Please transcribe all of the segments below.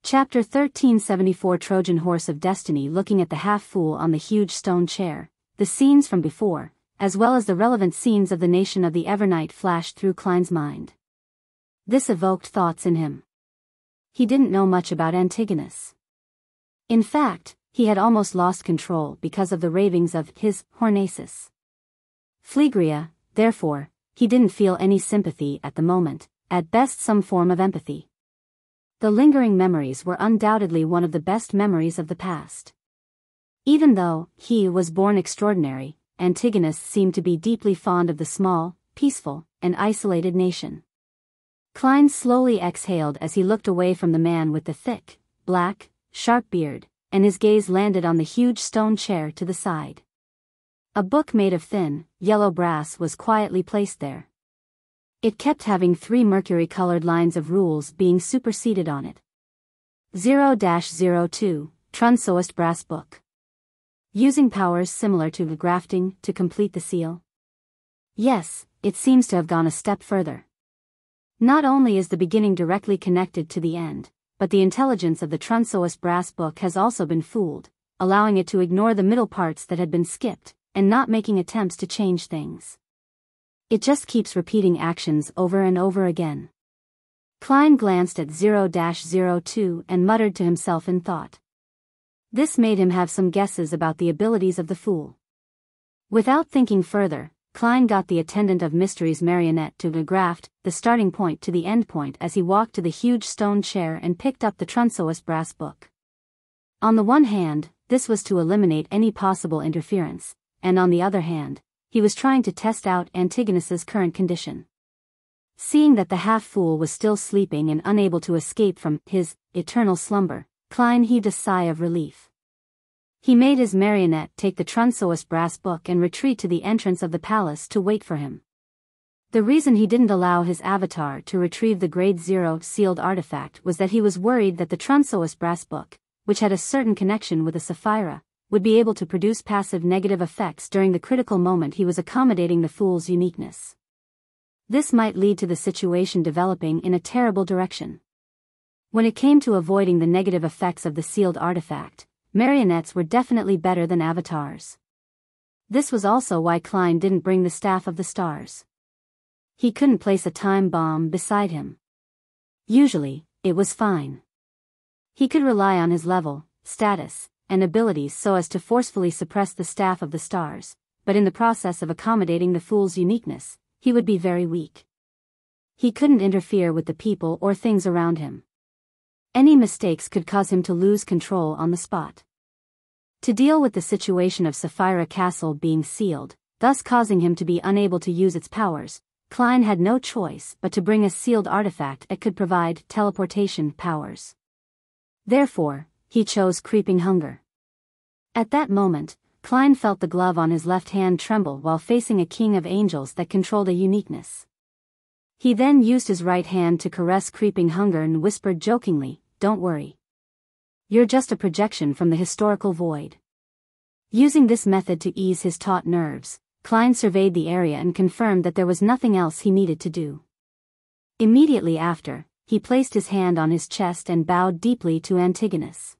Chapter 1374 Trojan Horse of Destiny. Looking at the half-fool on the huge stone chair, the scenes from before, as well as the relevant scenes of the nation of the Evernight flashed through Klein's mind. This evoked thoughts in him. He didn't know much about Antigonus. In fact, he had almost lost control because of the ravings of his Hornaces. Phlegria, therefore, he didn't feel any sympathy at the moment, at best some form of empathy. The lingering memories were undoubtedly one of the best memories of the past. Even though he was born extraordinary, Antigonus seemed to be deeply fond of the small, peaceful, and isolated nation. Klein slowly exhaled as he looked away from the man with the thick, black, sharp beard, and his gaze landed on the huge stone chair to the side. A book made of thin, yellow brass was quietly placed there. It kept having 3 mercury-colored lines of rules being superseded on it. 0-02, Trunsoist Brass Book. Using powers similar to grafting to complete the seal. Yes, it seems to have gone a step further. Not only is the beginning directly connected to the end, but the intelligence of the Trunsoist Brass Book has also been fooled, allowing it to ignore the middle parts that had been skipped, and not making attempts to change things. It just keeps repeating actions over and over again. Klein glanced at 0-02 and muttered to himself in thought. This made him have some guesses about the abilities of the fool. Without thinking further, Klein got the attendant of mysteries marionette to graft the starting point to the end point as he walked to the huge stone chair and picked up the Trunsoist Brass Book. On the one hand, this was to eliminate any possible interference, and on the other hand, he was trying to test out Antigonus's current condition. Seeing that the half-fool was still sleeping and unable to escape from his eternal slumber, Klein heaved a sigh of relief. He made his marionette take the Trunsoist Brass Book and retreat to the entrance of the palace to wait for him. The reason he didn't allow his avatar to retrieve the Grade 0 sealed artifact was that he was worried that the Trunsoist Brass Book, which had a certain connection with the Sapphira, would be able to produce passive negative effects during the critical moment he was accommodating the fool's uniqueness. This might lead to the situation developing in a terrible direction. When it came to avoiding the negative effects of the sealed artifact, marionettes were definitely better than avatars. This was also why Klein didn't bring the Staff of the Stars. He couldn't place a time bomb beside him. Usually, it was fine. He could rely on his level, status, and abilities so as to forcefully suppress the Staff of the Stars, but in the process of accommodating the fool's uniqueness, he would be very weak. He couldn't interfere with the people or things around him. Any mistakes could cause him to lose control on the spot. To deal with the situation of Sapphira Castle being sealed, thus causing him to be unable to use its powers, Klein had no choice but to bring a sealed artifact that could provide teleportation powers. Therefore, he chose Creeping Hunger. At that moment, Klein felt the glove on his left hand tremble while facing a king of angels that controlled a uniqueness. He then used his right hand to caress Creeping Hunger and whispered jokingly, "Don't worry. You're just a projection from the historical void." Using this method to ease his taut nerves, Klein surveyed the area and confirmed that there was nothing else he needed to do. Immediately after, he placed his hand on his chest and bowed deeply to Antigonus.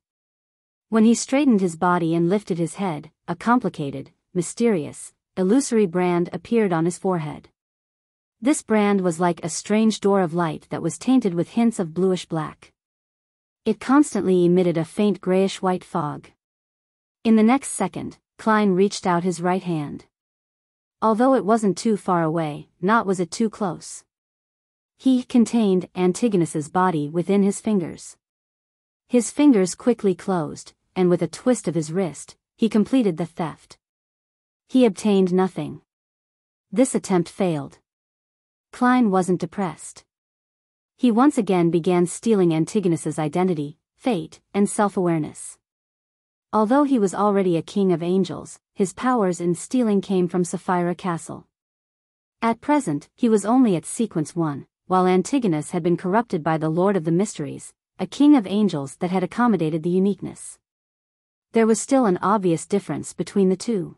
When he straightened his body and lifted his head, a complicated, mysterious, illusory brand appeared on his forehead. This brand was like a strange door of light that was tainted with hints of bluish-black. It constantly emitted a faint grayish-white fog. In the next second, Klein reached out his right hand. Although it wasn't too far away, not was it too close. He contained Antigonus's body within his fingers. His fingers quickly closed, and with a twist of his wrist, he completed the theft. He obtained nothing. This attempt failed. Klein wasn't depressed. He once again began stealing Antigonus's identity, fate, and self-awareness. Although he was already a king of angels, his powers in stealing came from Sapphira Castle. At present, he was only at Sequence 1, while Antigonus had been corrupted by the Lord of the Mysteries, a king of angels that had accommodated the uniqueness. There was still an obvious difference between the two.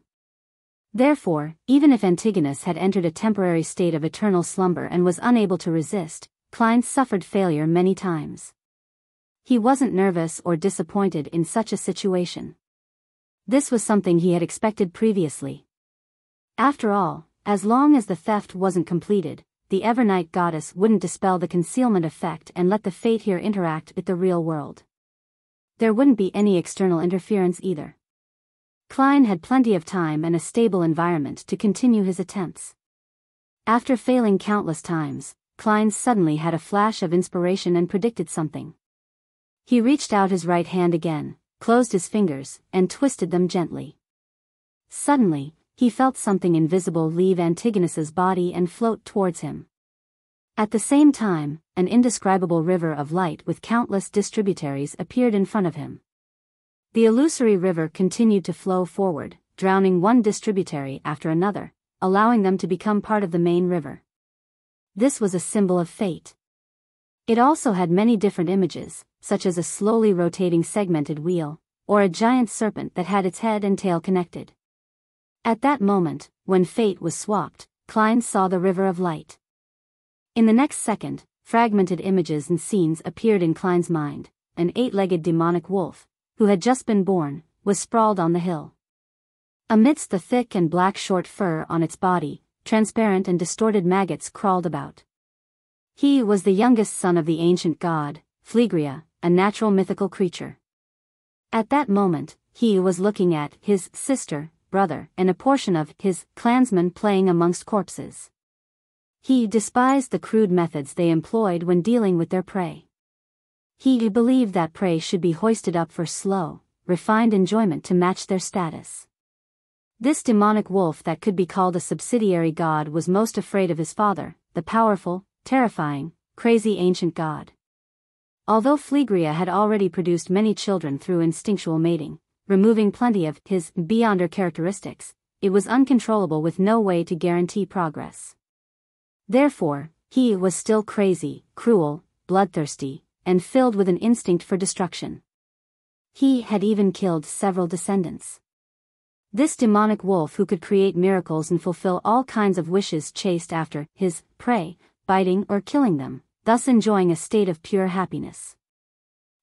Therefore, even if Antigonus had entered a temporary state of eternal slumber and was unable to resist, Klein suffered failure many times. He wasn't nervous or disappointed in such a situation. This was something he had expected previously. After all, as long as the theft wasn't completed, the Evernight goddess wouldn't dispel the concealment effect and let the fate here interact with the real world. There wouldn't be any external interference either. Klein had plenty of time and a stable environment to continue his attempts. After failing countless times, Klein suddenly had a flash of inspiration and predicted something. He reached out his right hand again, closed his fingers, and twisted them gently. Suddenly, he felt something invisible leave Antigonus's body and float towards him. At the same time, an indescribable river of light with countless distributaries appeared in front of him. The illusory river continued to flow forward, drowning one distributary after another, allowing them to become part of the main river. This was a symbol of fate. It also had many different images, such as a slowly rotating segmented wheel, or a giant serpent that had its head and tail connected. At that moment, when fate was swapped, Klein saw the river of light. In the next second, fragmented images and scenes appeared in Klein's mind. An 8-legged demonic wolf, who had just been born, was sprawled on the hill. Amidst the thick and black short fur on its body, transparent and distorted maggots crawled about. He was the youngest son of the ancient god, Phlegria, a natural mythical creature. At that moment, he was looking at his sister, brother, and a portion of his clansmen playing amongst corpses. He despised the crude methods they employed when dealing with their prey. He believed that prey should be hoisted up for slow, refined enjoyment to match their status. This demonic wolf that could be called a subsidiary god was most afraid of his father, the powerful, terrifying, crazy ancient god. Although Phlegria had already produced many children through instinctual mating, removing plenty of his beyonder characteristics, it was uncontrollable with no way to guarantee progress. Therefore, he was still crazy, cruel, bloodthirsty, and filled with an instinct for destruction. He had even killed several descendants. This demonic wolf who could create miracles and fulfill all kinds of wishes chased after his prey, biting or killing them, thus enjoying a state of pure happiness.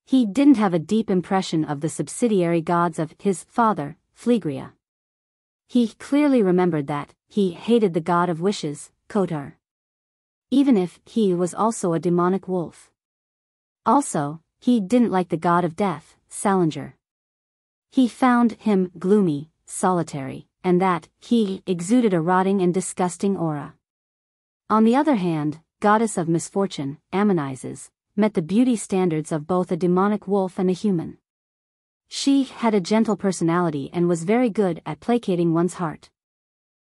He didn't have a deep impression of the subsidiary gods of his father, Phlegria. He clearly remembered that he hated the god of wishes, Kotar. Even if he was also a demonic wolf. Also, he didn't like the god of death, Salinger. He found him gloomy, solitary, and that he exuded a rotting and disgusting aura. On the other hand, goddess of misfortune, Ammonizes, met the beauty standards of both a demonic wolf and a human. She had a gentle personality and was very good at placating one's heart.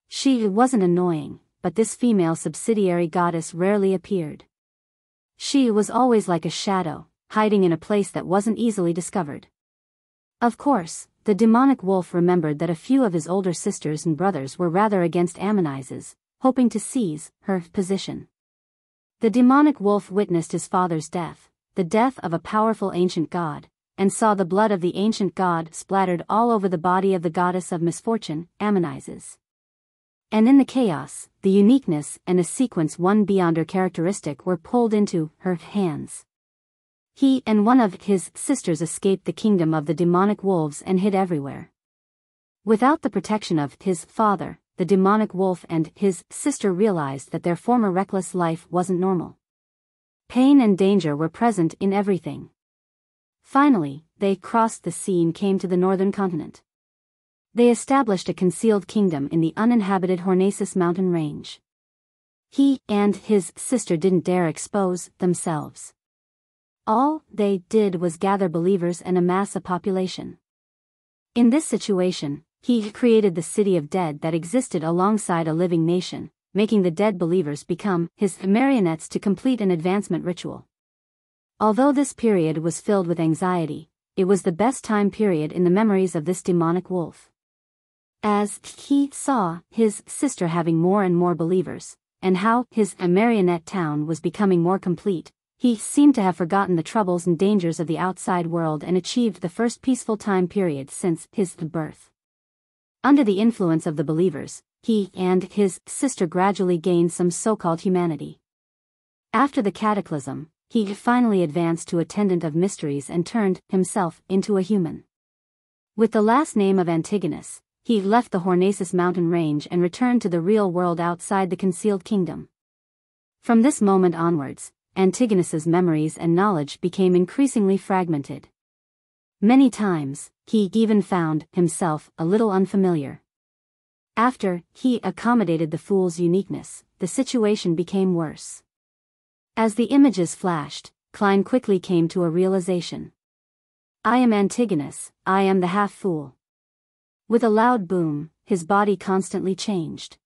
She wasn't annoying, but this female subsidiary goddess rarely appeared. She was always like a shadow, hiding in a place that wasn't easily discovered. Of course, the demonic wolf remembered that a few of his older sisters and brothers were rather against Ammonizes, hoping to seize her position. The demonic wolf witnessed his father's death, the death of a powerful ancient god, and saw the blood of the ancient god splattered all over the body of the goddess of misfortune, Ammonizes. And in the chaos, the uniqueness and a sequence one beyonder characteristic were pulled into her hands. He and one of his sisters escaped the kingdom of the demonic wolves and hid everywhere. Without the protection of his father, the demonic wolf and his sister realized that their former reckless life wasn't normal. Pain and danger were present in everything. Finally, they crossed the sea and came to the northern continent. They established a concealed kingdom in the uninhabited Hornacis mountain range. He and his sister didn't dare expose themselves. All they did was gather believers and amass a population. In this situation, he created the city of dead that existed alongside a living nation, making the dead believers become his marionettes to complete an advancement ritual. Although this period was filled with anxiety, it was the best time period in the memories of this demonic wolf. As he saw his sister having more and more believers, and how his marionette town was becoming more complete, he seemed to have forgotten the troubles and dangers of the outside world and achieved the first peaceful time period since his birth. Under the influence of the believers, he and his sister gradually gained some so-called humanity. After the cataclysm, he finally advanced to attendant of mysteries and turned himself into a human. With the last name of Antigonus, he left the Hornacis mountain range and returned to the real world outside the concealed kingdom. From this moment onwards, Antigonus's memories and knowledge became increasingly fragmented. Many times, he even found himself a little unfamiliar. After he accommodated the fool's uniqueness, the situation became worse. As the images flashed, Klein quickly came to a realization. I am Antigonus, I am the half-fool. With a loud boom, his body constantly changed.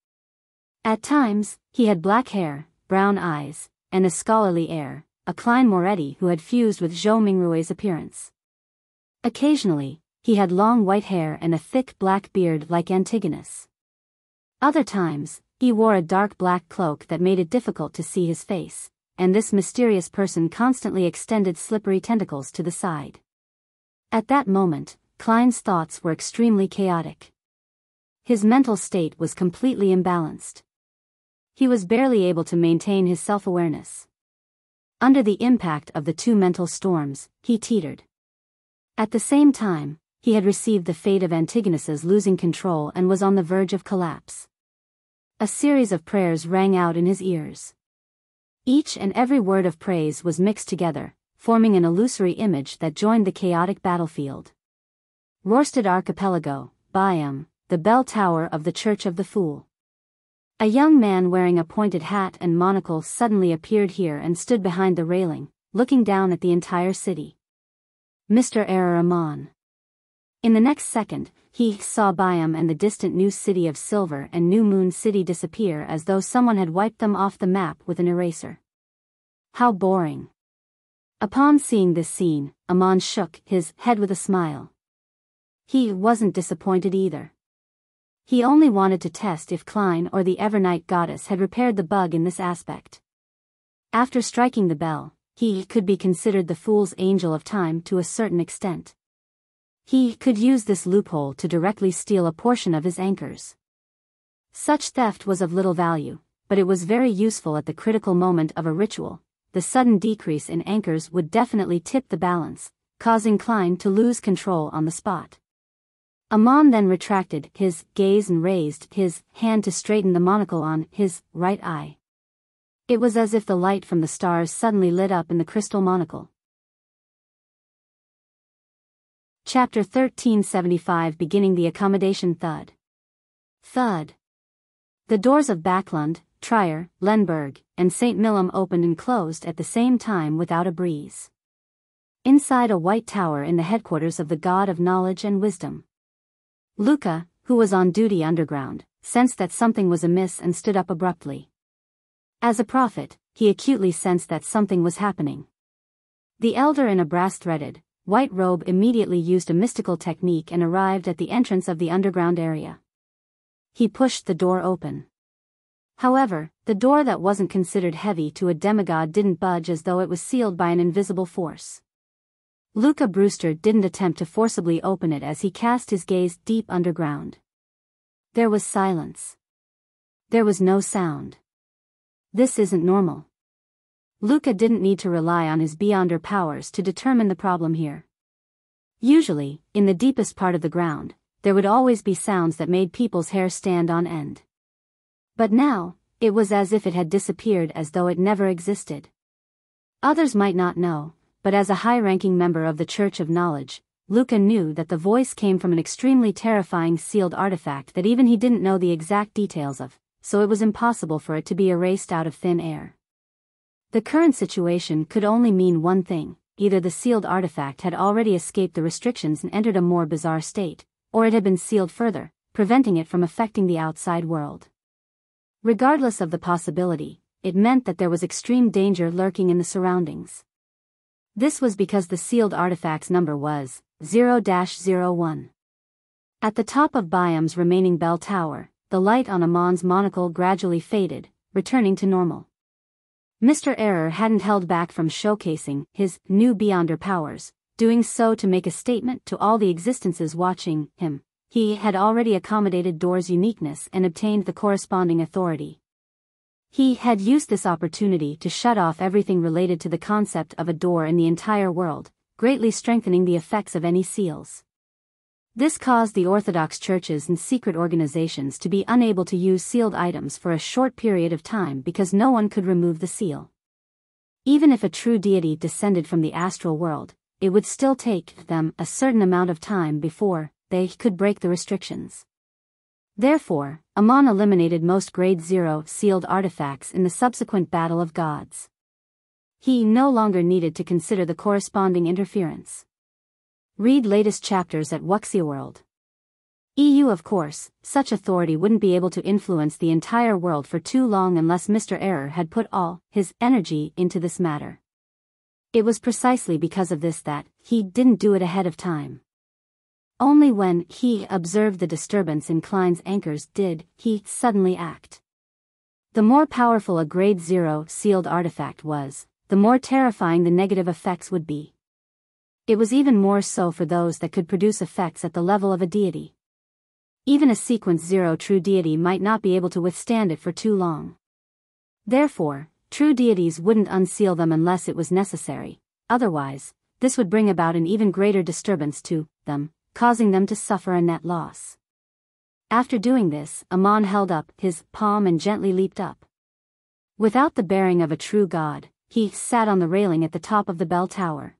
At times, he had black hair, brown eyes, and a scholarly air, a Klein Moretti who had fused with Zhou Mingrui's appearance. Occasionally, he had long white hair and a thick black beard like Antigonus. Other times, he wore a dark black cloak that made it difficult to see his face, and this mysterious person constantly extended slippery tentacles to the side. At that moment, Klein's thoughts were extremely chaotic. His mental state was completely imbalanced. He was barely able to maintain his self-awareness. Under the impact of the two mental storms, he teetered. At the same time, he had received the fate of Antigonus's losing control and was on the verge of collapse. A series of prayers rang out in his ears. Each and every word of praise was mixed together, forming an illusory image that joined the chaotic battlefield. Rorstad Archipelago, Biyao, the bell tower of the Church of the Fool. A young man wearing a pointed hat and monocle suddenly appeared here and stood behind the railing, looking down at the entire city. Mr. Amon. In the next second, he saw Biyao and the distant new city of Silver and New Moon City disappear as though someone had wiped them off the map with an eraser. How boring. Upon seeing this scene, Amon shook his head with a smile. He wasn't disappointed either. He only wanted to test if Klein or the Evernight goddess had repaired the bug in this aspect. After striking the bell, he could be considered the fool's angel of time to a certain extent. He could use this loophole to directly steal a portion of his anchors. Such theft was of little value, but it was very useful at the critical moment of a ritual. The sudden decrease in anchors would definitely tip the balance, causing Klein to lose control on the spot. Amon then retracted his gaze and raised his hand to straighten the monocle on his right eye. It was as if the light from the stars suddenly lit up in the crystal monocle. Chapter 1375 Beginning the Accommodation Thud. Thud. The doors of Backlund, Trier, Lemberg, and St. Millem opened and closed at the same time without a breeze. Inside a white tower in the headquarters of the god of knowledge and wisdom. Luca, who was on duty underground, sensed that something was amiss and stood up abruptly. As a prophet, he acutely sensed that something was happening. The elder in a brass-threaded, white robe immediately used a mystical technique and arrived at the entrance of the underground area. He pushed the door open. However, the door that wasn't considered heavy to a demigod didn't budge as though it was sealed by an invisible force. Luca Brewster didn't attempt to forcibly open it as he cast his gaze deep underground. There was silence. There was no sound. This isn't normal. Luca didn't need to rely on his beyonder powers to determine the problem here. Usually, in the deepest part of the ground, there would always be sounds that made people's hair stand on end. But now, it was as if it had disappeared as though it never existed. Others might not know, but as a high-ranking member of the Church of Knowledge, Luca knew that the voice came from an extremely terrifying sealed artifact that even he didn't know the exact details of, so it was impossible for it to be erased out of thin air. The current situation could only mean one thing: either the sealed artifact had already escaped the restrictions and entered a more bizarre state, or it had been sealed further, preventing it from affecting the outside world. Regardless of the possibility, it meant that there was extreme danger lurking in the surroundings. This was because the sealed artifact's number was 0-01. At the top of Biam's remaining bell tower, the light on Amon's monocle gradually faded, returning to normal. Mr. Error hadn't held back from showcasing his new beyonder powers, doing so to make a statement to all the existences watching him. He had already accommodated Door's uniqueness and obtained the corresponding authority. He had used this opportunity to shut off everything related to the concept of a door in the entire world, greatly strengthening the effects of any seals. This caused the Orthodox churches and secret organizations to be unable to use sealed items for a short period of time because no one could remove the seal. Even if a true deity descended from the astral world, it would still take them a certain amount of time before they could break the restrictions. Therefore, Amon eliminated most Grade 0 sealed artifacts in the subsequent Battle of Gods. He no longer needed to consider the corresponding interference. Read latest chapters at Wuxia World. EU. Of course, such authority wouldn't be able to influence the entire world for too long unless Mr. Error had put all his energy into this matter. It was precisely because of this that he didn't do it ahead of time. Only when he observed the disturbance in Klein's anchors did he suddenly act. The more powerful a Grade 0 sealed artifact was, the more terrifying the negative effects would be. It was even more so for those that could produce effects at the level of a deity. Even a Sequence 0 true deity might not be able to withstand it for too long. Therefore, true deities wouldn't unseal them unless it was necessary, otherwise, this would bring about an even greater disturbance to them, causing them to suffer a net loss. After doing this, Amon held up his palm and gently leaped up. Without the bearing of a true god, he sat on the railing at the top of the bell tower.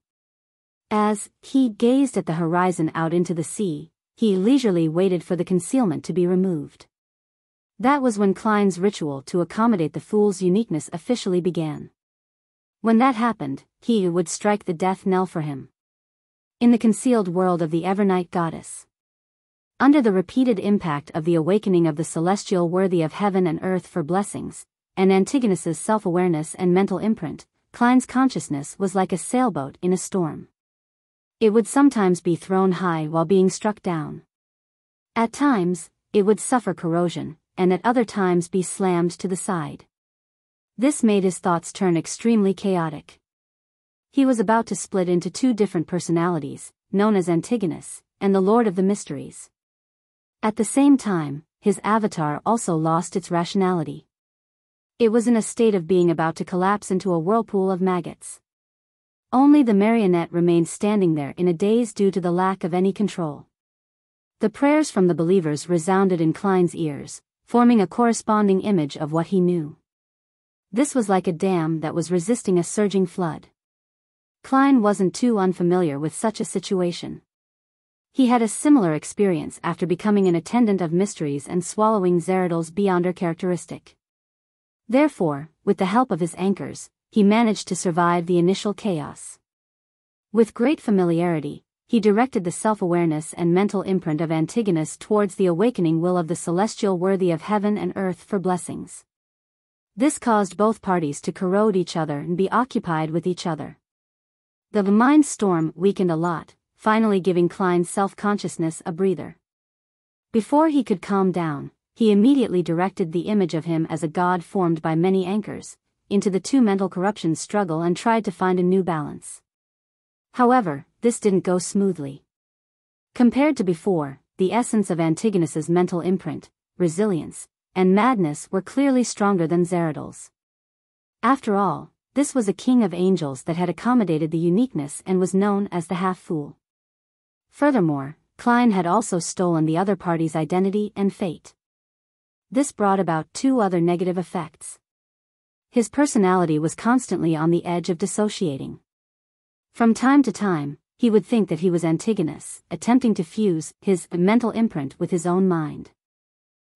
As he gazed at the horizon out into the sea, he leisurely waited for the concealment to be removed. That was when Klein's ritual to accommodate the fool's uniqueness officially began. When that happened, he would strike the death knell for him. In the concealed world of the Evernight goddess. Under the repeated impact of the awakening of the celestial worthy of heaven and earth for blessings, and Antigonus's self-awareness and mental imprint, Klein's consciousness was like a sailboat in a storm. It would sometimes be thrown high while being struck down. At times, it would suffer corrosion, and at other times be slammed to the side. This made his thoughts turn extremely chaotic. He was about to split into two different personalities, known as Antigonus, and the Lord of the Mysteries. At the same time, his avatar also lost its rationality. It was in a state of being about to collapse into a whirlpool of maggots. Only the marionette remained standing there in a daze due to the lack of any control. The prayers from the believers resounded in Klein's ears, forming a corresponding image of what he knew. This was like a dam that was resisting a surging flood. Klein wasn't too unfamiliar with such a situation. He had a similar experience after becoming an attendant of mysteries and swallowing Zeradol's Beyonder characteristic. Therefore, with the help of his anchors, he managed to survive the initial chaos. With great familiarity, he directed the self-awareness and mental imprint of Antigonus towards the awakening will of the celestial worthy of heaven and earth for blessings. This caused both parties to corrode each other and be occupied with each other. The mind storm weakened a lot, finally giving Klein's self-consciousness a breather. Before he could calm down, he immediately directed the image of him as a god formed by many anchors, into the two mental corruptions struggle and tried to find a new balance. However, this didn't go smoothly. Compared to before, the essence of Antigonus's mental imprint, resilience, and madness were clearly stronger than Zeradol's. After all, this was a king of angels that had accommodated the uniqueness and was known as the half-fool. Furthermore, Klein had also stolen the other party's identity and fate. This brought about two other negative effects. His personality was constantly on the edge of dissociating. From time to time, he would think that he was Antigonus, attempting to fuse his mental imprint with his own mind.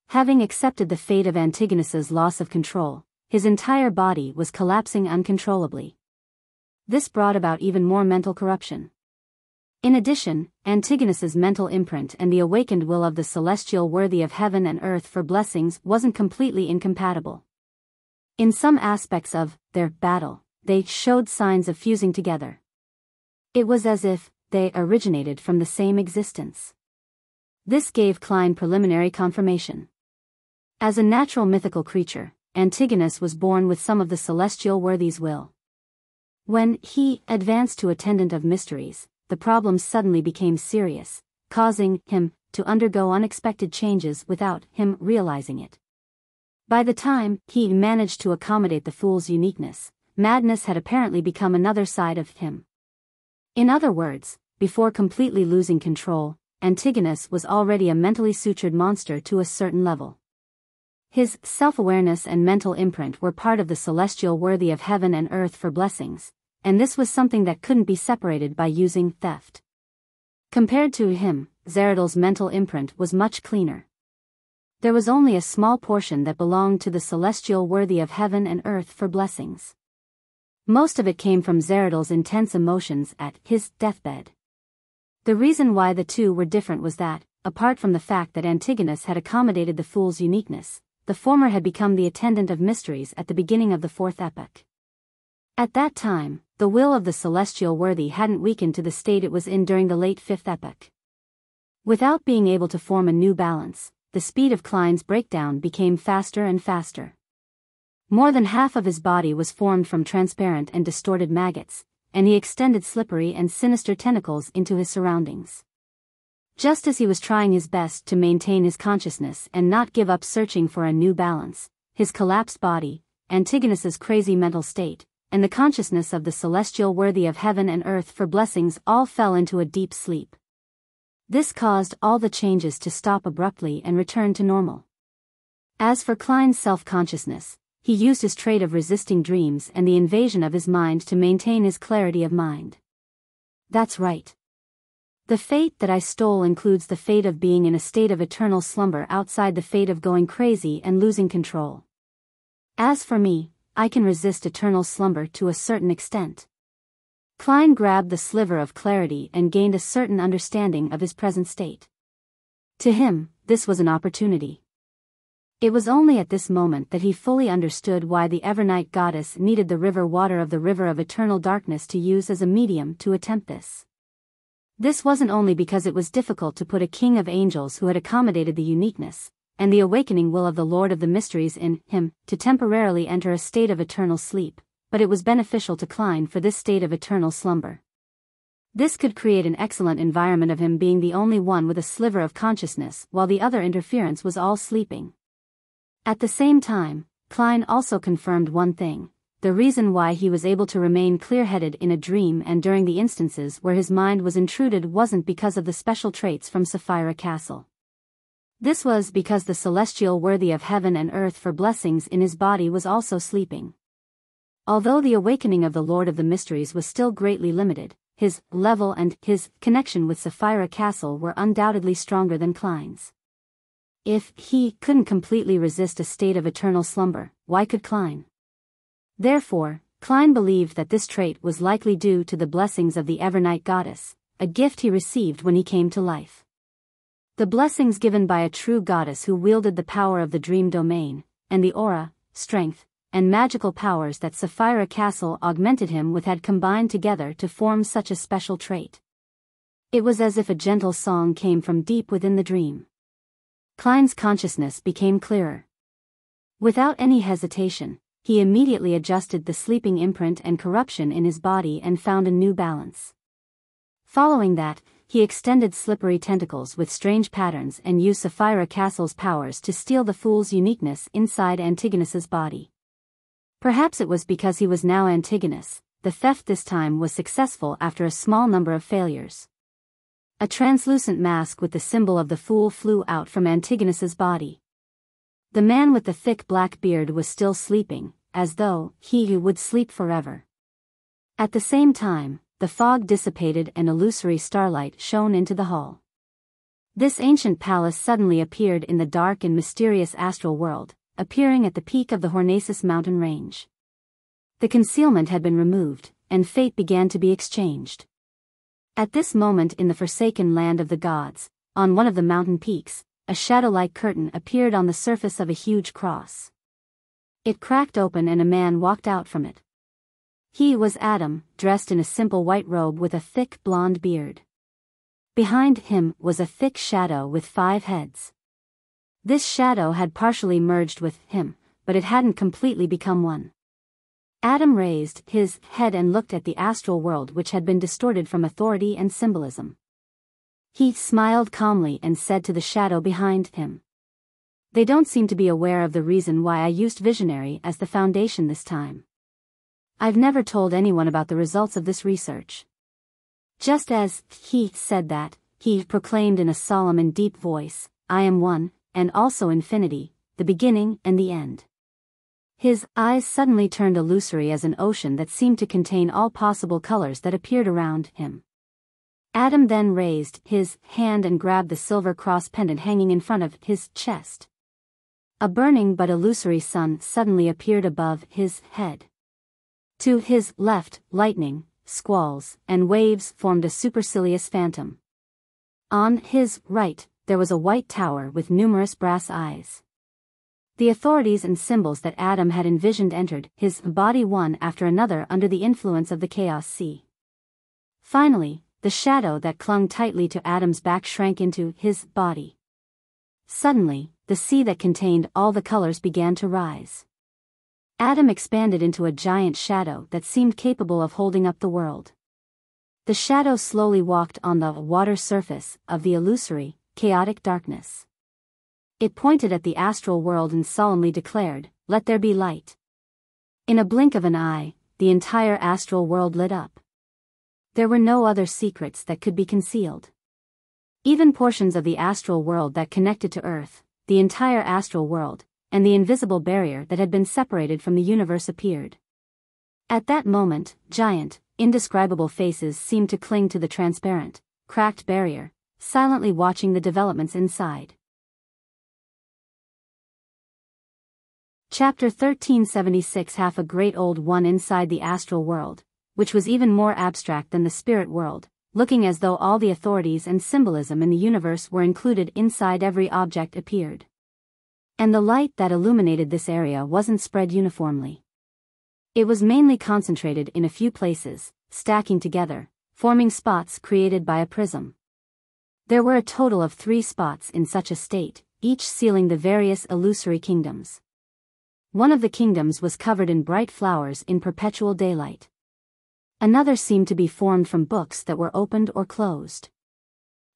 Having accepted the fate of Antigonus's loss of control, his entire body was collapsing uncontrollably. This brought about even more mental corruption. In addition, Antigonus's mental imprint and the awakened will of the celestial worthy of heaven and earth for blessings wasn't completely incompatible. In some aspects of their battle, they showed signs of fusing together. It was as if they originated from the same existence. This gave Klein preliminary confirmation. As a natural mythical creature, Antigonus was born with some of the celestial worthy's will. When he advanced to attendant of mysteries, the problem suddenly became serious, causing him to undergo unexpected changes without him realizing it. By the time he managed to accommodate the fool's uniqueness, madness had apparently become another side of him. In other words, before completely losing control, Antigonus was already a mentally sutured monster to a certain level. His self-awareness and mental imprint were part of the celestial worthy of heaven and earth for blessings, and this was something that couldn't be separated by using theft. Compared to him, Zeradal's mental imprint was much cleaner. There was only a small portion that belonged to the celestial worthy of heaven and earth for blessings. Most of it came from Zeradal's intense emotions at his deathbed. The reason why the two were different was that, apart from the fact that Antigonus had accommodated the fool's uniqueness, the former had become the attendant of mysteries at the beginning of the fourth epoch. At that time, the will of the celestial worthy hadn't weakened to the state it was in during the late fifth epoch. Without being able to form a new balance, the speed of Klein's breakdown became faster and faster. More than half of his body was formed from transparent and distorted maggots, and he extended slippery and sinister tentacles into his surroundings. Just as he was trying his best to maintain his consciousness and not give up searching for a new balance, his collapsed body, Antigonus's crazy mental state, and the consciousness of the celestial worthy of heaven and earth for blessings all fell into a deep sleep. This caused all the changes to stop abruptly and return to normal. As for Klein's self-consciousness, he used his trait of resisting dreams and the invasion of his mind to maintain his clarity of mind. That's right. The fate that I stole includes the fate of being in a state of eternal slumber outside the fate of going crazy and losing control. As for me, I can resist eternal slumber to a certain extent. Klein grabbed the sliver of clarity and gained a certain understanding of his present state. To him, this was an opportunity. It was only at this moment that he fully understood why the Evernight goddess needed the river water of the river of eternal darkness to use as a medium to attempt this. This wasn't only because it was difficult to put a king of angels who had accommodated the uniqueness and the awakening will of the Lord of the Mysteries in him to temporarily enter a state of eternal sleep, but it was beneficial to Klein for this state of eternal slumber. This could create an excellent environment of him being the only one with a sliver of consciousness while the other interference was all sleeping. At the same time, Klein also confirmed one thing: the reason why he was able to remain clear-headed in a dream and during the instances where his mind was intruded wasn't because of the special traits from Sapphira Castle. This was because the celestial worthy of heaven and earth for blessings in his body was also sleeping. Although the awakening of the Lord of the Mysteries was still greatly limited, his level and his connection with Sapphira Castle were undoubtedly stronger than Klein's. If he couldn't completely resist a state of eternal slumber, why could Klein? Therefore, Klein believed that this trait was likely due to the blessings of the Evernight goddess, a gift he received when he came to life. The blessings given by a true goddess who wielded the power of the dream domain, and the aura, strength, and magical powers that Sapphira Castle augmented him with had combined together to form such a special trait. It was as if a gentle song came from deep within the dream. Klein's consciousness became clearer. Without any hesitation, he immediately adjusted the sleeping imprint and corruption in his body and found a new balance. Following that, he extended slippery tentacles with strange patterns and used Sapphira Castle's powers to steal the fool's uniqueness inside Antigonus's body. Perhaps it was because he was now Antigonus, the theft this time was successful after a small number of failures. A translucent mask with the symbol of the fool flew out from Antigonus's body. The man with the thick black beard was still sleeping, as though he would sleep forever. At the same time, the fog dissipated and illusory starlight shone into the hall. This ancient palace suddenly appeared in the dark and mysterious astral world, appearing at the peak of the Hornacis mountain range. The concealment had been removed, and fate began to be exchanged. At this moment in the forsaken land of the gods, on one of the mountain peaks, a shadow-like curtain appeared on the surface of a huge cross. It cracked open and a man walked out from it. He was Adam, dressed in a simple white robe with a thick blonde beard. Behind him was a thick shadow with 5 heads. This shadow had partially merged with him, but it hadn't completely become one. Adam raised his head and looked at the astral world which had been distorted from authority and symbolism. He smiled calmly and said to the shadow behind him, They don't seem to be aware of the reason why I used visionary as the foundation this time. I've never told anyone about the results of this research. Just as he said that, he proclaimed in a solemn and deep voice, I am one, and also infinity, the beginning and the end. His eyes suddenly turned illusory as an ocean that seemed to contain all possible colors that appeared around him. Adam then raised his hand and grabbed the silver cross pendant hanging in front of his chest. A burning but illusory sun suddenly appeared above his head. To his left, lightning, squalls, and waves formed a supercilious phantom. On his right, there was a white tower with numerous brass eyes. The authorities and symbols that Adam had envisioned entered his body one after another under the influence of the chaos sea. Finally, the shadow that clung tightly to Adam's back shrank into his body. Suddenly, the sea that contained all the colors began to rise. Adam expanded into a giant shadow that seemed capable of holding up the world. The shadow slowly walked on the water surface of the illusory, chaotic darkness. It pointed at the astral world and solemnly declared, "Let there be light." In a blink of an eye, the entire astral world lit up. There were no other secrets that could be concealed. Even portions of the astral world that connected to Earth, the entire astral world, and the invisible barrier that had been separated from the universe appeared. At that moment, giant, indescribable faces seemed to cling to the transparent, cracked barrier, silently watching the developments inside. Chapter 1376 Half a great old one inside the astral world, which was even more abstract than the spirit world, looking as though all the authorities and symbolism in the universe were included inside every object appeared. And the light that illuminated this area wasn't spread uniformly. It was mainly concentrated in a few places, stacking together, forming spots created by a prism. There were a total of 3 spots in such a state, each sealing the various illusory kingdoms. One of the kingdoms was covered in bright flowers in perpetual daylight. Another seemed to be formed from books that were opened or closed.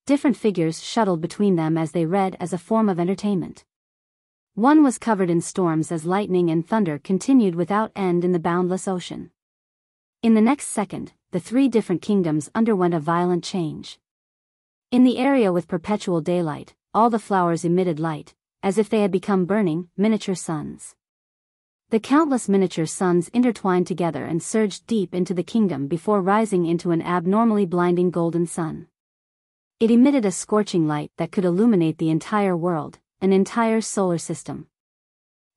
Different figures shuttled between them as they read as a form of entertainment. One was covered in storms as lightning and thunder continued without end in the boundless ocean. In the next second, the 3 different kingdoms underwent a violent change. In the area with perpetual daylight, all the flowers emitted light, as if they had become burning, miniature suns. The countless miniature suns intertwined together and surged deep into the kingdom before rising into an abnormally blinding golden sun. It emitted a scorching light that could illuminate the entire world, an entire solar system.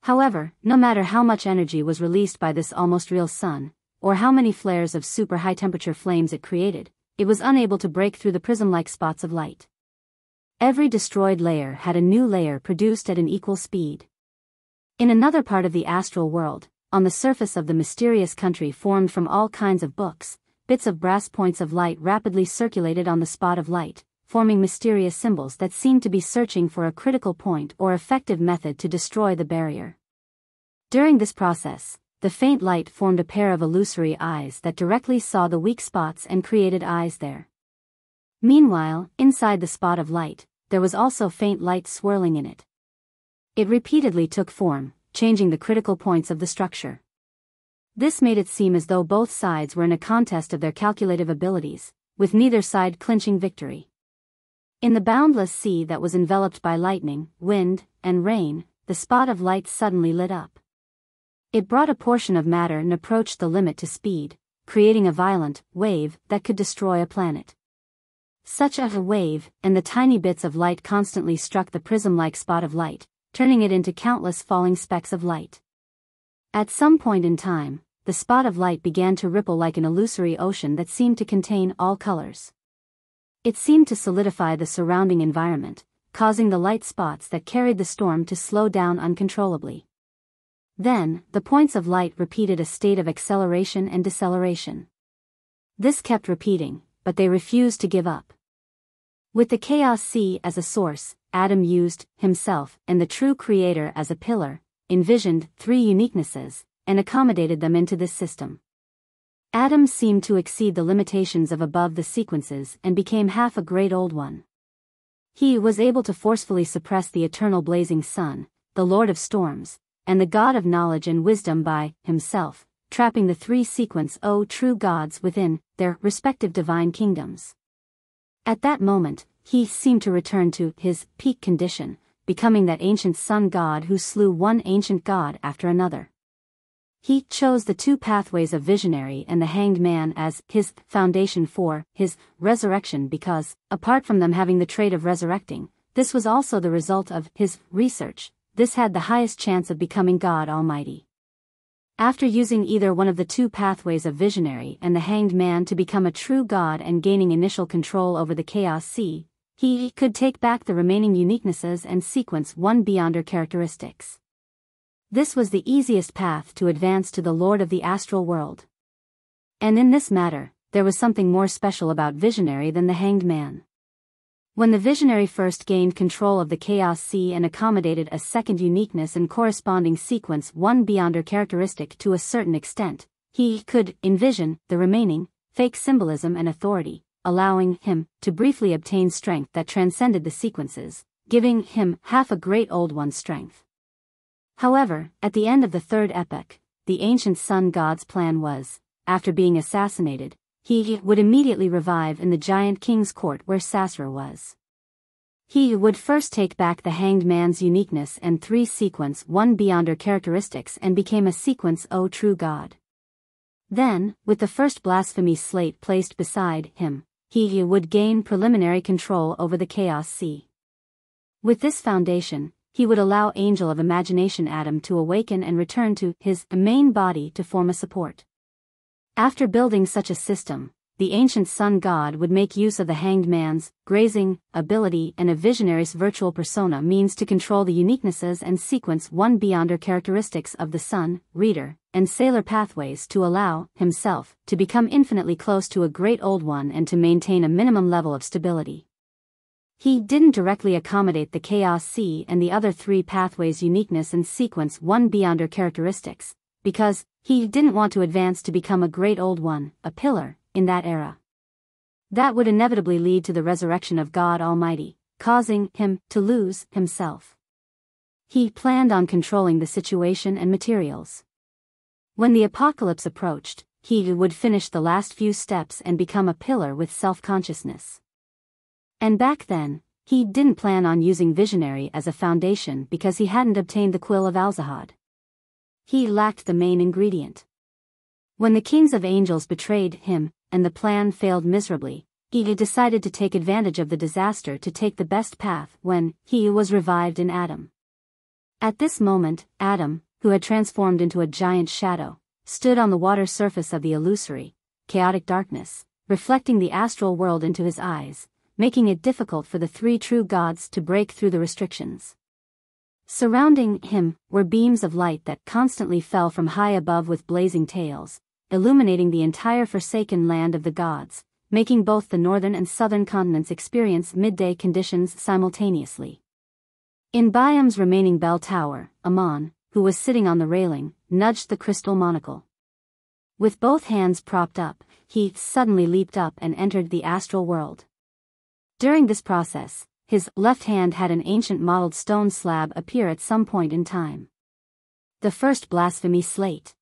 However, no matter how much energy was released by this almost real sun, or how many flares of super high-temperature flames it created, it was unable to break through the prism-like spots of light. Every destroyed layer had a new layer produced at an equal speed. In another part of the astral world, on the surface of the mysterious country formed from all kinds of books, bits of brass points of light rapidly circulated on the spot of light, forming mysterious symbols that seemed to be searching for a critical point or effective method to destroy the barrier. During this process, the faint light formed a pair of illusory eyes that directly saw the weak spots and created eyes there. Meanwhile, inside the spot of light, there was also faint light swirling in it. It repeatedly took form, changing the critical points of the structure. This made it seem as though both sides were in a contest of their calculative abilities, with neither side clinching victory. In the boundless sea that was enveloped by lightning, wind, and rain, the spot of light suddenly lit up. It brought a portion of matter and approached the limit to speed, creating a violent wave that could destroy a planet. Such a wave, and the tiny bits of light constantly struck the prism-like spot of light, turning it into countless falling specks of light. At some point in time, the spot of light began to ripple like an illusory ocean that seemed to contain all colors. It seemed to solidify the surrounding environment, causing the light spots that carried the storm to slow down uncontrollably. Then, the points of light repeated a state of acceleration and deceleration. This kept repeating, but they refused to give up. With the chaos sea as a source, Adam used himself and the true creator as a pillar, envisioned 3 uniquenesses, and accommodated them into this system. Adam seemed to exceed the limitations of above the sequences and became half a great old one. he was able to forcefully suppress the eternal blazing sun, the Lord of Storms, and the God of knowledge and wisdom by himself, trapping the three sequence O true gods within their respective divine kingdoms. At that moment, he seemed to return to his peak condition, becoming that ancient sun god who slew one ancient god after another. He chose the two pathways of visionary and the hanged man as his foundation for his resurrection because, apart from them having the trait of resurrecting, this was also the result of his research. This had the highest chance of becoming God Almighty. After using either one of the two pathways of visionary and the hanged man to become a true god and gaining initial control over the chaos sea, he could take back the remaining uniquenesses and sequence one beyonder characteristics. This was the easiest path to advance to the Lord of the astral world. And in this matter, there was something more special about visionary than the hanged man. When the visionary first gained control of the chaos sea and accommodated a second uniqueness and corresponding sequence one beyonder characteristic to a certain extent, he could envision the remaining, fake symbolism and authority, allowing him to briefly obtain strength that transcended the sequences, giving him half a great old one's strength. However, at the end of the third epoch, the ancient sun god's plan was, after being assassinated, he would immediately revive in the giant king's court where Sasra was. He would first take back the hanged man's uniqueness and three sequence one beyonder characteristics and became a sequence O true god. Then, with the first blasphemy slate placed beside him, he would gain preliminary control over the chaos sea. With this foundation, he would allow Angel of Imagination Adam to awaken and return to his main body to form a support. After building such a system, the ancient sun god would make use of the hanged man's grazing ability and a visionary's virtual persona means to control the uniquenesses and sequence one beyonder characteristics of the sun, reader, and sailor pathways to allow himself to become infinitely close to a great old one and to maintain a minimum level of stability. He didn't directly accommodate the chaos sea and the other three pathways' uniqueness and sequence one beyonder characteristics, because he didn't want to advance to become a great old one, a pillar, in that era. That would inevitably lead to the resurrection of God Almighty, causing him to lose himself. He planned on controlling the situation and materials. When the apocalypse approached, he would finish the last few steps and become a pillar with self-consciousness. And back then, he didn't plan on using visionary as a foundation because he hadn't obtained the quill of Alzahad. He lacked the main ingredient. When the kings of angels betrayed him, and the plan failed miserably, he decided to take advantage of the disaster to take the best path when he was revived in Adam. At this moment, Adam, who had transformed into a giant shadow, stood on the water surface of the illusory, chaotic darkness, reflecting the astral world into his eyes, making it difficult for the three true gods to break through the restrictions. Surrounding him were beams of light that constantly fell from high above with blazing tails, illuminating the entire forsaken land of the gods, making both the northern and southern continents experience midday conditions simultaneously. In Biam's remaining bell tower, Amon, who was sitting on the railing, nudged the crystal monocle. With both hands propped up, he suddenly leaped up and entered the astral world. During this process, his left hand had an ancient mottled stone slab appear at some point in time. The first blasphemy slate.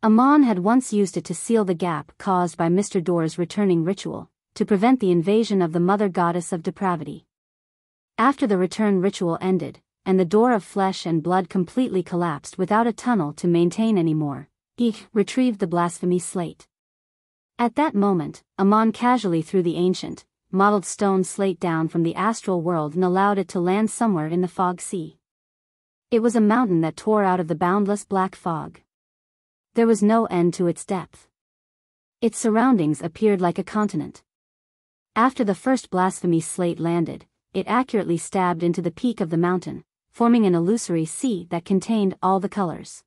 Amon had once used it to seal the gap caused by Mr. Door's returning ritual, to prevent the invasion of the mother goddess of depravity. After the return ritual ended, and the door of flesh and blood completely collapsed without a tunnel to maintain anymore, he retrieved the blasphemy slate. At that moment, Amon casually threw the ancient, mottled stone slate down from the astral world and allowed it to land somewhere in the fog sea. It was a mountain that tore out of the boundless black fog. There was no end to its depth. Its surroundings appeared like a continent. After the first blasphemy slate landed, it accurately stabbed into the peak of the mountain, forming an illusory sea that contained all the colors.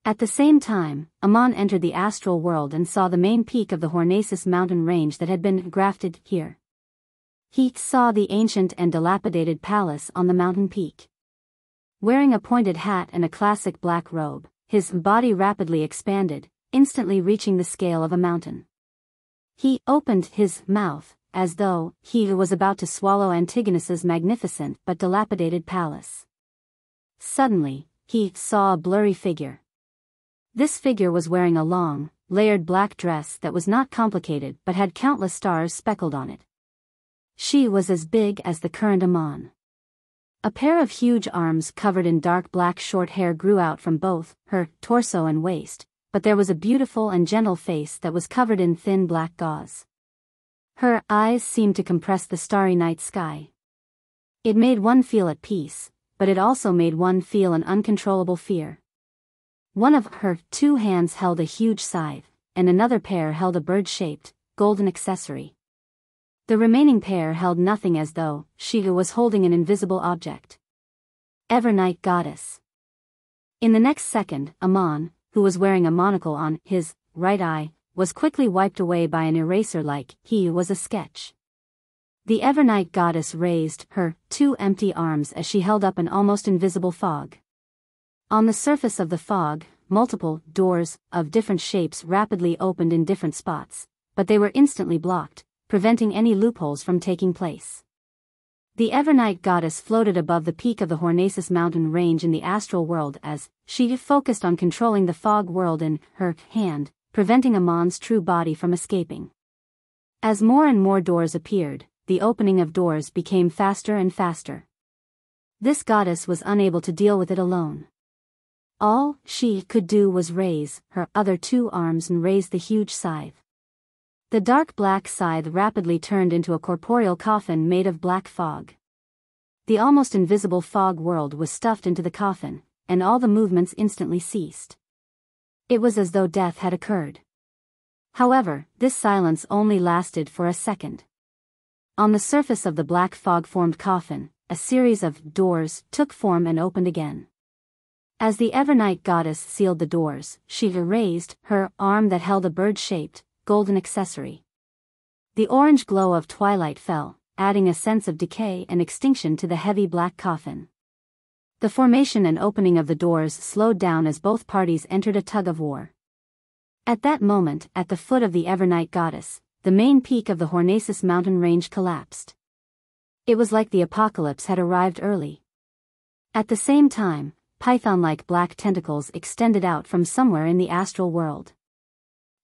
At the same time, Amon entered the astral world and saw the main peak of the Hornacis mountain range that had been grafted here. He saw the ancient and dilapidated palace on the mountain peak. Wearing a pointed hat and a classic black robe, his body rapidly expanded, instantly reaching the scale of a mountain. He opened his mouth, as though he was about to swallow Antigonus's magnificent but dilapidated palace. Suddenly, he saw a blurry figure. This figure was wearing a long, layered black dress that was not complicated but had countless stars speckled on it. She was as big as the current Amon. A pair of huge arms covered in dark black short hair grew out from both her torso and waist, but there was a beautiful and gentle face that was covered in thin black gauze. Her eyes seemed to compress the starry night sky. It made one feel at peace, but it also made one feel an uncontrollable fear. One of her two hands held a huge scythe, and another pair held a bird-shaped, golden accessory. The remaining pair held nothing, as though she was holding an invisible object. Evernight Goddess. In the next second, Amon, who was wearing a monocle on his right eye, was quickly wiped away by an eraser like he was a sketch. The Evernight Goddess raised her two empty arms as she held up an almost invisible fog. On the surface of the fog, multiple doors of different shapes rapidly opened in different spots, but they were instantly blocked, preventing any loopholes from taking place. The Evernight Goddess floated above the peak of the Hornacis mountain range in the astral world as she focused on controlling the fog world in her hand, preventing Amon's true body from escaping. As more and more doors appeared, the opening of doors became faster and faster. This goddess was unable to deal with it alone. All she could do was raise her other two arms and raise the huge scythe. The dark black scythe rapidly turned into a corporeal coffin made of black fog. The almost invisible fog world was stuffed into the coffin, and all the movements instantly ceased. It was as though death had occurred. However, this silence only lasted for a second. On the surface of the black fog-formed coffin, a series of doors took form and opened again. As the Evernight Goddess sealed the doors, she raised her arm that held a bird-shaped, golden accessory. The orange glow of twilight fell, adding a sense of decay and extinction to the heavy black coffin. The formation and opening of the doors slowed down as both parties entered a tug-of-war. At that moment, at the foot of the Evernight Goddess, the main peak of the Hornacis mountain range collapsed. It was like the apocalypse had arrived early. At the same time, python-like black tentacles extended out from somewhere in the astral world.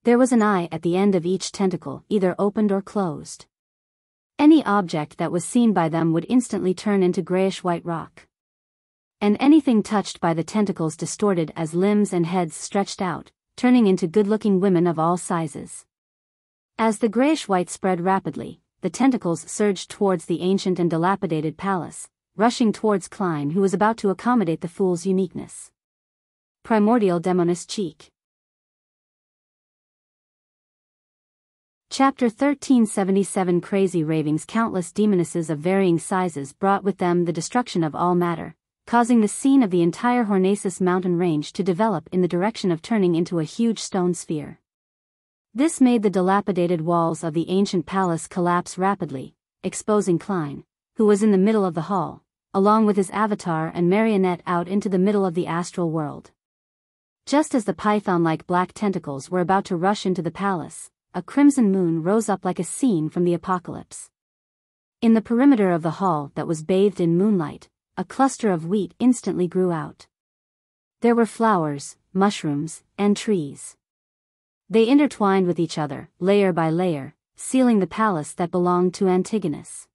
There was an eye at the end of each tentacle, either opened or closed. Any object that was seen by them would instantly turn into grayish-white rock. And anything touched by the tentacles distorted as limbs and heads stretched out, turning into good-looking women of all sizes. As the grayish-white spread rapidly, the tentacles surged towards the ancient and dilapidated palace, rushing towards Klein, who was about to accommodate the fool's uniqueness. Primordial Demoness Cheek. Chapter 1377. Crazy ravings. Countless demonesses of varying sizes brought with them the destruction of all matter, causing the scene of the entire Hornacis mountain range to develop in the direction of turning into a huge stone sphere. This made the dilapidated walls of the ancient palace collapse rapidly, exposing Klein, who was in the middle of the hall, along with his avatar and marionette out into the middle of the astral world. Just as the python-like black tentacles were about to rush into the palace, a crimson moon rose up like a scene from the apocalypse. In the perimeter of the hall that was bathed in moonlight, a cluster of wheat instantly grew out. There were flowers, mushrooms, and trees. They intertwined with each other, layer by layer, sealing the palace that belonged to Antigonus.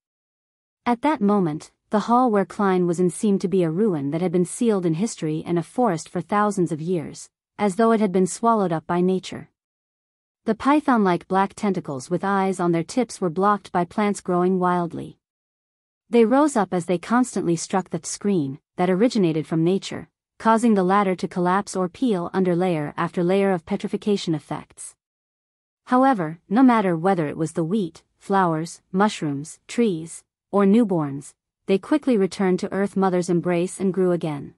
At that moment, the hall where Klein was in seemed to be a ruin that had been sealed in history and a forest for thousands of years, as though it had been swallowed up by nature. The python-like black tentacles with eyes on their tips were blocked by plants growing wildly. They rose up as they constantly struck the screen that originated from nature, causing the latter to collapse or peel under layer after layer of petrification effects. However, no matter whether it was the wheat, flowers, mushrooms, trees, or newborns, they quickly returned to Earth Mother's embrace and grew again.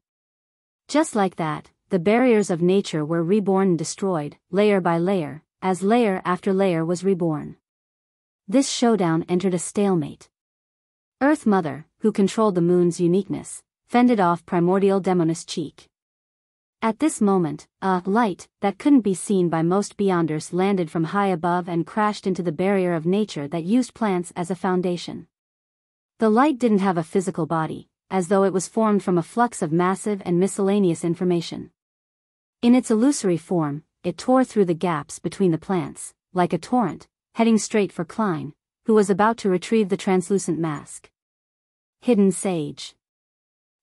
Just like that, the barriers of nature were reborn and destroyed, layer by layer, as layer after layer was reborn. This showdown entered a stalemate. Earth Mother, who controlled the moon's uniqueness, fended off Primordial Demoness Cheek. At this moment, a light that couldn't be seen by most beyonders landed from high above and crashed into the barrier of nature that used plants as a foundation. The light didn't have a physical body, as though it was formed from a flux of massive and miscellaneous information. In its illusory form, it tore through the gaps between the plants, like a torrent, heading straight for Klein, who was about to retrieve the translucent mask. Hidden Sage.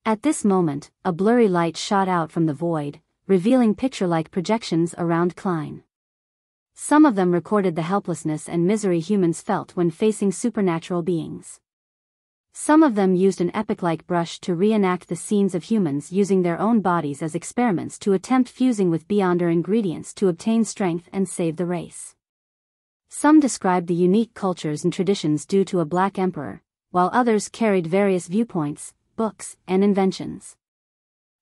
At this moment, a blurry light shot out from the void, revealing picture-like projections around Klein. Some of them recorded the helplessness and misery humans felt when facing supernatural beings. Some of them used an epic-like brush to reenact the scenes of humans using their own bodies as experiments to attempt fusing with Beyonder ingredients to obtain strength and save the race. Some described the unique cultures and traditions due to a black emperor, while others carried various viewpoints, books, and inventions.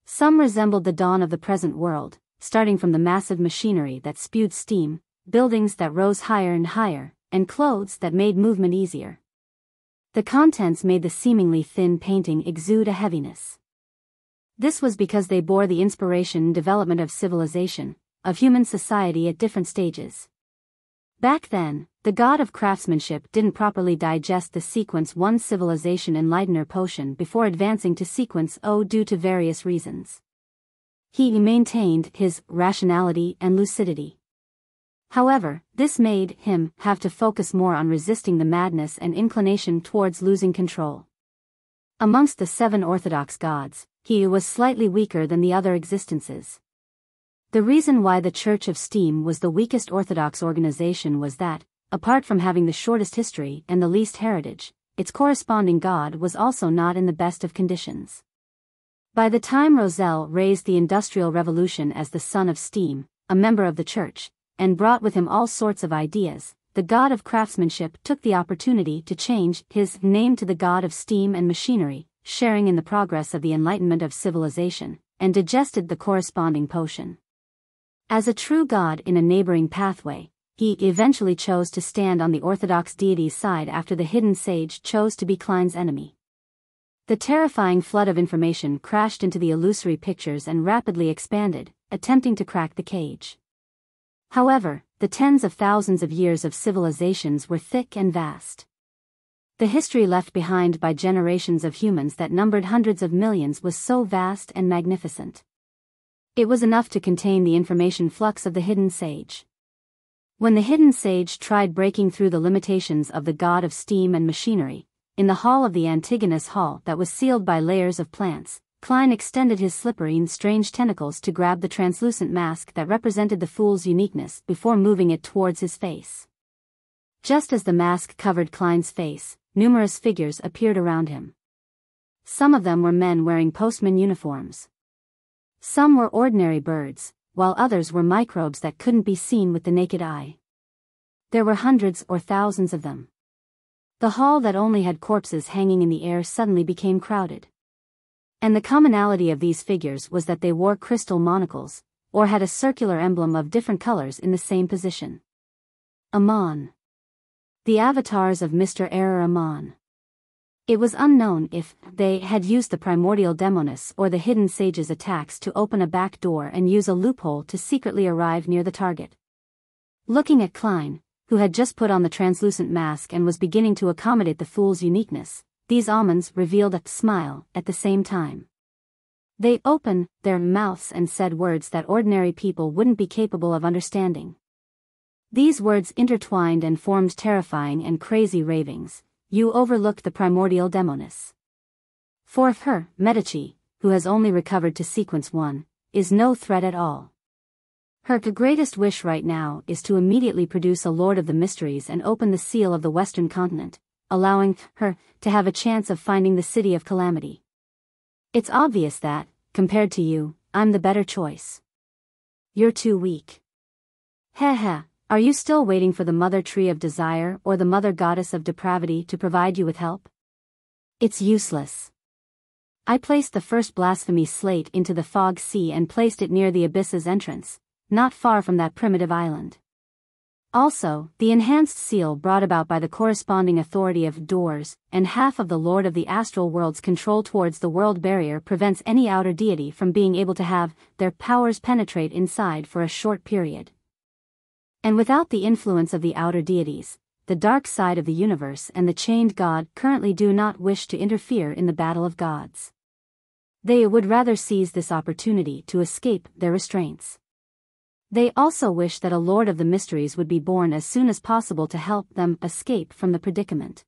Some resembled the dawn of the present world, starting from the massive machinery that spewed steam, buildings that rose higher and higher, and clothes that made movement easier. The contents made the seemingly thin painting exude a heaviness. This was because they bore the inspiration and development of civilization, of human society at different stages. Back then, the god of craftsmanship didn't properly digest the Sequence 1 Civilization Enlightener potion before advancing to Sequence O due to various reasons. He maintained his rationality and lucidity. However, this made him have to focus more on resisting the madness and inclination towards losing control. Amongst the 7 orthodox gods, he was slightly weaker than the other existences. The reason why the Church of Steam was the weakest orthodox organization was that, apart from having the shortest history and the least heritage, its corresponding god was also not in the best of conditions. By the time Roselle raised the Industrial Revolution as the son of Steam, a member of the church, and brought with him all sorts of ideas, the god of craftsmanship took the opportunity to change his name to the god of steam and machinery, sharing in the progress of the enlightenment of civilization, and digested the corresponding potion. As a true god in a neighboring pathway, he eventually chose to stand on the orthodox deity's side after the hidden sage chose to be Klein's enemy. The terrifying flood of information crashed into the illusory pictures and rapidly expanded, attempting to crack the cage. However, the tens of thousands of years of civilizations were thick and vast. The history left behind by generations of humans that numbered hundreds of millions was so vast and magnificent. It was enough to contain the information flux of the hidden sage. When the hidden sage tried breaking through the limitations of the god of steam and machinery, in the hall of the Antigonus Hall that was sealed by layers of plants, Klein extended his slippery and strange tentacles to grab the translucent mask that represented the fool's uniqueness before moving it towards his face. Just as the mask covered Klein's face, numerous figures appeared around him. Some of them were men wearing postman uniforms. Some were ordinary birds, while others were microbes that couldn't be seen with the naked eye. There were hundreds or thousands of them. The hall that only had corpses hanging in the air suddenly became crowded. And the commonality of these figures was that they wore crystal monocles, or had a circular emblem of different colors in the same position. Amon. The avatars of Mr. Error Amon. It was unknown if they had used the primordial demoness or the hidden sage's attacks to open a back door and use a loophole to secretly arrive near the target. Looking at Klein, who had just put on the translucent mask and was beginning to accommodate the fool's uniqueness, these Amons revealed a smile at the same time. They opened their mouths and said words that ordinary people wouldn't be capable of understanding. These words intertwined and formed terrifying and crazy ravings. You overlooked the primordial demoness. For her, Medici, who has only recovered to Sequence 1, is no threat at all. Her greatest wish right now is to immediately produce a Lord of the Mysteries and open the seal of the Western continent, allowing her to have a chance of finding the City of Calamity. It's obvious that, compared to you, I'm the better choice. You're too weak. Heh. Are you still waiting for the Mother Tree of Desire or the Mother Goddess of Depravity to provide you with help? It's useless. I placed the first blasphemy slate into the fog sea and placed it near the abyss's entrance, not far from that primitive island. Also, the enhanced seal brought about by the corresponding authority of doors, and half of the Lord of the Astral World's control towards the world barrier prevents any outer deity from being able to have their powers penetrate inside for a short period. And without the influence of the outer deities, the dark side of the universe and the chained god currently do not wish to interfere in the battle of gods. They would rather seize this opportunity to escape their restraints. They also wish that a Lord of the Mysteries would be born as soon as possible to help them escape from the predicament.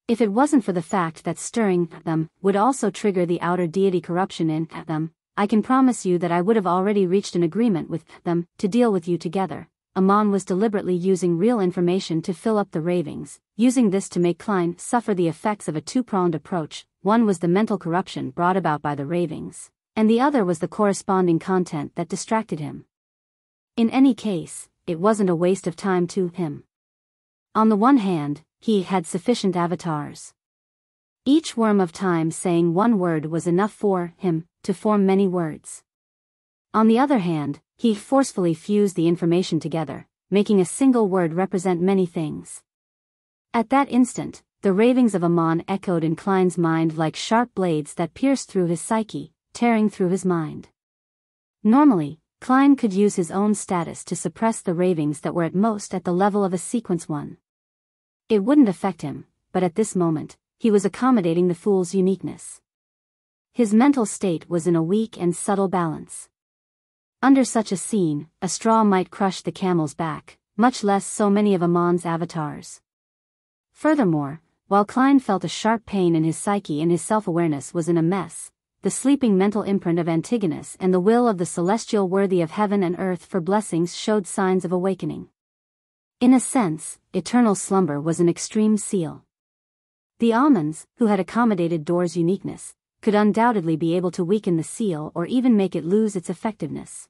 If it wasn't for the fact that stirring them would also trigger the outer deity corruption in them, I can promise you that I would have already reached an agreement with them to deal with you together. Amon was deliberately using real information to fill up the ravings, using this to make Klein suffer the effects of a two-pronged approach. One was the mental corruption brought about by the ravings, and the other was the corresponding content that distracted him. In any case, it wasn't a waste of time to him. On the one hand, he had sufficient avatars. Each worm of time saying one word was enough for him to form many words. On the other hand, he forcefully fused the information together, making a single word represent many things. At that instant, the ravings of Amon echoed in Klein's mind like sharp blades that pierced through his psyche, tearing through his mind. Normally, Klein could use his own status to suppress the ravings that were at most at the level of a sequence 1. It wouldn't affect him, but at this moment, he was accommodating the fool's uniqueness. His mental state was in a weak and subtle balance. Under such a scene, a straw might crush the camel's back, much less so many of Amon's avatars. Furthermore, while Klein felt a sharp pain in his psyche and his self-awareness was in a mess, the sleeping mental imprint of Antigonus and the will of the celestial worthy of heaven and earth for blessings showed signs of awakening. In a sense, eternal slumber was an extreme seal. The Amons, who had accommodated Door's uniqueness, could undoubtedly be able to weaken the seal or even make it lose its effectiveness.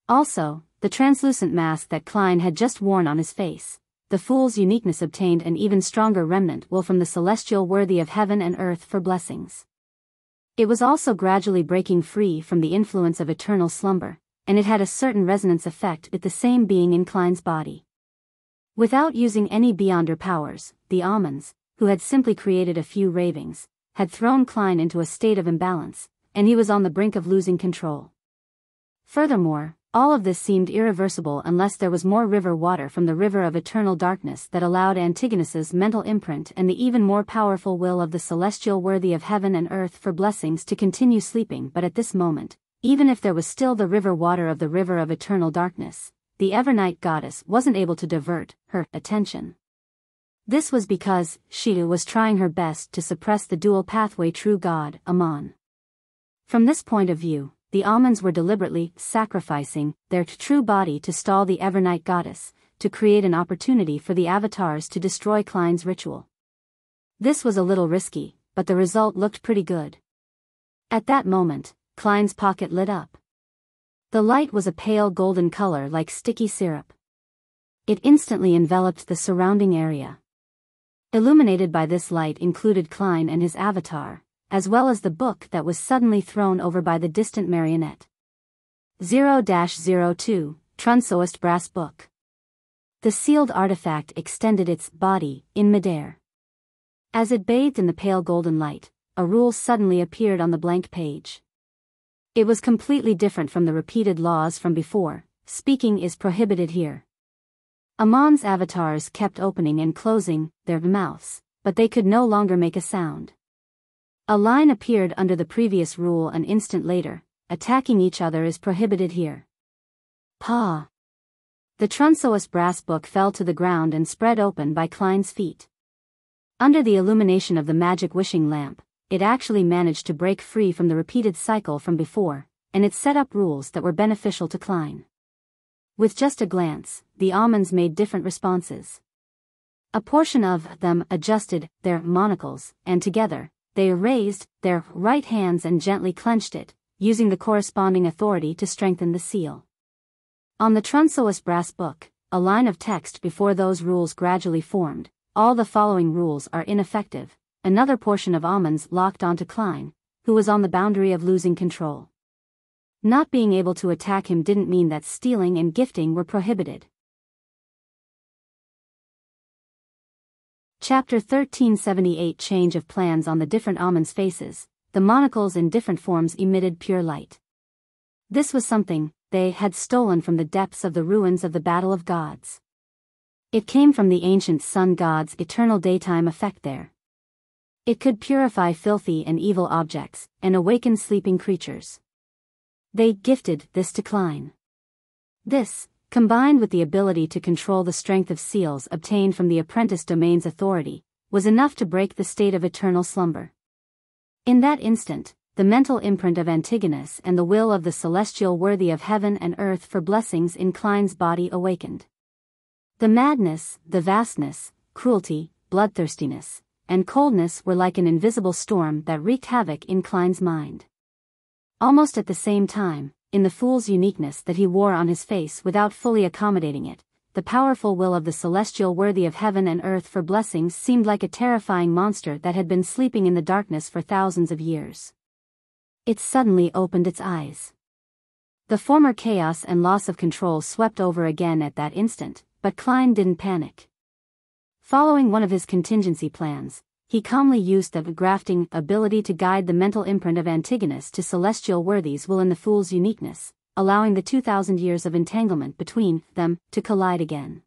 Also, the translucent mask that Klein had just worn on his face, the fool's uniqueness obtained an even stronger remnant will from the celestial worthy of heaven and earth for blessings. It was also gradually breaking free from the influence of eternal slumber, and it had a certain resonance effect with the same being in Klein's body. Without using any beyonder powers, the Amons, who had simply created a few ravings, had thrown Klein into a state of imbalance, and he was on the brink of losing control. Furthermore, all of this seemed irreversible unless there was more river water from the river of eternal darkness that allowed Antigonus's mental imprint and the even more powerful will of the celestial worthy of heaven and earth for blessings to continue sleeping. But at this moment, even if there was still the river water of the river of eternal darkness, the Evernight goddess wasn't able to divert her attention. This was because she was trying her best to suppress the dual pathway true god, Amon. From this point of view, the Amons were deliberately sacrificing their true body to stall the Evernight goddess, to create an opportunity for the avatars to destroy Klein's ritual. This was a little risky, but the result looked pretty good. At that moment, Klein's pocket lit up. The light was a pale golden color like sticky syrup. It instantly enveloped the surrounding area. Illuminated by this light included Klein and his avatar, as well as the book that was suddenly thrown over by the distant marionette. 0-02, Trunsoist Brass Book. The sealed artifact extended its body in midair. As it bathed in the pale golden light, a rule suddenly appeared on the blank page. It was completely different from the repeated laws from before. Speaking is prohibited here. Amon's avatars kept opening and closing their mouths, but they could no longer make a sound. A line appeared under the previous rule an instant later: attacking each other is prohibited here. Pa! The Trunsoist brass book fell to the ground and spread open by Klein's feet. Under the illumination of the magic wishing lamp, it actually managed to break free from the repeated cycle from before, and it set up rules that were beneficial to Klein. With just a glance, the Amons made different responses. A portion of them adjusted their monocles, and together, they raised their right hands and gently clenched it, using the corresponding authority to strengthen the seal. On the Trunsoist brass book, a line of text before those rules gradually formed: all the following rules are ineffective. Another portion of Amons locked onto Klein, who was on the boundary of losing control. Not being able to attack him didn't mean that stealing and gifting were prohibited. Chapter 1378 Change of plans on the different Amon's faces, the monocles in different forms emitted pure light. This was something they had stolen from the depths of the ruins of the Battle of Gods. It came from the ancient sun god's eternal daytime effect there. It could purify filthy and evil objects, and awaken sleeping creatures. They gifted this to Klein. This, combined with the ability to control the strength of seals obtained from the apprentice domain's authority, was enough to break the state of eternal slumber. In that instant, the mental imprint of Antigonus and the will of the celestial worthy of heaven and earth for blessings in Klein's body awakened. The madness, the vastness, cruelty, bloodthirstiness, and coldness were like an invisible storm that wreaked havoc in Klein's mind. Almost at the same time, in the fool's uniqueness that he wore on his face without fully accommodating it, the powerful will of the celestial worthy of heaven and earth for blessings seemed like a terrifying monster that had been sleeping in the darkness for thousands of years. It suddenly opened its eyes. The former chaos and loss of control swept over again at that instant, but Klein didn't panic. Following one of his contingency plans, he calmly used the grafting ability to guide the mental imprint of Antigonus to celestial worthies will in the fool's uniqueness, allowing the 2,000 years of entanglement between them to collide again.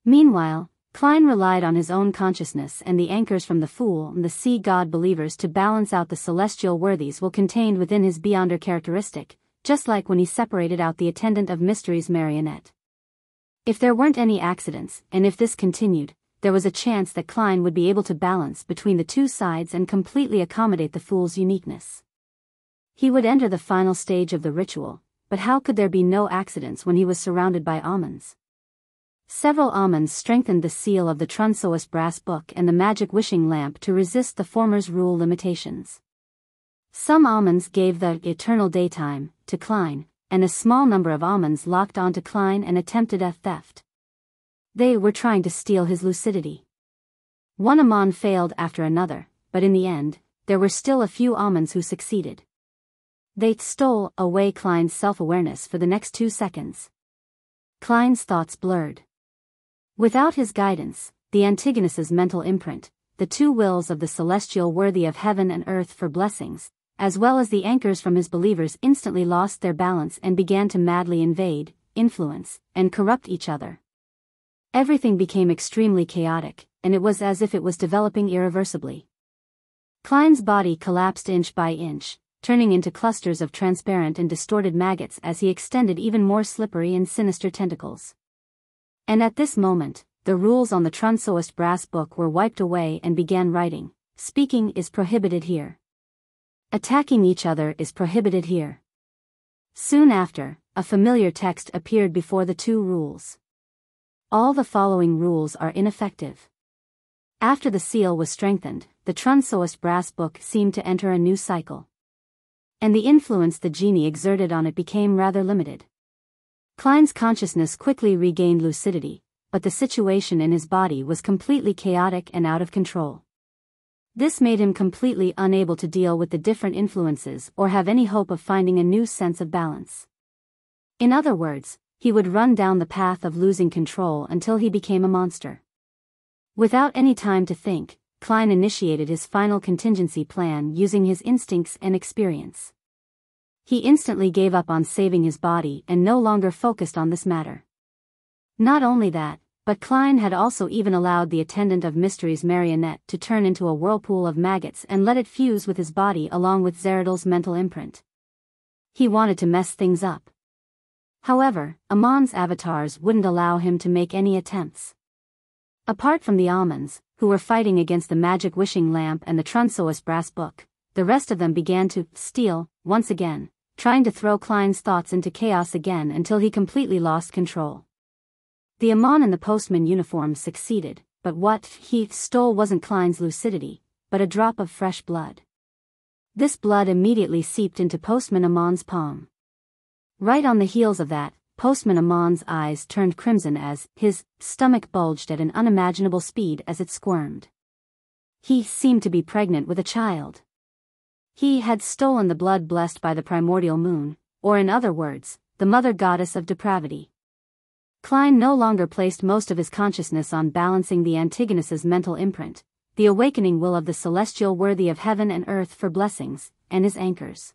Meanwhile, Klein relied on his own consciousness and the anchors from the fool and the sea god believers to balance out the celestial worthies will contained within his beyonder characteristic, just like when he separated out the attendant of mysteries marionette. If there weren't any accidents, and if this continued, there was a chance that Klein would be able to balance between the two sides and completely accommodate the fool's uniqueness. He would enter the final stage of the ritual, but how could there be no accidents when he was surrounded by Amons? Several Amons strengthened the seal of the Trunsoist brass book and the magic wishing lamp to resist the former's rule limitations. Some Amons gave the eternal daytime to Klein, and a small number of Amons locked onto Klein and attempted a theft. They were trying to steal his lucidity. One Amon failed after another, but in the end, there were still a few Amons who succeeded. They stole away Klein's self-awareness for the next 2 seconds. Klein's thoughts blurred. Without his guidance, the Antigonus's mental imprint, the two wills of the celestial worthy of heaven and earth for blessings, as well as the anchors from his believers instantly lost their balance and began to madly invade, influence, and corrupt each other. Everything became extremely chaotic, and it was as if it was developing irreversibly. Klein's body collapsed inch by inch, turning into clusters of transparent and distorted maggots as he extended even more slippery and sinister tentacles. And at this moment, the rules on the Trunsoist brass book were wiped away and began writing, "Speaking is prohibited here. Attacking each other is prohibited here." Soon after, a familiar text appeared before the two rules. All the following rules are ineffective. After the seal was strengthened, the Trunsoist brass book seemed to enter a new cycle. And the influence the genie exerted on it became rather limited. Klein's consciousness quickly regained lucidity, but the situation in his body was completely chaotic and out of control. This made him completely unable to deal with the different influences or have any hope of finding a new sense of balance. In other words, he would run down the path of losing control until he became a monster. Without any time to think, Klein initiated his final contingency plan using his instincts and experience. He instantly gave up on saving his body and no longer focused on this matter. Not only that, but Klein had also even allowed the attendant of mysteries marionette to turn into a whirlpool of maggots and let it fuse with his body along with Zeradal's mental imprint. He wanted to mess things up. However, Amon's avatars wouldn't allow him to make any attempts. Apart from the Amons, who were fighting against the magic wishing lamp and the Trunsoist brass book, the rest of them began to steal, once again, trying to throw Klein's thoughts into chaos again until he completely lost control. The Amon in the postman uniform succeeded, but what he stole wasn't Klein's lucidity, but a drop of fresh blood. This blood immediately seeped into Postman Amon's palm. Right on the heels of that, Postman Amon's eyes turned crimson as his stomach bulged at an unimaginable speed as it squirmed. He seemed to be pregnant with a child. He had stolen the blood blessed by the primordial moon, or in other words, the mother goddess of depravity. Klein no longer placed most of his consciousness on balancing the Antigonus's mental imprint, the awakening will of the celestial worthy of heaven and earth for blessings, and his anchors.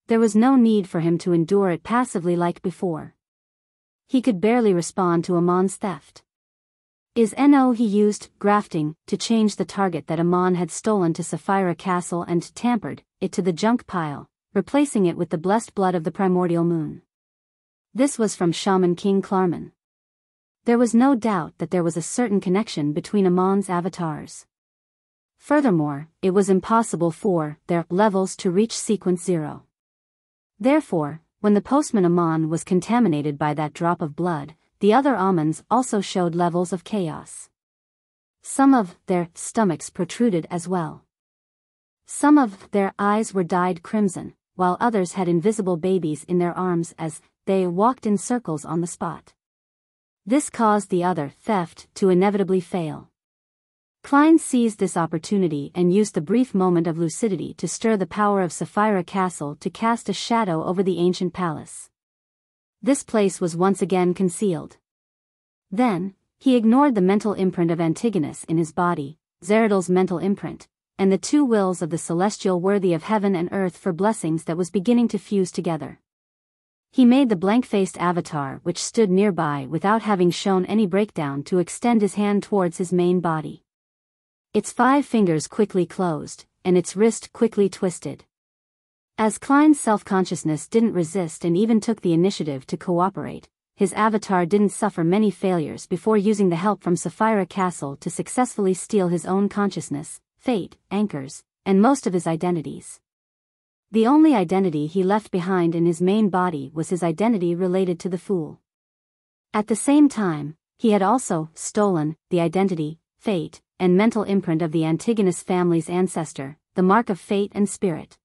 There was no need for him to endure it passively like before. He could barely respond to Amon's theft. He used grafting to change the target that Amon had stolen to Sapphira Castle and tampered it to the junk pile, replacing it with the blessed blood of the primordial moon. This was from Shaman King Klarman. There was no doubt that there was a certain connection between Amon's avatars. Furthermore, it was impossible for their levels to reach sequence 0. Therefore, when the postman Amon was contaminated by that drop of blood, the other Amons also showed levels of chaos. Some of their stomachs protruded as well. Some of their eyes were dyed crimson, while others had invisible babies in their arms as they walked in circles on the spot. This caused the other theft to inevitably fail. Klein seized this opportunity and used the brief moment of lucidity to stir the power of Sapphira Castle to cast a shadow over the ancient palace. This place was once again concealed. Then, he ignored the mental imprint of Antigonus in his body, Zeradol's mental imprint, and the two wills of the celestial worthy of heaven and earth for blessings that was beginning to fuse together. He made the blank-faced avatar which stood nearby without having shown any breakdown to extend his hand towards his main body. Its 5 fingers quickly closed, and its wrist quickly twisted. As Klein's self-consciousness didn't resist and even took the initiative to cooperate, his avatar didn't suffer many failures before using the help from Sapphira Castle to successfully steal his own consciousness, fate, anchors, and most of his identities. The only identity he left behind in his main body was his identity related to the Fool. At the same time, he had also stolen the identity, fate, and mental imprint of the Antigonus family's ancestor, the mark of fate and spirit.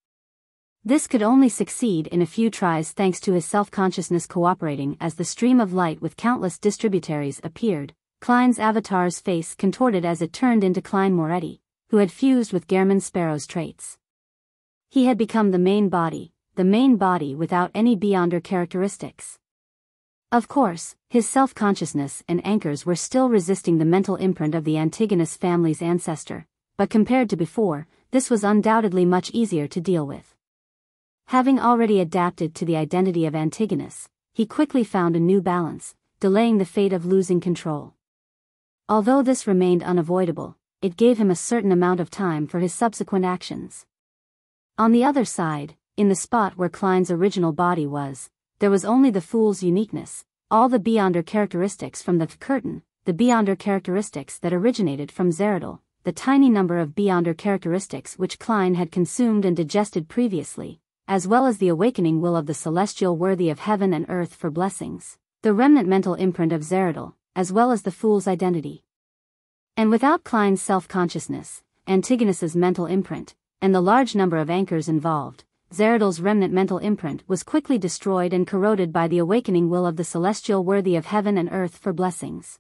This could only succeed in a few tries thanks to his self-consciousness cooperating as the stream of light with countless distributaries appeared. Klein's avatar's face contorted as it turned into Klein Moretti, who had fused with Gehrman Sparrow's traits. He had become the main body without any Beyonder characteristics. Of course, his self-consciousness and anchors were still resisting the mental imprint of the Antigonus family's ancestor, but compared to before, this was undoubtedly much easier to deal with. Having already adapted to the identity of Antigonus, he quickly found a new balance, delaying the fate of losing control. Although this remained unavoidable, it gave him a certain amount of time for his subsequent actions. On the other side, in the spot where Klein's original body was, there was only the Fool's uniqueness, all the Beyonder characteristics from the curtain, the Beyonder characteristics that originated from Zeradol, the tiny number of Beyonder characteristics which Klein had consumed and digested previously, as well as the awakening will of the celestial worthy of heaven and earth for blessings, the remnant mental imprint of Zeradol, as well as the Fool's identity. And without Klein's self-consciousness, Antigonus's mental imprint, and the large number of anchors involved, Zeradol's remnant mental imprint was quickly destroyed and corroded by the awakening will of the celestial worthy of heaven and earth for blessings.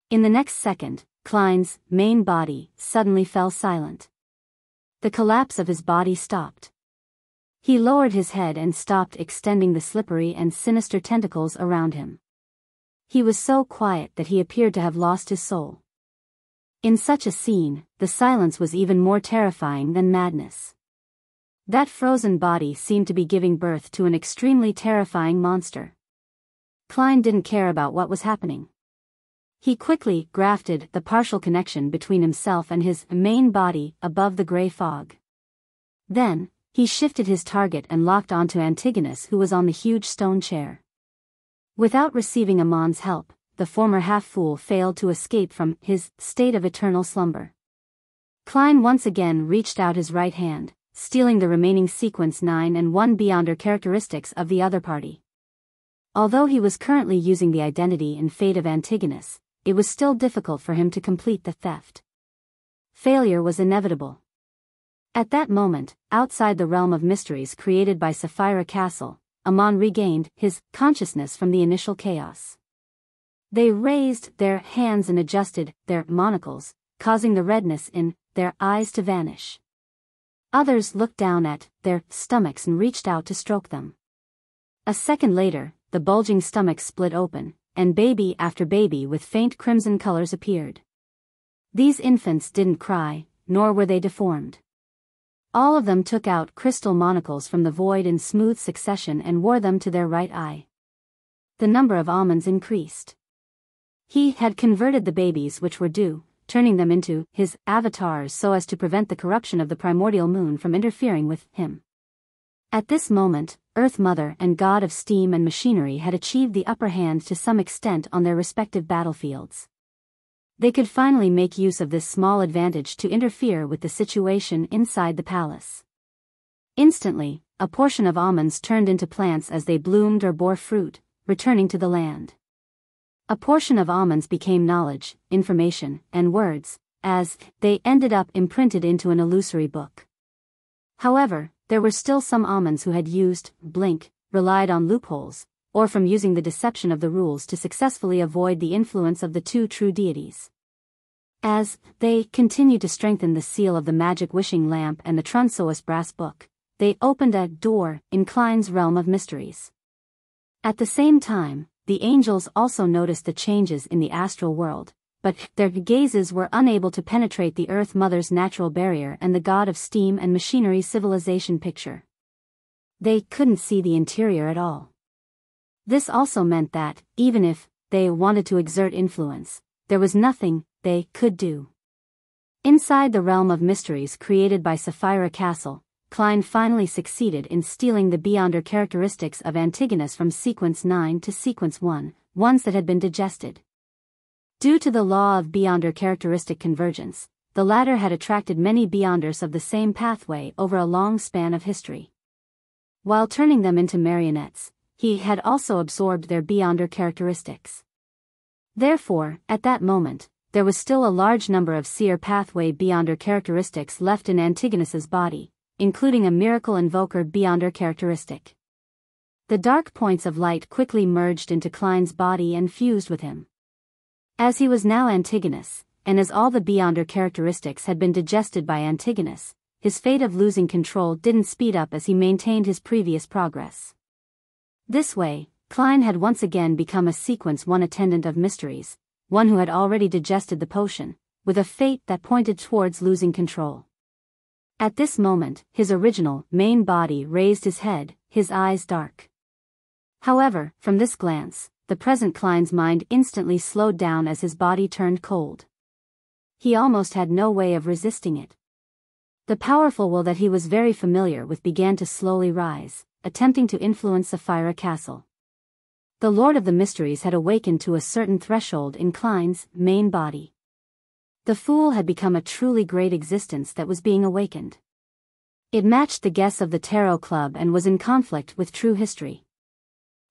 In the next second, Klein's main body suddenly fell silent. The collapse of his body stopped. He lowered his head and stopped extending the slippery and sinister tentacles around him. He was so quiet that he appeared to have lost his soul. In such a scene, the silence was even more terrifying than madness. That frozen body seemed to be giving birth to an extremely terrifying monster. Klein didn't care about what was happening. He quickly grafted the partial connection between himself and his main body above the gray fog. Then, he shifted his target and locked onto Antigonus, who was on the huge stone chair. Without receiving Amon's help, the former half-fool failed to escape from his state of eternal slumber. Klein once again reached out his right hand, stealing the remaining sequence 9 and 1 Beyonder characteristics of the other party. Although he was currently using the identity and fate of Antigonus, it was still difficult for him to complete the theft. Failure was inevitable. At that moment, outside the realm of mysteries created by Sapphira Castle, Amon regained his consciousness from the initial chaos. They raised their hands and adjusted their monocles, causing the redness in their eyes to vanish. Others looked down at their stomachs and reached out to stroke them. A second later, the bulging stomachs split open, and baby after baby with faint crimson colors appeared. These infants didn't cry, nor were they deformed. All of them took out crystal monocles from the void in smooth succession and wore them to their right eye. The number of almonds increased. He had converted the babies which were due, turning them into his avatars so as to prevent the corruption of the primordial moon from interfering with him. At this moment, Earth Mother and God of Steam and Machinery had achieved the upper hand to some extent on their respective battlefields. They could finally make use of this small advantage to interfere with the situation inside the palace. Instantly, a portion of almonds turned into plants as they bloomed or bore fruit, returning to the land. A portion of almonds became knowledge, information, and words, as they ended up imprinted into an illusory book. However, there were still some almonds who had used blink, relied on loopholes, or from using the deception of the rules to successfully avoid the influence of the two true deities. As they continued to strengthen the seal of the magic wishing lamp and the Trunsoas brass book, they opened a door in Klein's realm of mysteries. At the same time, the angels also noticed the changes in the astral world, but their gazes were unable to penetrate the Earth Mother's natural barrier and the God of Steam and Machinery civilization picture. They couldn't see the interior at all. This also meant that, even if they wanted to exert influence, there was nothing they could do. Inside the realm of mysteries created by Sapphira Castle, Klein finally succeeded in stealing the Beyonder characteristics of Antigonus from Sequence 9 to Sequence 1, ones that had been digested. Due to the law of Beyonder characteristic convergence, the latter had attracted many Beyonders of the same pathway over a long span of history. While turning them into marionettes, he had also absorbed their Beyonder characteristics. Therefore, at that moment, there was still a large number of seer pathway Beyonder characteristics left in Antigonus's body, including a miracle invoker Beyonder characteristic. The dark points of light quickly merged into Klein's body and fused with him. As he was now Antigonus, and as all the Beyonder characteristics had been digested by Antigonus, his fate of losing control didn't speed up as he maintained his previous progress. This way, Klein had once again become a Sequence 1 attendant of mysteries, one who had already digested the potion, with a fate that pointed towards losing control. At this moment, his original, main body raised his head, his eyes dark. However, from this glance, the present Klein's mind instantly slowed down as his body turned cold. He almost had no way of resisting it. The powerful will that he was very familiar with began to slowly rise, attempting to influence Sapphira Castle. The Lord of the Mysteries had awakened to a certain threshold in Klein's main body. The Fool had become a truly great existence that was being awakened. It matched the guess of the Tarot Club and was in conflict with true history.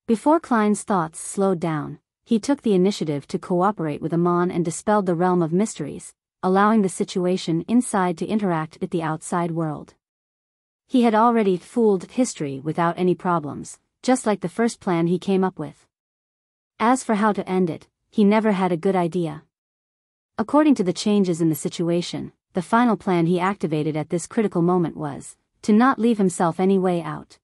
Before Klein's thoughts slowed down, he took the initiative to cooperate with Amon and dispelled the realm of mysteries, allowing the situation inside to interact with the outside world. He had already fooled history without any problems, just like the first plan he came up with. As for how to end it, he never had a good idea. According to the changes in the situation, the final plan he activated at this critical moment was to not leave himself any way out.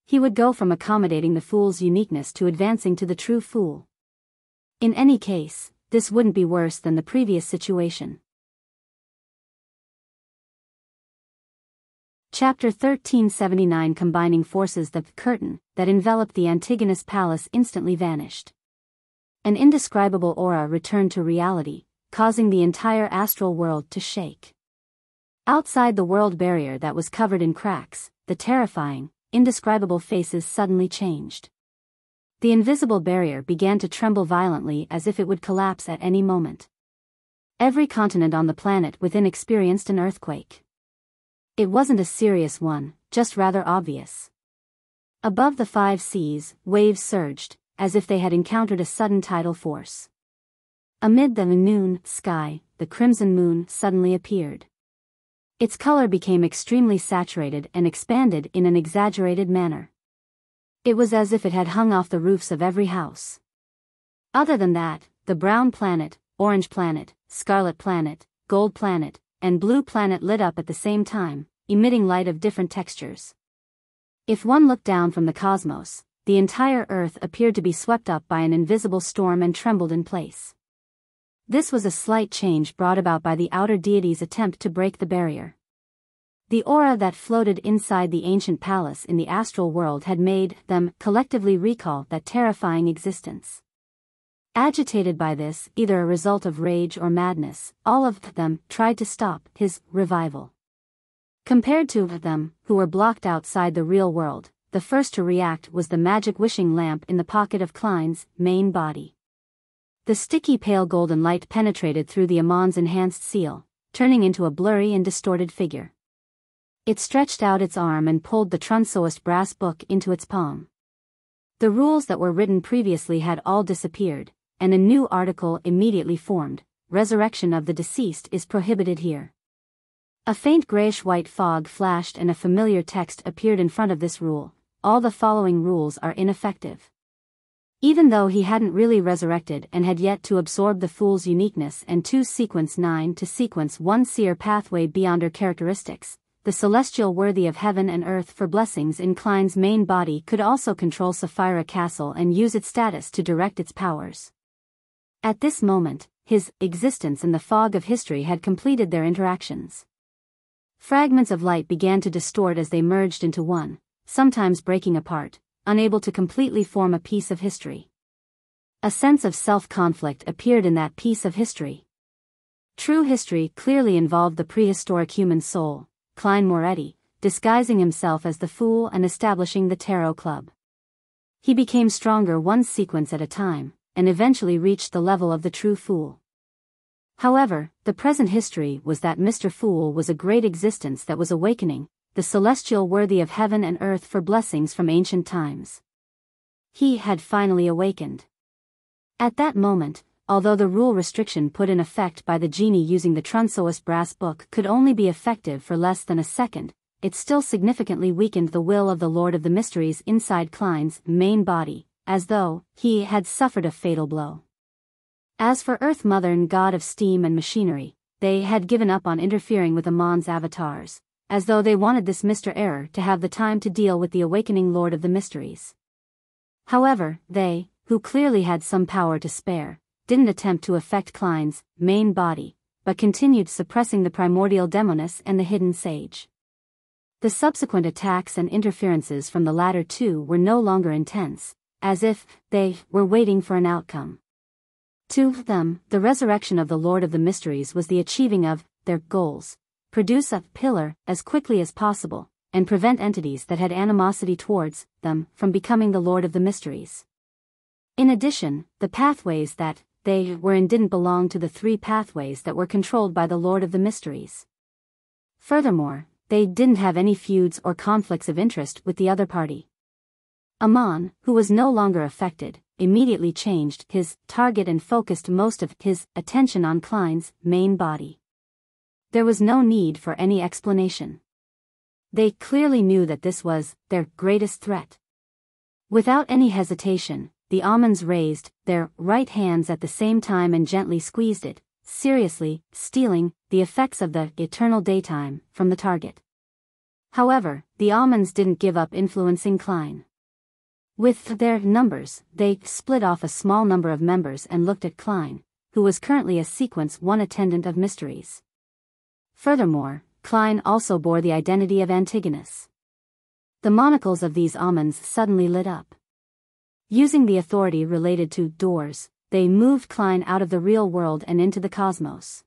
He would go from accommodating the Fool's uniqueness to advancing to the true Fool. In any case, this wouldn't be worse than the previous situation. Chapter 1379 Combining forces. The curtain that enveloped the Antigonus palace instantly vanished. An indescribable aura returned to reality, causing the entire astral world to shake. Outside the world barrier that was covered in cracks, the terrifying, indescribable faces suddenly changed. The invisible barrier began to tremble violently as if it would collapse at any moment. Every continent on the planet within experienced an earthquake. It wasn't a serious one, just rather obvious. Above the 5 seas, waves surged, as if they had encountered a sudden tidal force. Amid the noon sky, the crimson moon suddenly appeared. Its color became extremely saturated and expanded in an exaggerated manner. It was as if it had hung off the roofs of every house. Other than that, the brown planet, orange planet, scarlet planet, gold planet, and blue planet lit up at the same time, emitting light of different textures. If one looked down from the cosmos, the entire earth appeared to be swept up by an invisible storm and trembled in place. This was a slight change brought about by the outer deity's attempt to break the barrier. The aura that floated inside the ancient palace in the astral world had made them collectively recall that terrifying existence. Agitated by this, either a result of rage or madness, all of them tried to stop his revival. Compared to them, who were blocked outside the real world, the first to react was the magic wishing lamp in the pocket of Klein's main body. The sticky pale golden light penetrated through the Amon's enhanced seal, turning into a blurry and distorted figure. It stretched out its arm and pulled the Trunsoist brass book into its palm. The rules that were written previously had all disappeared, and a new article immediately formed: resurrection of the deceased is prohibited here. A faint grayish-white fog flashed and a familiar text appeared in front of this rule: all the following rules are ineffective. Even though he hadn't really resurrected and had yet to absorb the Fool's uniqueness and 2 Sequence 9 to Sequence 1 Seer pathway beyonder characteristics, the celestial worthy of heaven and earth for blessings in Klein's main body could also control Sapphira Castle and use its status to direct its powers. At this moment, his existence and the fog of history had completed their interactions. Fragments of light began to distort as they merged into one, sometimes breaking apart, unable to completely form a piece of history. A sense of self-conflict appeared in that piece of history. True history clearly involved the prehistoric human soul, Klein Moretti, disguising himself as the Fool and establishing the Tarot Club. He became stronger one sequence at a time, and eventually reached the level of the true Fool. However, the present history was that Mr. Fool was a great existence that was awakening, the celestial worthy of heaven and earth for blessings from ancient times. He had finally awakened. At that moment, although the rule restriction put in effect by the genie using the Trunsoist brass book could only be effective for less than a second, it still significantly weakened the will of the Lord of the Mysteries inside Klein's main body, as though he had suffered a fatal blow. As for Earth Mother and God of Steam and Machinery, they had given up on interfering with Amon's avatars, as though they wanted this Mr. Error to have the time to deal with the awakening Lord of the Mysteries. However, they, who clearly had some power to spare, didn't attempt to affect Klein's main body, but continued suppressing the primordial demoness and the hidden sage. The subsequent attacks and interferences from the latter two were no longer intense, as if they were waiting for an outcome. To them, the resurrection of the Lord of the Mysteries was the achieving of their goals: produce a pillar as quickly as possible, and prevent entities that had animosity towards them from becoming the Lord of the Mysteries. In addition, the pathways that they were in didn't belong to the 3 pathways that were controlled by the Lord of the Mysteries. Furthermore, they didn't have any feuds or conflicts of interest with the other party. Amon, who was no longer affected, immediately changed his target and focused most of his attention on Klein's main body. There was no need for any explanation. They clearly knew that this was their greatest threat. Without any hesitation, the Amons raised their right hands at the same time and gently squeezed it, seriously stealing the effects of the eternal daytime from the target. However, the Amons didn't give up influencing Klein. With their numbers, they split off a small number of members and looked at Klein, who was currently a Sequence 1 attendant of mysteries. Furthermore, Klein also bore the identity of Antigonus. The monocles of these Amons suddenly lit up. Using the authority related to doors, they moved Klein out of the real world and into the cosmos.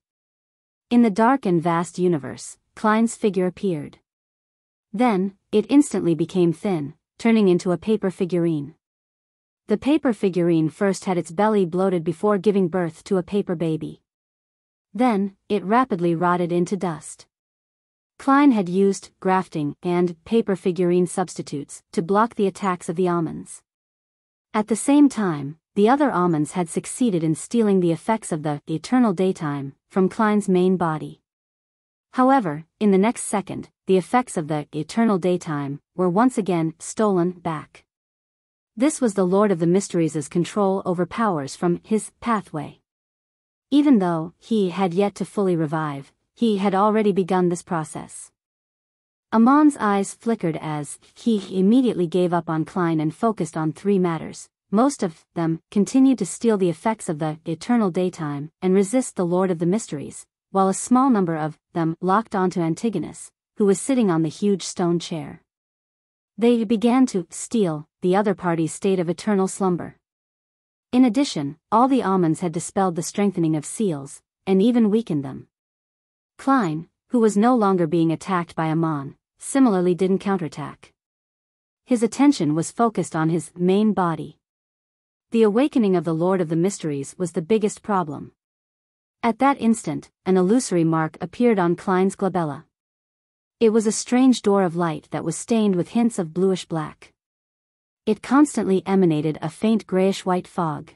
In the dark and vast universe, Klein's figure appeared. Then, it instantly became thin, turning into a paper figurine. The paper figurine first had its belly bloated before giving birth to a paper baby. Then, it rapidly rotted into dust. Klein had used grafting and paper figurine substitutes to block the attacks of the Amons. At the same time, the other Amons had succeeded in stealing the effects of the eternal daytime from Klein's main body. However, in the next second, the effects of the eternal daytime were once again stolen back. This was the Lord of the Mysteries' control over powers from his pathway. Even though he had yet to fully revive, he had already begun this process. Amon's eyes flickered as he immediately gave up on Klein and focused on three matters. Most of them continued to steal the effects of the eternal daytime and resist the Lord of the Mysteries, while a small number of them locked onto Antigonus, who was sitting on the huge stone chair. They began to steal the other party's state of eternal slumber. In addition, all the almonds had dispelled the strengthening of seals, and even weakened them. Klein, who was no longer being attacked by Amon, similarly didn't counterattack. His attention was focused on his main body. The awakening of the Lord of the Mysteries was the biggest problem. At that instant, an illusory mark appeared on Klein's glabella. It was a strange door of light that was stained with hints of bluish-black. It constantly emanated a faint grayish-white fog.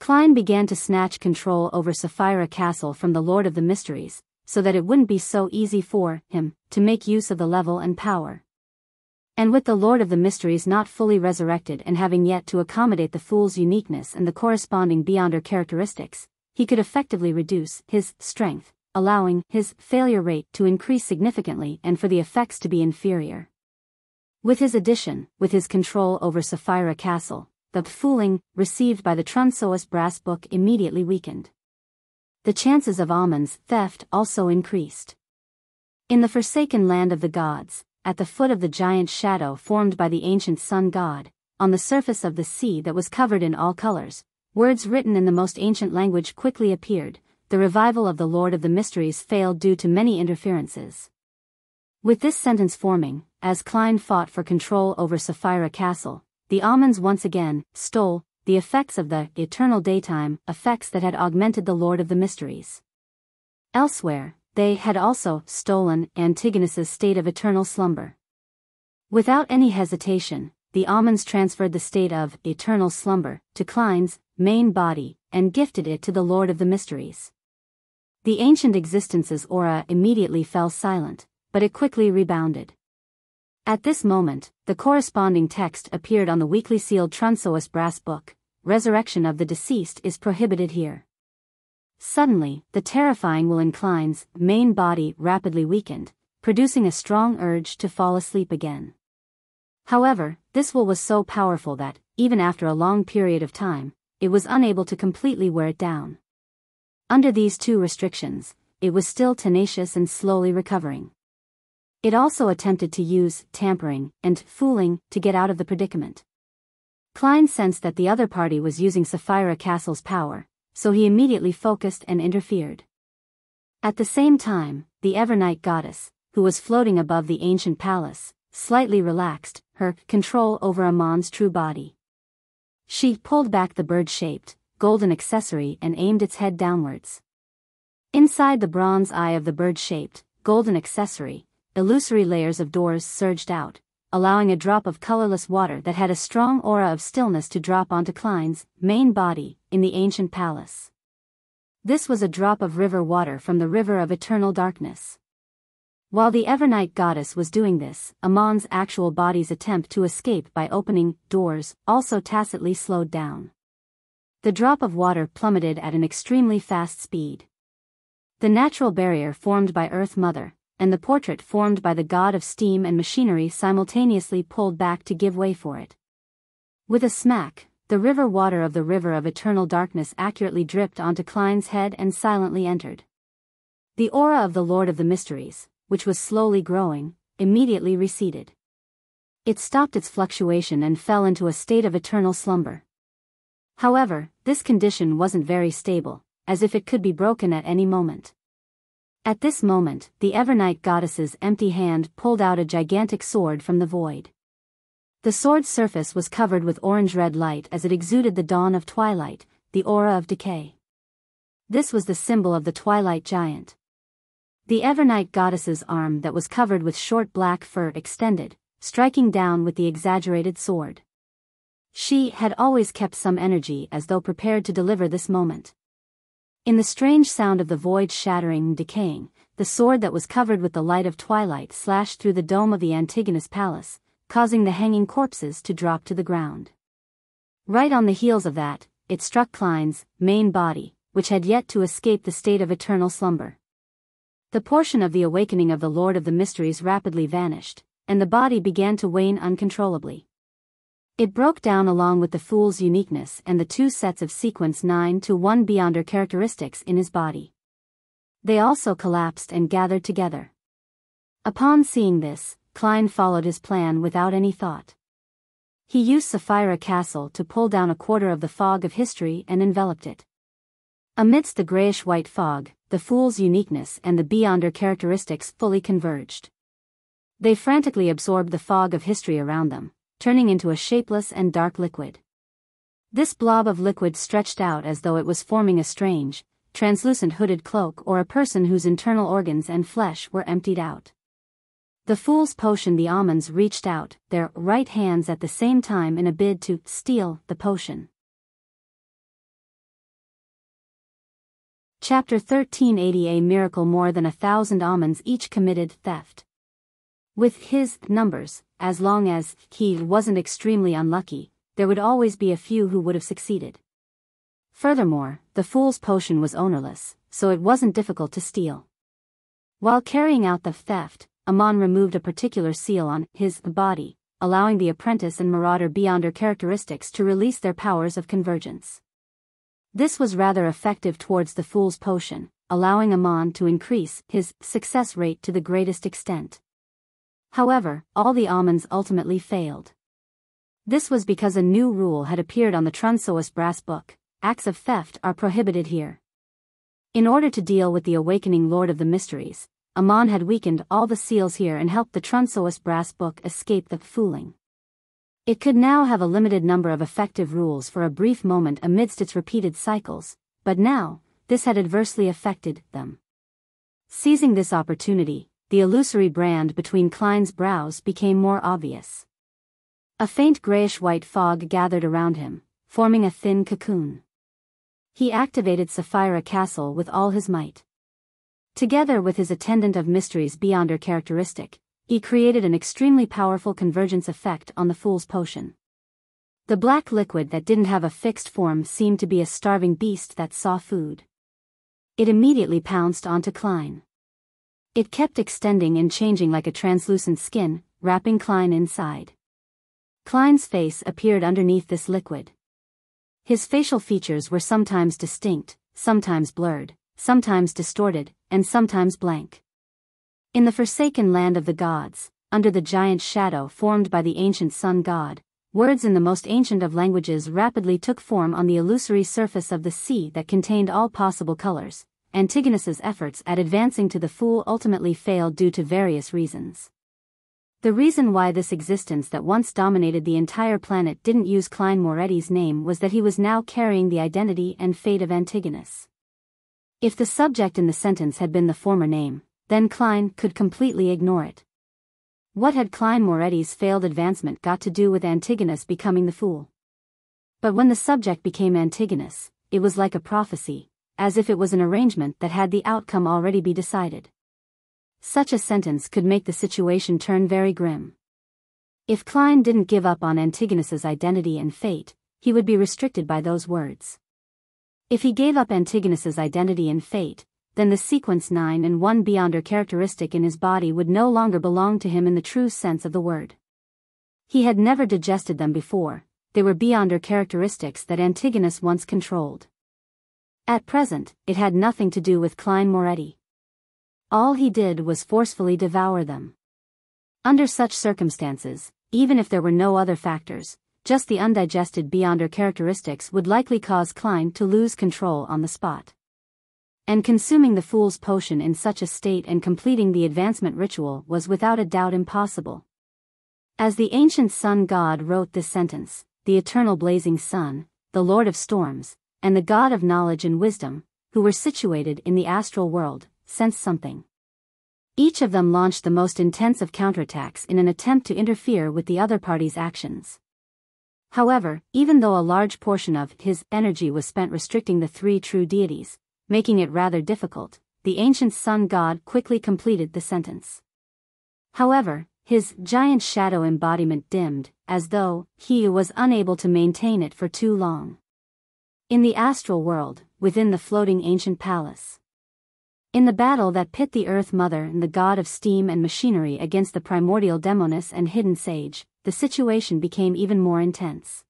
Klein began to snatch control over Sapphira Castle from the Lord of the Mysteries, so that it wouldn't be so easy for him to make use of the level and power. And with the Lord of the Mysteries not fully resurrected and having yet to accommodate the Fool's uniqueness and the corresponding Beyonder characteristics, he could effectively reduce his strength, allowing his failure rate to increase significantly and for the effects to be inferior. With his addition, with his control over Sapphira Castle, the fooling received by the Trunsoas brass book immediately weakened. The chances of Amon's theft also increased. In the forsaken land of the gods, at the foot of the giant shadow formed by the ancient sun god, on the surface of the sea that was covered in all colors, words written in the most ancient language quickly appeared. The revival of the Lord of the Mysteries failed due to many interferences. With this sentence forming, as Klein fought for control over Sapphira Castle, the almonds once again stole the effects of the eternal daytime, effects that had augmented the Lord of the Mysteries. Elsewhere, they had also stolen Antigonus's state of eternal slumber. Without any hesitation, the almonds transferred the state of eternal slumber to Klein's main body and gifted it to the Lord of the Mysteries. The ancient existence's aura immediately fell silent, but it quickly rebounded. At this moment, the corresponding text appeared on the weakly sealed Trunsoas brass book. Resurrection of the deceased is prohibited here. Suddenly, the terrifying will in Klein's main body rapidly weakened, producing a strong urge to fall asleep again. However, this will was so powerful that, even after a long period of time, it was unable to completely wear it down. Under these two restrictions, it was still tenacious and slowly recovering. It also attempted to use tampering and fooling to get out of the predicament. Klein sensed that the other party was using Sapphira Castle's power, so he immediately focused and interfered. At the same time, the Evernight goddess, who was floating above the ancient palace, slightly relaxed her control over Amon's true body. She pulled back the bird-shaped, golden accessory and aimed its head downwards. Inside the bronze eye of the bird-shaped, golden accessory, illusory layers of doors surged out, allowing a drop of colorless water that had a strong aura of stillness to drop onto Klein's main body in the ancient palace. This was a drop of river water from the river of eternal darkness. While the Evernight goddess was doing this, Amon's actual body's attempt to escape by opening doors also tacitly slowed down. The drop of water plummeted at an extremely fast speed. The natural barrier formed by Earth Mother, and the portrait formed by the god of steam and machinery simultaneously pulled back to give way for it. With a smack, the river water of the river of eternal darkness accurately dripped onto Klein's head and silently entered. The aura of the Lord of the Mysteries, which was slowly growing, immediately receded. It stopped its fluctuation and fell into a state of eternal slumber. However, this condition wasn't very stable, as if it could be broken at any moment. At this moment, the Evernight goddess's empty hand pulled out a gigantic sword from the void. The sword's surface was covered with orange-red light as it exuded the dawn of twilight, the aura of decay. This was the symbol of the Twilight Giant. The Evernight goddess's arm that was covered with short black fur extended, striking down with the exaggerated sword. She had always kept some energy as though prepared to deliver this moment. In the strange sound of the void shattering and decaying, the sword that was covered with the light of twilight slashed through the dome of the Antigonus palace, causing the hanging corpses to drop to the ground. Right on the heels of that, it struck Klein's main body, which had yet to escape the state of eternal slumber. The portion of the awakening of the Lord of the Mysteries rapidly vanished, and the body began to wane uncontrollably. It broke down along with the Fool's uniqueness and the two sets of sequence 9 to 1 Beyonder characteristics in his body. They also collapsed and gathered together. Upon seeing this, Klein followed his plan without any thought. He used Sapphira Castle to pull down a quarter of the fog of history and enveloped it. Amidst the grayish-white fog, the Fool's uniqueness and the Beyonder characteristics fully converged. They frantically absorbed the fog of history around them, turning into a shapeless and dark liquid. This blob of liquid stretched out as though it was forming a strange, translucent hooded cloak or a person whose internal organs and flesh were emptied out. The Fool's potion. The almonds reached out their right hands at the same time in a bid to steal the potion. Chapter 1380. A miracle. More than 1,000 almonds each committed theft. With his numbers, as long as he wasn't extremely unlucky, there would always be a few who would have succeeded. Furthermore, the Fool's potion was ownerless, so it wasn't difficult to steal. While carrying out the theft, Amon removed a particular seal on his body, allowing the apprentice and marauder Beyonder characteristics to release their powers of convergence. This was rather effective towards the Fool's potion, allowing Amon to increase his success rate to the greatest extent. However, all the almonds ultimately failed. This was because a new rule had appeared on the Trunsois brass book: acts of theft are prohibited here. In order to deal with the awakening Lord of the Mysteries, Amon had weakened all the seals here and helped the Trunsois brass book escape the fooling. It could now have a limited number of effective rules for a brief moment amidst its repeated cycles, but now, this had adversely affected them. Seizing this opportunity, the illusory brand between Klein's brows became more obvious. A faint grayish-white fog gathered around him, forming a thin cocoon. He activated Sapphira Castle with all his might. Together with his attendant of mysteries Beyonder characteristic, he created an extremely powerful convergence effect on the Fool's potion. The black liquid that didn't have a fixed form seemed to be a starving beast that saw food. It immediately pounced onto Klein. It kept extending and changing like a translucent skin, wrapping Klein inside. Klein's face appeared underneath this liquid. His facial features were sometimes distinct, sometimes blurred, sometimes distorted, and sometimes blank. In the forsaken land of the gods, under the giant shadow formed by the ancient sun god, words in the most ancient of languages rapidly took form on the illusory surface of the sea that contained all possible colors. Antigonus's efforts at advancing to the Fool ultimately failed due to various reasons. The reason why this existence that once dominated the entire planet didn't use Klein Moretti's name was that he was now carrying the identity and fate of Antigonus. If the subject in the sentence had been the former name, then Klein could completely ignore it. What had Klein Moretti's failed advancement got to do with Antigonus becoming the Fool? But when the subject became Antigonus, it was like a prophecy, as if it was an arrangement that had the outcome already be decided. Such a sentence could make the situation turn very grim. If Klein didn't give up on Antigonus's identity and fate, he would be restricted by those words. If he gave up Antigonus's identity and fate, then the sequence 9 and 1 Beyonder characteristic in his body would no longer belong to him in the true sense of the word. He had never digested them before, they were Beyonder characteristics that Antigonus once controlled. At present, it had nothing to do with Klein Moretti. All he did was forcefully devour them. Under such circumstances, even if there were no other factors, just the undigested Beyonder characteristics would likely cause Klein to lose control on the spot. And consuming the Fool's potion in such a state and completing the advancement ritual was without a doubt impossible. As the ancient sun god wrote this sentence, the eternal blazing sun, the Lord of storms, and the god of knowledge and wisdom, who were situated in the astral world, sensed something. Each of them launched the most intense of counterattacks in an attempt to interfere with the other party's actions. However, even though a large portion of his energy was spent restricting the three true deities, making it rather difficult, the ancient sun god quickly completed the sentence. However, his giant shadow embodiment dimmed, as though he was unable to maintain it for too long. In the astral world, within the floating ancient palace, In the battle that pit the Earth Mother and the god of steam and machinery against the primordial demoness and hidden sage, the situation became even more intense.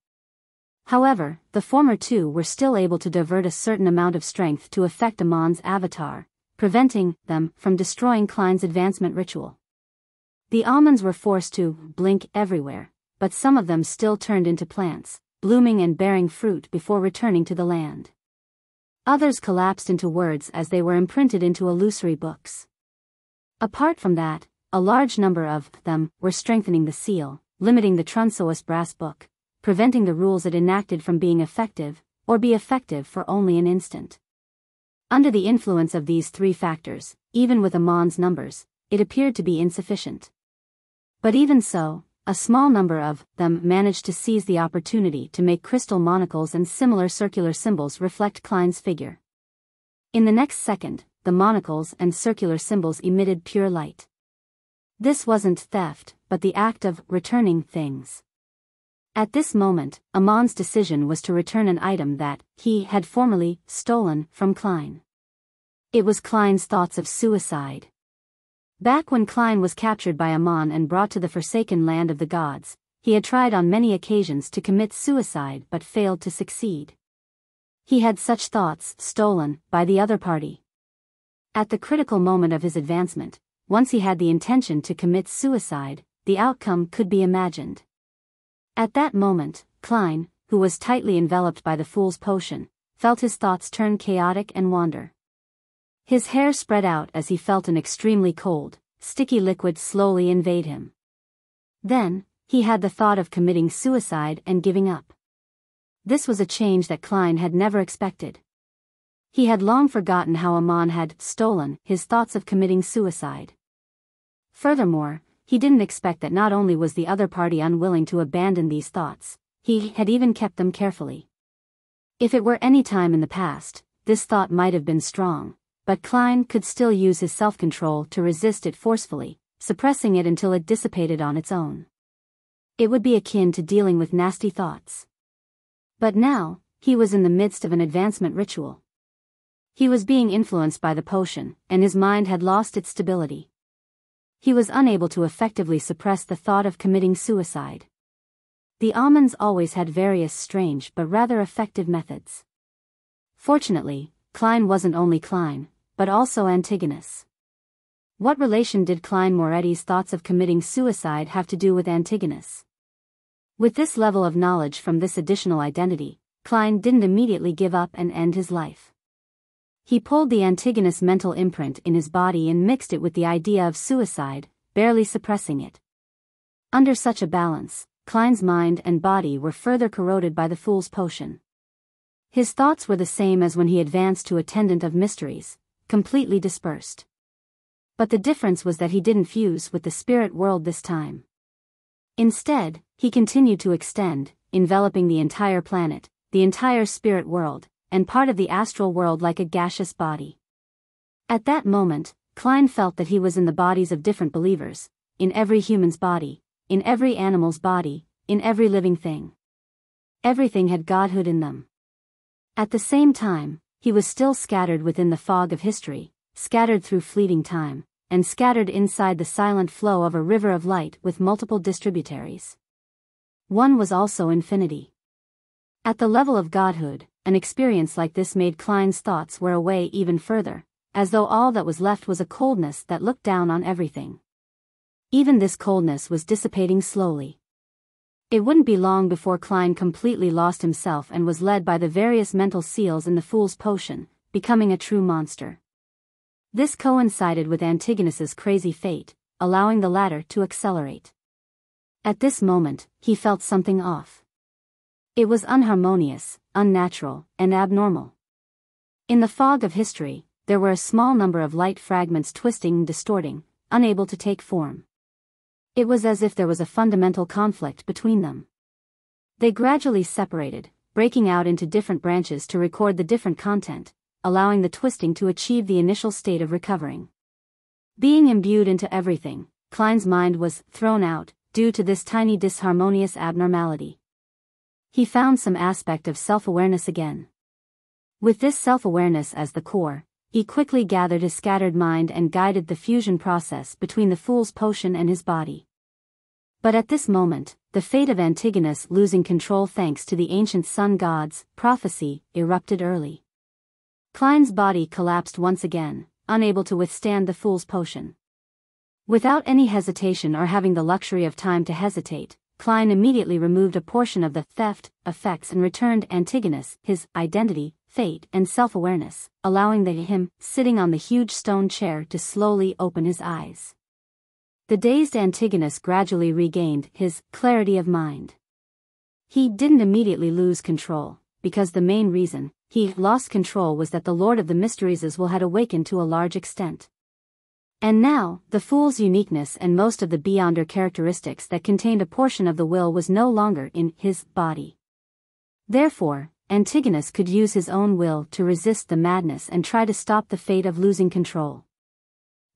However, the former two were still able to divert a certain amount of strength to affect Amon's avatar, preventing them from destroying Klein's advancement ritual. The almonds were forced to blink everywhere, but some of them still turned into plants, blooming and bearing fruit before returning to the land. Others collapsed into words as they were imprinted into illusory books. Apart from that, a large number of them were strengthening the seal, limiting the Trunsoist brass book, preventing the rules it enacted from being effective, or be effective for only an instant. Under the influence of these three factors, even with Amon's numbers, it appeared to be insufficient. But even so, a small number of them managed to seize the opportunity to make crystal monocles and similar circular symbols reflect Klein's figure. In the next second, the monocles and circular symbols emitted pure light. This wasn't theft, but the act of returning things. At this moment, Amon's decision was to return an item that he had formerly stolen from Klein. It was Klein's thoughts of suicide. Back when Klein was captured by Amon and brought to the forsaken land of the gods, he had tried on many occasions to commit suicide but failed to succeed. He had such thoughts stolen by the other party. At the critical moment of his advancement, once he had the intention to commit suicide, the outcome could be imagined. At that moment, Klein, who was tightly enveloped by the fool's potion, felt his thoughts turn chaotic and wander. His hair spread out as he felt an extremely cold, sticky liquid slowly invade him. Then, he had the thought of committing suicide and giving up. This was a change that Klein had never expected. He had long forgotten how Amon had stolen his thoughts of committing suicide. Furthermore, he didn't expect that not only was the other party unwilling to abandon these thoughts, he had even kept them carefully. If it were any time in the past, this thought might have been strong, but Klein could still use his self-control to resist it forcefully, suppressing it until it dissipated on its own. It would be akin to dealing with nasty thoughts. But now, he was in the midst of an advancement ritual. He was being influenced by the potion, and his mind had lost its stability. He was unable to effectively suppress the thought of committing suicide. The almonds always had various strange but rather effective methods. Fortunately, Klein wasn't only Klein, but also Antigonus. What relation did Klein Moretti's thoughts of committing suicide have to do with Antigonus? With this level of knowledge from this additional identity, Klein didn't immediately give up and end his life. He pulled the Antigonus mental imprint in his body and mixed it with the idea of suicide, barely suppressing it. Under such a balance, Klein's mind and body were further corroded by the fool's potion. His thoughts were the same as when he advanced to Attendant of Mysteries, completely dispersed. But the difference was that he didn't fuse with the spirit world this time. Instead, he continued to extend, enveloping the entire planet, the entire spirit world, and part of the astral world like a gaseous body. At that moment, Klein felt that he was in the bodies of different believers, in every human's body, in every animal's body, in every living thing. Everything had godhood in them. At the same time, he was still scattered within the fog of history, scattered through fleeting time, and scattered inside the silent flow of a river of light with multiple distributaries. One was also infinity. At the level of godhood, an experience like this made Klein's thoughts wear away even further, as though all that was left was a coldness that looked down on everything. Even this coldness was dissipating slowly. It wouldn't be long before Klein completely lost himself and was led by the various mental seals in the fool's potion, becoming a true monster. This coincided with Antigonus's crazy fate, allowing the latter to accelerate. At this moment, he felt something off. It was unharmonious, unnatural, and abnormal. In the fog of history, there were a small number of light fragments twisting and distorting, unable to take form. It was as if there was a fundamental conflict between them. They gradually separated, breaking out into different branches to record the different content, allowing the twisting to achieve the initial state of recovering. Being imbued into everything, Klein's mind was thrown out, due to this tiny disharmonious abnormality. He found some aspect of self-awareness again. With this self-awareness as the core, he quickly gathered his scattered mind and guided the fusion process between the fool's potion and his body. But at this moment, the fate of Antigonus losing control thanks to the ancient sun god's prophecy erupted early. Klein's body collapsed once again, unable to withstand the fool's potion. Without any hesitation or having the luxury of time to hesitate, Klein immediately removed a portion of the theft effects and returned Antigonus his identity, fate, and self-awareness, allowing him, sitting on the huge stone chair, to slowly open his eyes. The dazed Antigonus gradually regained his clarity of mind. He didn't immediately lose control, because the main reason he lost control was that the Lord of the Mysteries had awakened to a large extent. And now, the fool's uniqueness and most of the beyonder characteristics that contained a portion of the will was no longer in his body. Therefore, Antigonus could use his own will to resist the madness and try to stop the fate of losing control.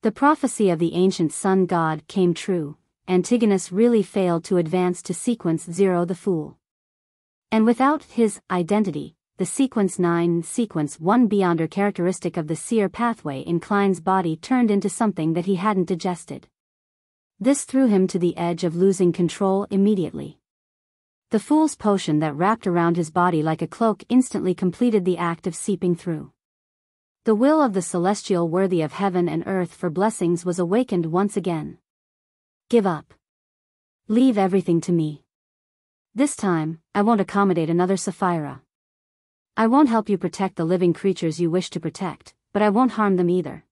The prophecy of the ancient sun god came true. Antigonus really failed to advance to sequence 0 the fool. And without his identity, the sequence 9 sequence 1 beyonder characteristic of the seer pathway in Klein's body turned into something that he hadn't digested. This threw him to the edge of losing control immediately. The fool's potion that wrapped around his body like a cloak instantly completed the act of seeping through. The will of the celestial worthy of heaven and earth for blessings was awakened once again. Give up. Leave everything to me. This time, I won't accommodate another Sapphira. I won't help you protect the living creatures you wish to protect, but I won't harm them either.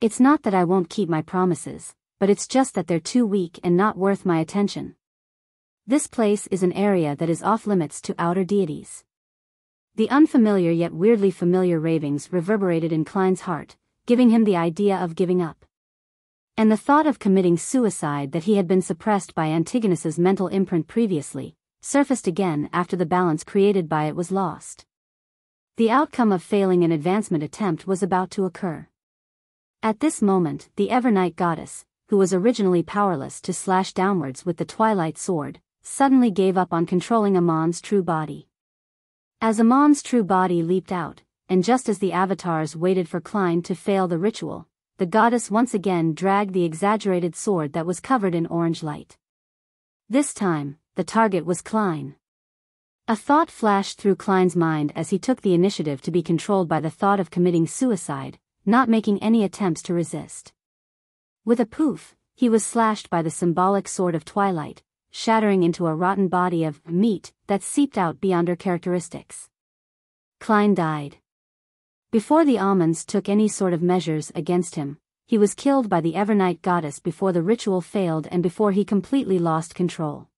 It's not that I won't keep my promises, but it's just that they're too weak and not worth my attention. This place is an area that is off limits to outer deities. The unfamiliar yet weirdly familiar ravings reverberated in Klein's heart, giving him the idea of giving up. And the thought of committing suicide that he had been suppressed by Antigonus's mental imprint previously, surfaced again after the balance created by it was lost. The outcome of failing an advancement attempt was about to occur. At this moment, the Evernight goddess, who was originally powerless to slash downwards with the Twilight sword, suddenly gave up on controlling Amon's true body. As Amon's true body leaped out, and just as the avatars waited for Klein to fail the ritual, the goddess once again dragged the exaggerated sword that was covered in orange light. This time, the target was Klein. A thought flashed through Klein's mind as he took the initiative to be controlled by the thought of committing suicide, not making any attempts to resist. With a poof, he was slashed by the symbolic sword of Twilight, shattering into a rotten body of meat that seeped out beyond her characteristics. Klein died. Before the Amons took any sort of measures against him, he was killed by the Evernight goddess before the ritual failed and before he completely lost control.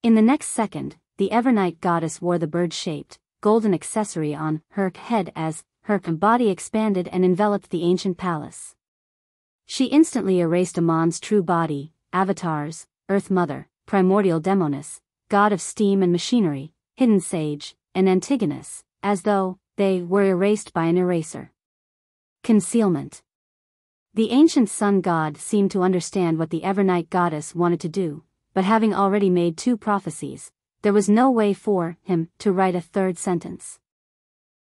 In the next second, the Evernight goddess wore the bird-shaped, golden accessory on her head as her body expanded and enveloped the ancient palace. She instantly erased Amon's true body, avatars, Earth Mother, primordial Demoness, god of steam and machinery, hidden sage, and Antigonus, as though they were erased by an eraser. Concealment. The ancient sun god seemed to understand what the Evernight goddess wanted to do, but having already made 2 prophecies, there was no way for him to write a third sentence.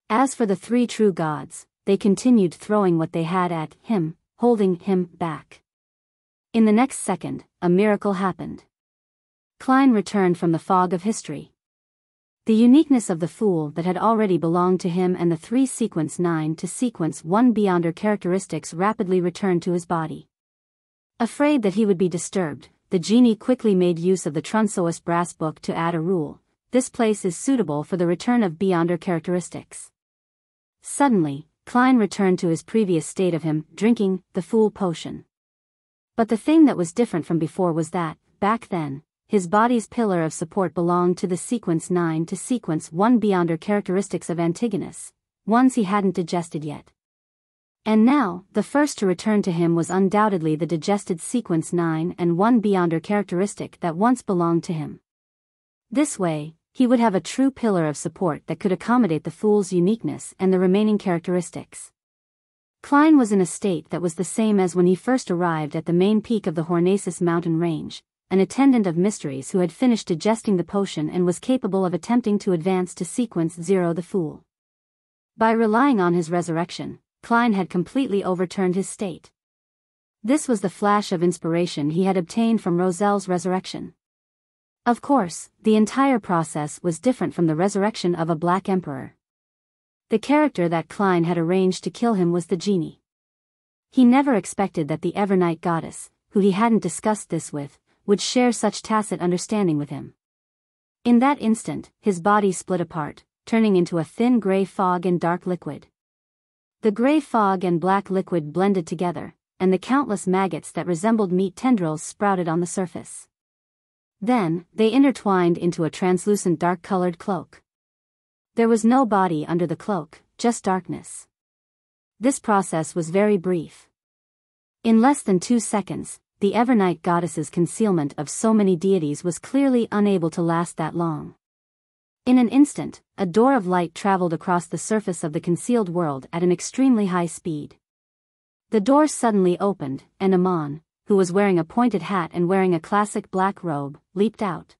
As for the 3 true gods, they continued throwing what they had at him, holding him back. In the next second, a miracle happened. Klein returned from the fog of history. The uniqueness of the fool that had already belonged to him and the 3 sequence 9 to sequence 1 beyonder characteristics rapidly returned to his body. Afraid that he would be disturbed, the genie quickly made use of the Trunsoist brass book to add a rule: this place is suitable for the return of beyonder characteristics. Suddenly, Klein returned to his previous state of him drinking the fool potion. But the thing that was different from before was that, back then, his body's pillar of support belonged to the sequence 9 to sequence 1 beyonder characteristics of Antigonus, ones he hadn't digested yet. And now, the first to return to him was undoubtedly the digested sequence 9 and 1 beyonder characteristic that once belonged to him. This way, he would have a true pillar of support that could accommodate the fool's uniqueness and the remaining characteristics. Klein was in a state that was the same as when he first arrived at the main peak of the Hornacis mountain range, an attendant of mysteries who had finished digesting the potion and was capable of attempting to advance to sequence 0 the fool. By relying on his resurrection, Klein had completely overturned his state. This was the flash of inspiration he had obtained from Roselle's resurrection. Of course, the entire process was different from the resurrection of a Black Emperor. The character that Klein had arranged to kill him was the genie. He never expected that the Evernight goddess, who he hadn't discussed this with, would share such tacit understanding with him. In that instant, his body split apart, turning into a thin gray fog and dark liquid. The gray fog and black liquid blended together, and the countless maggots that resembled meat tendrils sprouted on the surface. Then, they intertwined into a translucent dark-colored cloak. There was no body under the cloak, just darkness. This process was very brief. In less than 2 seconds, the Evernight goddess's concealment of so many deities was clearly unable to last that long. In an instant, a door of light traveled across the surface of the concealed world at an extremely high speed. The door suddenly opened, and Amon, who was wearing a pointed hat and wearing a classic black robe, leaped out.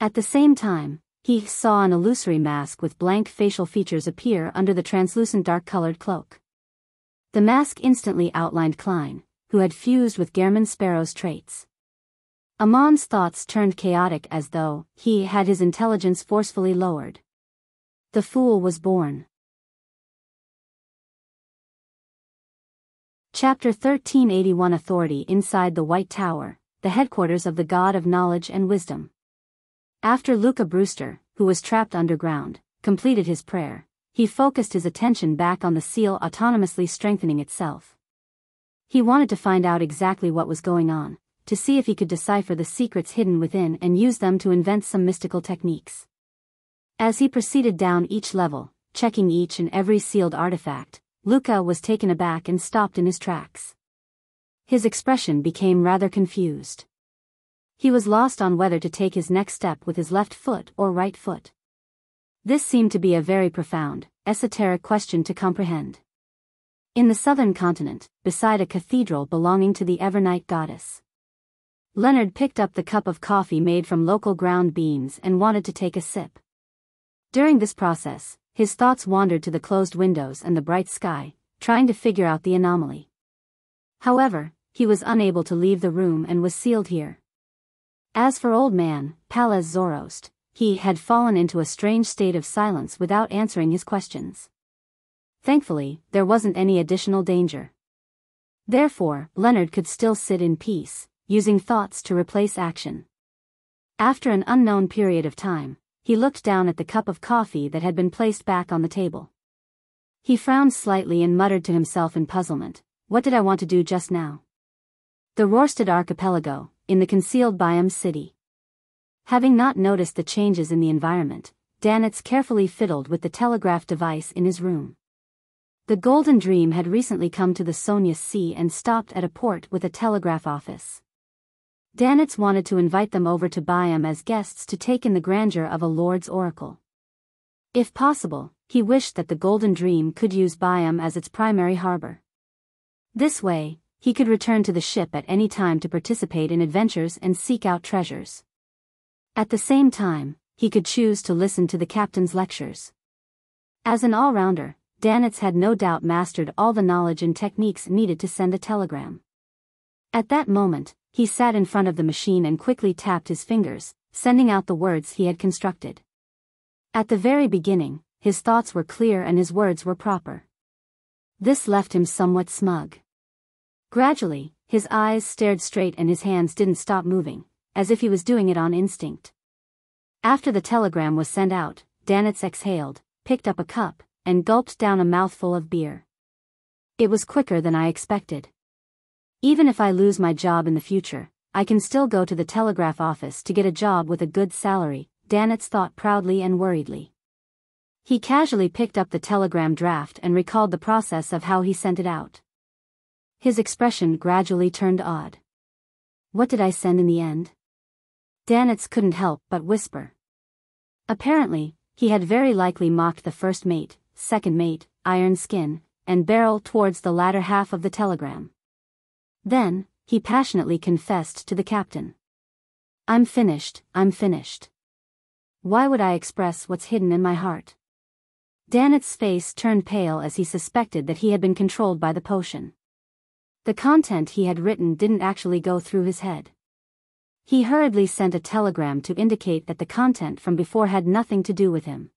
At the same time, he saw an illusory mask with blank facial features appear under the translucent dark-colored cloak. The mask instantly outlined Klein, who had fused with Gehrman Sparrow's traits. Amon's thoughts turned chaotic as though he had his intelligence forcefully lowered. The fool was born. Chapter 1381 Authority Inside the White Tower, the headquarters of the God of Knowledge and Wisdom. After Luca Brewster, who was trapped underground, completed his prayer, he focused his attention back on the seal autonomously strengthening itself. He wanted to find out exactly what was going on, to see if he could decipher the secrets hidden within and use them to invent some mystical techniques. As he proceeded down each level, checking each and every sealed artifact, Luca was taken aback and stopped in his tracks. His expression became rather confused. He was lost on whether to take his next step with his left foot or right foot. This seemed to be a very profound, esoteric question to comprehend. In the southern continent, beside a cathedral belonging to the Evernight goddess, Leonard picked up the cup of coffee made from local ground beans and wanted to take a sip. During this process, his thoughts wandered to the closed windows and the bright sky, trying to figure out the anomaly. However, he was unable to leave the room and was sealed here. As for old man, Palez Zorost, he had fallen into a strange state of silence without answering his questions. Thankfully, there wasn't any additional danger. Therefore, Leonard could still sit in peace, using thoughts to replace action. After an unknown period of time, he looked down at the cup of coffee that had been placed back on the table. He frowned slightly and muttered to himself in puzzlement, "What did I want to do just now?" The Rorstad Archipelago, in the concealed Biyao city. Having not noticed the changes in the environment, Danitz carefully fiddled with the telegraph device in his room. The Golden Dream had recently come to the Sonius Sea and stopped at a port with a telegraph office. Danitz wanted to invite them over to Biyao as guests to take in the grandeur of a Lord's Oracle. If possible, he wished that the Golden Dream could use Biyao as its primary harbor. This way, he could return to the ship at any time to participate in adventures and seek out treasures. At the same time, he could choose to listen to the captain's lectures. As an all-rounder, Danitz had no doubt mastered all the knowledge and techniques needed to send a telegram. At that moment, he sat in front of the machine and quickly tapped his fingers, sending out the words he had constructed. At the very beginning, his thoughts were clear and his words were proper. This left him somewhat smug. Gradually, his eyes stared straight and his hands didn't stop moving, as if he was doing it on instinct. After the telegram was sent out, Danitz exhaled, picked up a cup, and gulped down a mouthful of beer. It was quicker than I expected. Even if I lose my job in the future, I can still go to the telegraph office to get a job with a good salary, Danitz thought proudly and worriedly. He casually picked up the telegram draft and recalled the process of how he sent it out. His expression gradually turned odd. What did I send in the end? Danitz couldn't help but whisper. Apparently, he had very likely mocked the first mate, second mate, iron skin, and barrel towards the latter half of the telegram. Then, he passionately confessed to the captain. I'm finished. Why would I express what's hidden in my heart? Danet's face turned pale as he suspected that he had been controlled by the potion. The content he had written didn't actually go through his head. He hurriedly sent a telegram to indicate that the content from before had nothing to do with him.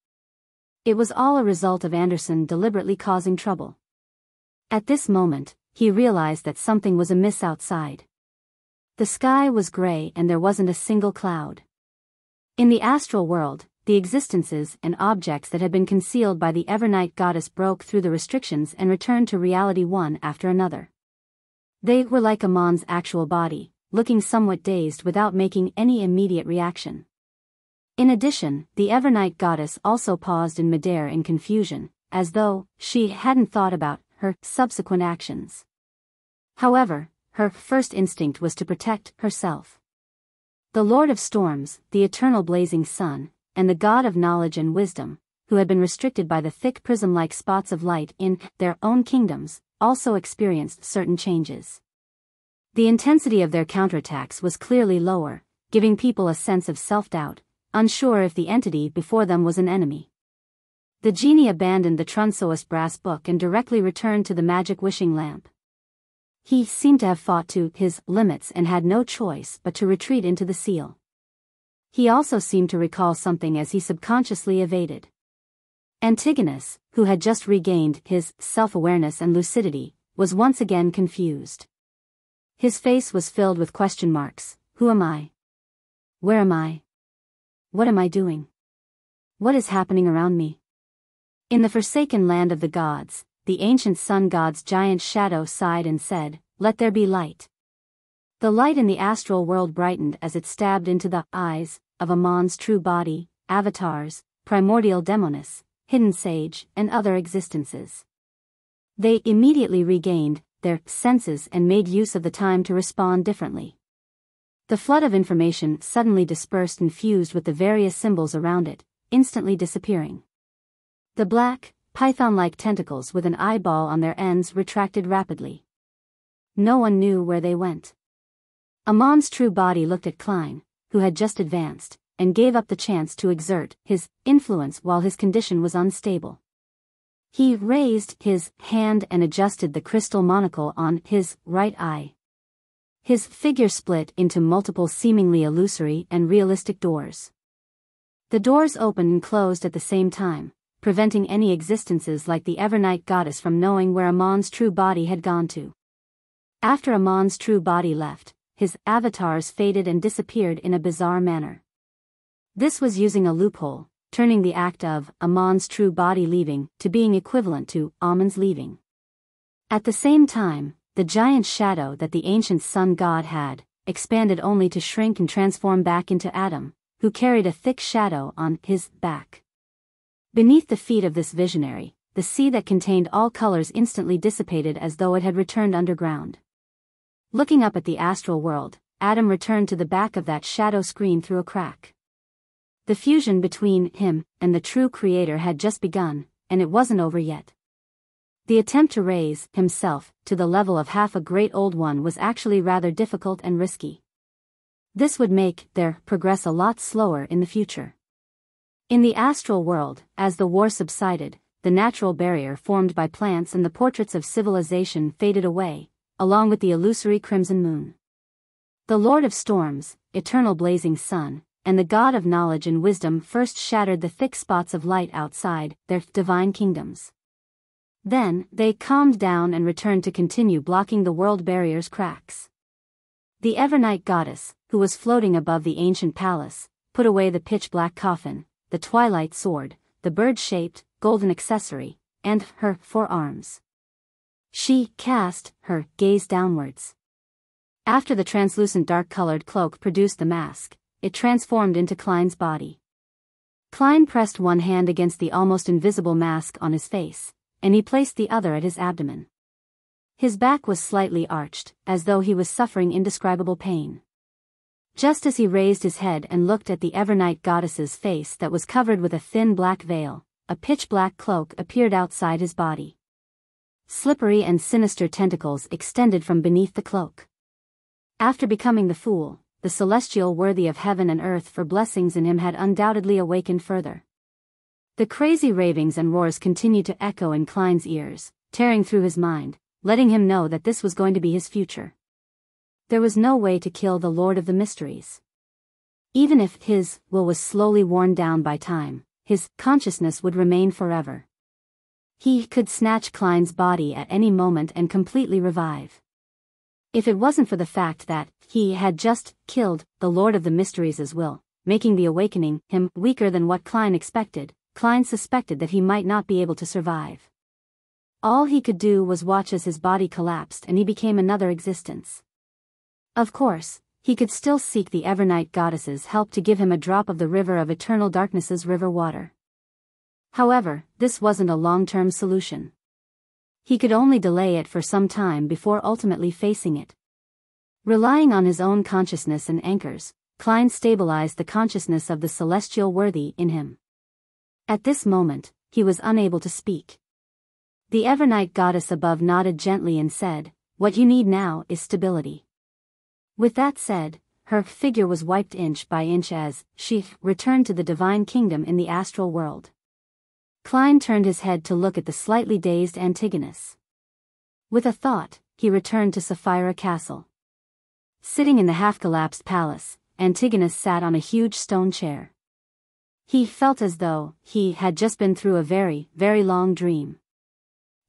It was all a result of Anderson deliberately causing trouble. At this moment, he realized that something was amiss outside. The sky was gray and there wasn't a single cloud. In the astral world, the existences and objects that had been concealed by the Evernight goddess broke through the restrictions and returned to reality one after another. They were like Amon's actual body, looking somewhat dazed without making any immediate reaction. In addition, the Evernight goddess also paused in midair in confusion, as though she hadn't thought about her subsequent actions. However, her first instinct was to protect herself. The Lord of Storms, the eternal blazing sun, and the God of knowledge and wisdom, who had been restricted by the thick prism-like spots of light in their own kingdoms, also experienced certain changes. The intensity of their counterattacks was clearly lower, giving people a sense of self-doubt, unsure if the entity before them was an enemy. The genie abandoned the Trunsoist brass book and directly returned to the magic wishing lamp. He seemed to have fought to his limits and had no choice but to retreat into the seal. He also seemed to recall something as he subconsciously evaded. Antigonus, who had just regained his self-awareness and lucidity, was once again confused. His face was filled with question marks. Who am I? Where am I? What am I doing? What is happening around me? In the forsaken land of the gods, the ancient sun god's giant shadow sighed and said, "Let there be light." The light in the astral world brightened as it stabbed into the eyes of Amon's true body, avatars, primordial demoness, hidden sage, and other existences. They immediately regained their senses and made use of the time to respond differently. The flood of information suddenly dispersed and fused with the various symbols around it, instantly disappearing. The black, python-like tentacles with an eyeball on their ends retracted rapidly. No one knew where they went. Amon's true body looked at Klein, who had just advanced, and gave up the chance to exert his influence while his condition was unstable. He raised his hand and adjusted the crystal monocle on his right eye. His figure split into multiple seemingly illusory and realistic doors. The doors opened and closed at the same time, preventing any existences like the Evernight goddess from knowing where Amon's true body had gone to. After Amon's true body left, his avatars faded and disappeared in a bizarre manner. This was using a loophole, turning the act of Amon's true body leaving to being equivalent to Amon's leaving. At the same time, the giant shadow that the ancient sun god had expanded only to shrink and transform back into Adam, who carried a thick shadow on his back. Beneath the feet of this visionary, the sea that contained all colors instantly dissipated as though it had returned underground. Looking up at the astral world, Adam returned to the back of that shadow screen through a crack. The fusion between him and the true creator had just begun, and it wasn't over yet. The attempt to raise himself to the level of half a great old one was actually rather difficult and risky. This would make their progress a lot slower in the future. In the astral world, as the war subsided, the natural barrier formed by plants and the portraits of civilization faded away, along with the illusory crimson moon. The Lord of Storms, eternal blazing sun, and the God of knowledge and wisdom first shattered the thick spots of light outside their divine kingdoms. Then, they calmed down and returned to continue blocking the world barrier's cracks. The Evernight goddess, who was floating above the ancient palace, put away the pitch-black coffin, the twilight sword, the bird-shaped, golden accessory, and her forearms. She cast her gaze downwards. After the translucent dark-colored cloak produced the mask, it transformed into Klein's body. Klein pressed one hand against the almost invisible mask on his face, and he placed the other at his abdomen. His back was slightly arched, as though he was suffering indescribable pain. Just as he raised his head and looked at the Evernight goddess's face that was covered with a thin black veil, a pitch-black cloak appeared outside his body. Slippery and sinister tentacles extended from beneath the cloak. After becoming the fool, the celestial worthy of heaven and earth for blessings in him had undoubtedly awakened further. The crazy ravings and roars continued to echo in Klein's ears, tearing through his mind, letting him know that this was going to be his future. There was no way to kill the Lord of the Mysteries. Even if his will was slowly worn down by time, his consciousness would remain forever. He could snatch Klein's body at any moment and completely revive. If it wasn't for the fact that he had just killed the Lord of the Mysteries as well, making the awakening him weaker than what Klein expected, Klein suspected that he might not be able to survive. All he could do was watch as his body collapsed and he became another existence. Of course, he could still seek the Evernight goddess's help to give him a drop of the river of eternal darkness's river water. However, this wasn't a long-term solution. He could only delay it for some time before ultimately facing it. Relying on his own consciousness and anchors, Klein stabilized the consciousness of the celestial worthy in him. At this moment, he was unable to speak. The Evernight goddess above nodded gently and said, "What you need now is stability." With that said, her figure was wiped inch by inch as she returned to the divine kingdom in the astral world. Klein turned his head to look at the slightly dazed Antigonus. With a thought, he returned to Sapphira Castle. Sitting in the half-collapsed palace, Antigonus sat on a huge stone chair. He felt as though he had just been through a very, very long dream.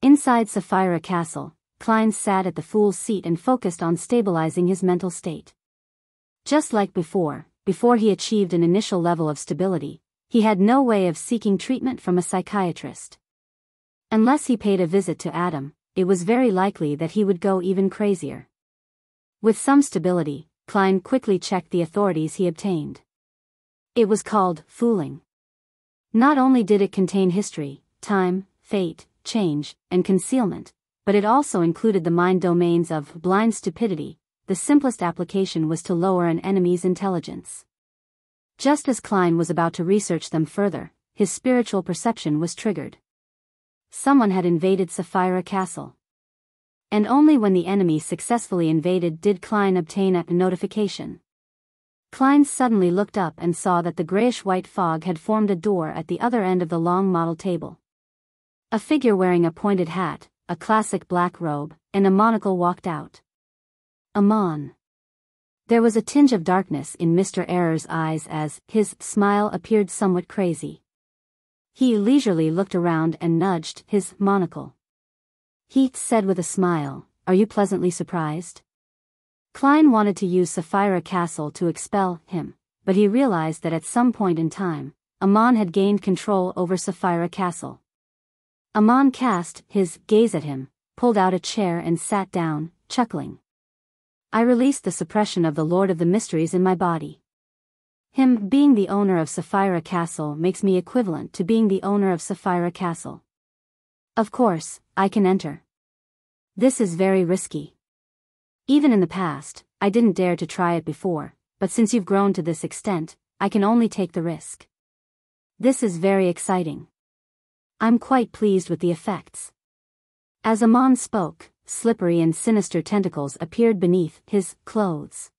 Inside Sapphira Castle, Klein sat at the fool's seat and focused on stabilizing his mental state. Just like before he achieved an initial level of stability, he had no way of seeking treatment from a psychiatrist. Unless he paid a visit to Adam, it was very likely that he would go even crazier. With some stability, Klein quickly checked the authorities he obtained. It was called fooling. Not only did it contain history, time, fate, change, and concealment, but it also included the mind domains of blind stupidity. The simplest application was to lower an enemy's intelligence. Just as Klein was about to research them further, his spiritual perception was triggered. Someone had invaded Sapphira Castle. And only when the enemy successfully invaded did Klein obtain a notification. Klein suddenly looked up and saw that the grayish-white fog had formed a door at the other end of the long model table. A figure wearing a pointed hat, a classic black robe, and a monocle walked out. Amon. There was a tinge of darkness in Mr. Error's eyes as his smile appeared somewhat crazy. He leisurely looked around and nudged his monocle. He said with a smile, "Are you pleasantly surprised?" Klein wanted to use Sapphira Castle to expel him, but he realized that at some point in time, Amon had gained control over Sapphira Castle. Amon cast his gaze at him, pulled out a chair and sat down, chuckling. "I released the suppression of the Lord of the Mysteries in my body. Him being the owner of Sapphira Castle makes me equivalent to being the owner of Sapphira Castle. Of course, I can enter. This is very risky. Even in the past, I didn't dare to try it before, but since you've grown to this extent, I can only take the risk. This is very exciting. I'm quite pleased with the effects." As Amon spoke, slippery and sinister tentacles appeared beneath his clothes.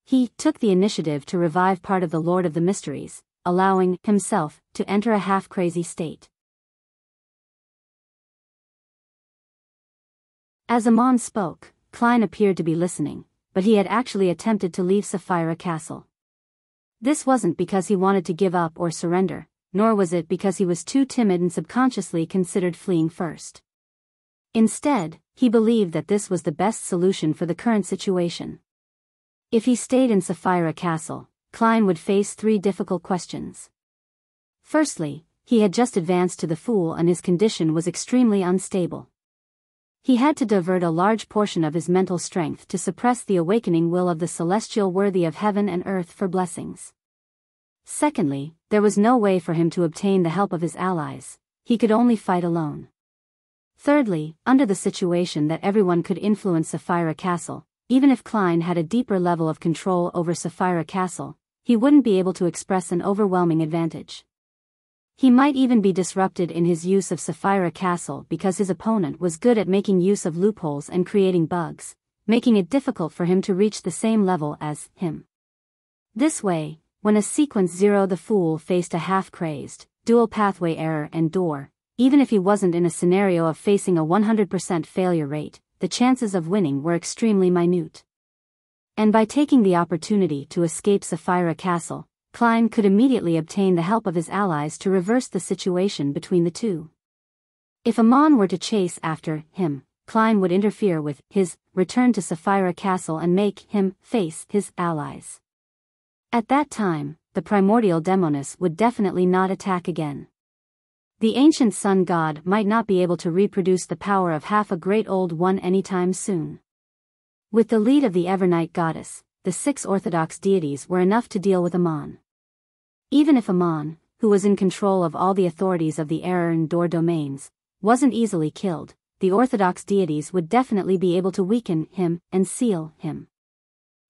He took the initiative to revive part of the Lord of the Mysteries, allowing himself to enter a half-crazy state. As Amon spoke, Klein appeared to be listening, but he had actually attempted to leave Sapphira Castle. This wasn't because he wanted to give up or surrender, nor was it because he was too timid and subconsciously considered fleeing first. Instead, he believed that this was the best solution for the current situation. If he stayed in Sapphira Castle, Klein would face 3 difficult questions. Firstly, he had just advanced to the Fool and his condition was extremely unstable. He had to divert a large portion of his mental strength to suppress the awakening will of the celestial worthy of heaven and earth for blessings. Secondly, there was no way for him to obtain the help of his allies, he could only fight alone. Thirdly, under the situation that everyone could influence Sapphira Castle, even if Klein had a deeper level of control over Sapphira Castle, he wouldn't be able to express an overwhelming advantage. He might even be disrupted in his use of Sapphira Castle because his opponent was good at making use of loopholes and creating bugs, making it difficult for him to reach the same level as him. This way, when a sequence 0 the Fool faced a half-crazed, dual pathway error and door. Even if he wasn't in a scenario of facing a 100% failure rate, the chances of winning were extremely minute. And by taking the opportunity to escape Sapphira Castle, Klein could immediately obtain the help of his allies to reverse the situation between the two. If Amon were to chase after him, Klein would interfere with his return to Sapphira Castle and make him face his allies. At that time, the primordial Demoness would definitely not attack again. The ancient sun god might not be able to reproduce the power of half a great old one anytime soon. With the lead of the Evernight goddess, the 6 orthodox deities were enough to deal with Amon. Even if Amon, who was in control of all the authorities of the Error and Door domains, wasn't easily killed, the orthodox deities would definitely be able to weaken him and seal him.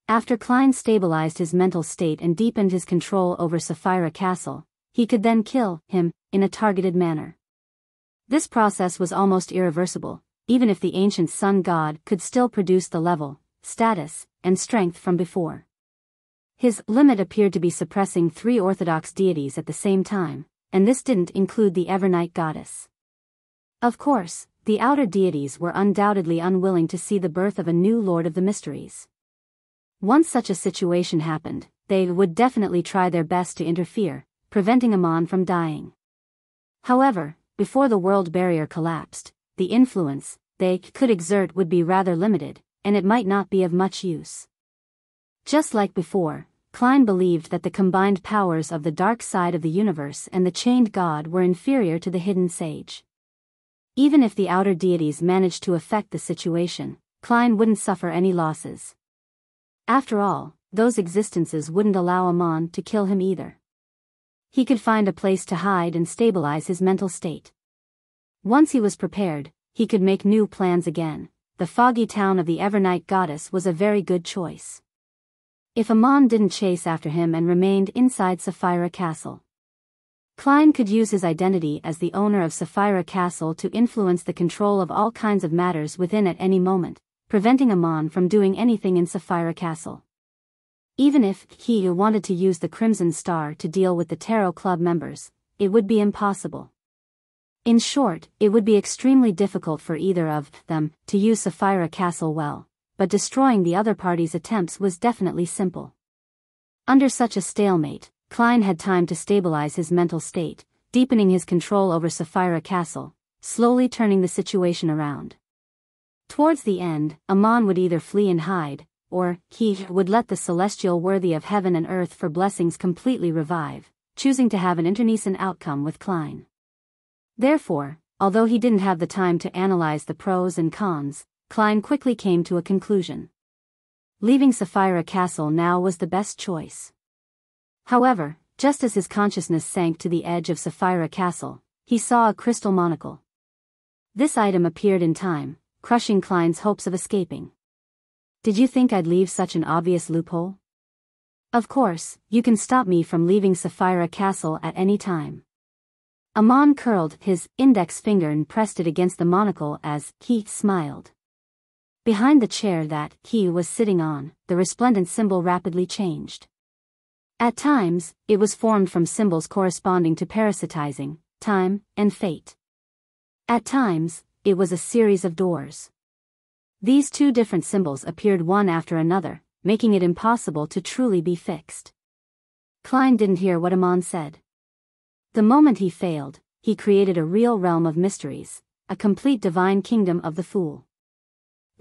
After Klein stabilized his mental state and deepened his control over Sapphira Castle, he could then kill him in a targeted manner. This process was almost irreversible, even if the ancient sun god could still produce the level, status, and strength from before. His limit appeared to be suppressing 3 orthodox deities at the same time, and this didn't include the Evernight goddess. Of course, the outer deities were undoubtedly unwilling to see the birth of a new Lord of the Mysteries. Once such a situation happened, they would definitely try their best to interfere, preventing Amon from dying. However, before the world barrier collapsed, the influence they could exert would be rather limited, and it might not be of much use. Just like before, Klein believed that the combined powers of the dark side of the universe and the chained god were inferior to the hidden sage. Even if the outer deities managed to affect the situation, Klein wouldn't suffer any losses. After all, those existences wouldn't allow Amon to kill him either. He could find a place to hide and stabilize his mental state. Once he was prepared, he could make new plans again. The foggy town of the Evernight goddess was a very good choice. If Amon didn't chase after him and remained inside Sapphira Castle, Klein could use his identity as the owner of Sapphira Castle to influence the control of all kinds of matters within at any moment, preventing Amon from doing anything in Sapphira Castle. Even if he wanted to use the Crimson Star to deal with the Tarot Club members, it would be impossible. In short, it would be extremely difficult for either of them to use Sapphira Castle well, but destroying the other party's attempts was definitely simple. Under such a stalemate, Klein had time to stabilize his mental state, deepening his control over Sapphira Castle, slowly turning the situation around. Towards the end, Amon would either flee and hide, or he would let the celestial worthy of heaven and earth for blessings completely revive, choosing to have an internecine outcome with Klein. Therefore, although he didn't have the time to analyze the pros and cons, Klein quickly came to a conclusion. Leaving Sapphira Castle now was the best choice. However, just as his consciousness sank to the edge of Sapphira Castle, he saw a crystal monocle. This item appeared in time, crushing Klein's hopes of escaping. Did you think I'd leave such an obvious loophole? Of course, you can stop me from leaving Sapphira Castle at any time. Amon curled his index finger and pressed it against the monocle as he smiled. Behind the chair that he was sitting on, the resplendent symbol rapidly changed. At times, it was formed from symbols corresponding to parasitizing, time, and fate. At times, it was a series of doors. These 2 different symbols appeared one after another, making it impossible to truly be fixed. Klein didn't hear what Amon said. The moment he failed, he created a real realm of mysteries, a complete divine kingdom of the fool.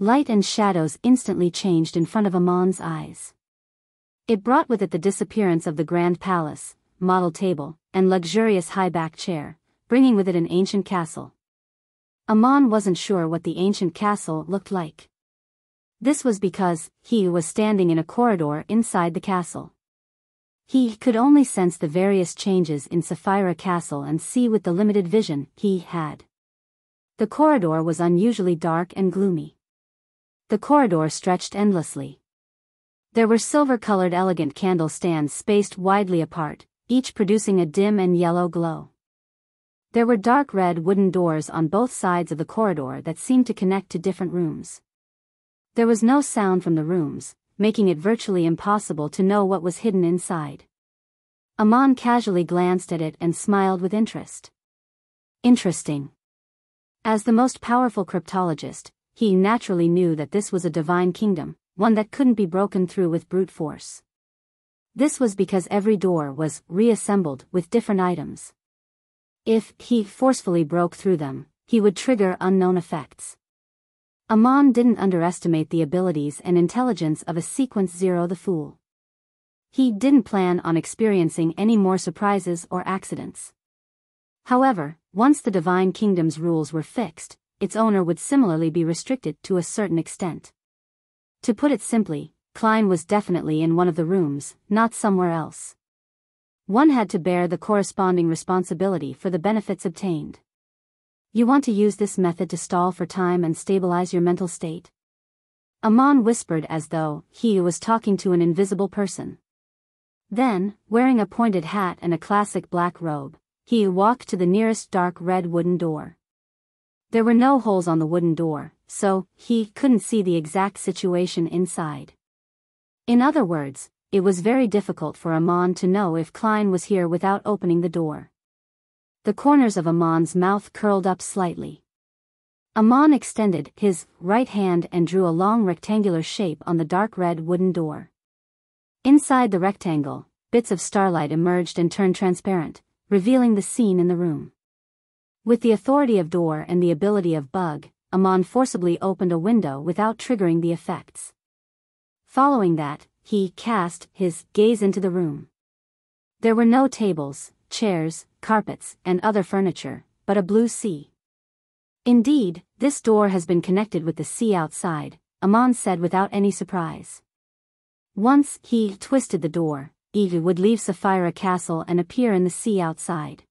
Light and shadows instantly changed in front of Amon's eyes. It brought with it the disappearance of the grand palace, model table, and luxurious high-back chair, bringing with it an ancient castle. Amon wasn't sure what the ancient castle looked like. This was because he was standing in a corridor inside the castle. He could only sense the various changes in Sapphira Castle and see with the limited vision he had. The corridor was unusually dark and gloomy. The corridor stretched endlessly. There were silver-colored elegant candle stands spaced widely apart, each producing a dim and yellow glow. There were dark red wooden doors on both sides of the corridor that seemed to connect to different rooms. There was no sound from the rooms, making it virtually impossible to know what was hidden inside. Amon casually glanced at it and smiled with interest. Interesting. As the most powerful cryptologist, he naturally knew that this was a divine kingdom, one that couldn't be broken through with brute force. This was because every door was reassembled with different items. If he forcefully broke through them, he would trigger unknown effects. Amon didn't underestimate the abilities and intelligence of a Sequence Zero the Fool. He didn't plan on experiencing any more surprises or accidents. However, once the Divine Kingdom's rules were fixed, its owner would similarly be restricted to a certain extent. To put it simply, Klein was definitely in one of the rooms, not somewhere else. One had to bear the corresponding responsibility for the benefits obtained. You want to use this method to stall for time and stabilize your mental state? Amon whispered as though he was talking to an invisible person. Then, wearing a pointed hat and a classic black robe, he walked to the nearest dark red wooden door. There were no holes on the wooden door, so he couldn't see the exact situation inside. In other words, it was very difficult for Amon to know if Klein was here without opening the door. The corners of Amon's mouth curled up slightly. Amon extended his right hand and drew a long rectangular shape on the dark red wooden door. Inside the rectangle, bits of starlight emerged and turned transparent, revealing the scene in the room. With the authority of door and the ability of bug, Amon forcibly opened a window without triggering the effects. Following that, he cast his gaze into the room. There were no tables, chairs, carpets, and other furniture, but a blue sea. Indeed, this door has been connected with the sea outside, Amon said without any surprise. Once he twisted the door, he would leave Sapphira Castle and appear in the sea outside.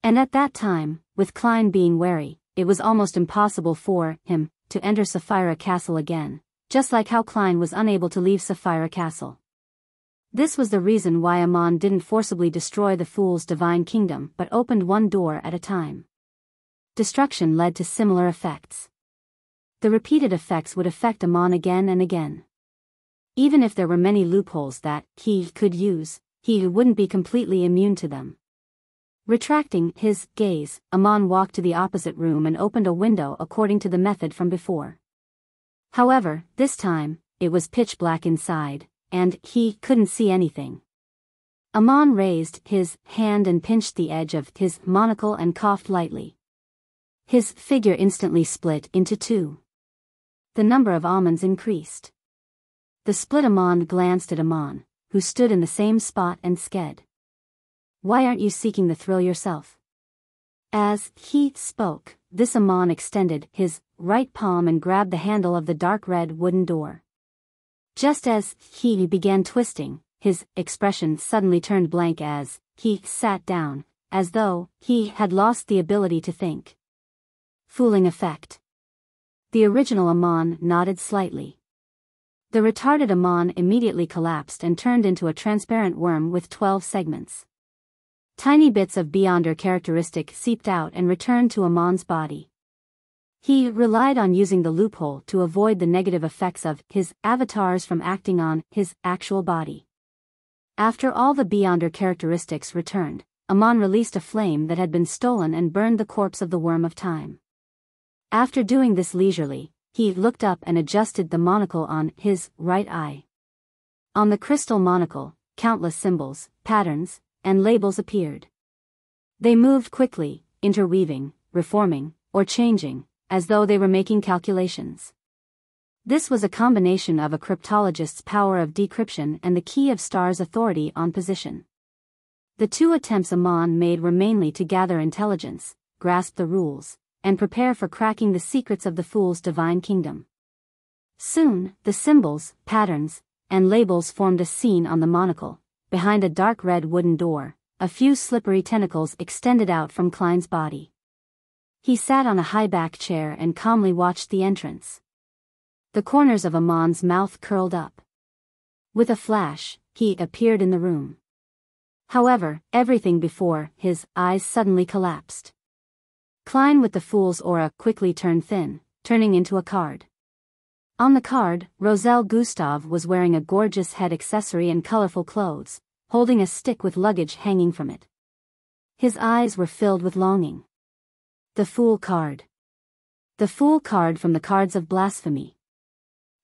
And at that time, with Klein being wary, it was almost impossible for him to enter Sapphira Castle again, just like how Klein was unable to leave Sapphira Castle. This was the reason why Amon didn't forcibly destroy the Fool's divine kingdom but opened one door at a time. Destruction led to similar effects. The repeated effects would affect Amon again and again. Even if there were many loopholes that he could use, he wouldn't be completely immune to them. Retracting his gaze, Amon walked to the opposite room and opened a window according to the method from before. However, this time, it was pitch black inside, and he couldn't see anything. Amon raised his hand and pinched the edge of his monocle and coughed lightly. His figure instantly split into two. The number of almonds increased. The split Amon glanced at Amon, who stood in the same spot and sked. Why aren't you seeking the thrill yourself? As he spoke, this Amon extended his right palm and grabbed the handle of the dark red wooden door. Just as he began twisting, his expression suddenly turned blank as he sat down, as though he had lost the ability to think. Fooling effect. The original Amon nodded slightly. The retarded Amon immediately collapsed and turned into a transparent worm with 12 segments. Tiny bits of Beyonder characteristic seeped out and returned to Amon's body. He relied on using the loophole to avoid the negative effects of his avatars from acting on his actual body. After all the Beyonder characteristics returned, Amon released a flame that had been stolen and burned the corpse of the Worm of Time. After doing this leisurely, he looked up and adjusted the monocle on his right eye. On the crystal monocle, countless symbols, patterns, and labels appeared. They moved quickly, interweaving, reforming, or changing, as though they were making calculations. This was a combination of a cryptologist's power of decryption and the key of Star's authority on position. The two attempts Amon made were mainly to gather intelligence, grasp the rules, and prepare for cracking the secrets of the Fool's divine kingdom. Soon, the symbols, patterns, and labels formed a scene on the monocle. Behind a dark red wooden door, a few slippery tentacles extended out from Klein's body. He sat on a high-back chair and calmly watched the entrance. The corners of Amon's mouth curled up. With a flash, he appeared in the room. However, everything before his eyes suddenly collapsed. Klein with the Fool's aura quickly turned thin, turning into a card. On the card, Roselle Gustave was wearing a gorgeous head accessory and colorful clothes, holding a stick with luggage hanging from it. His eyes were filled with longing. The Fool card. The Fool card from the Cards of Blasphemy.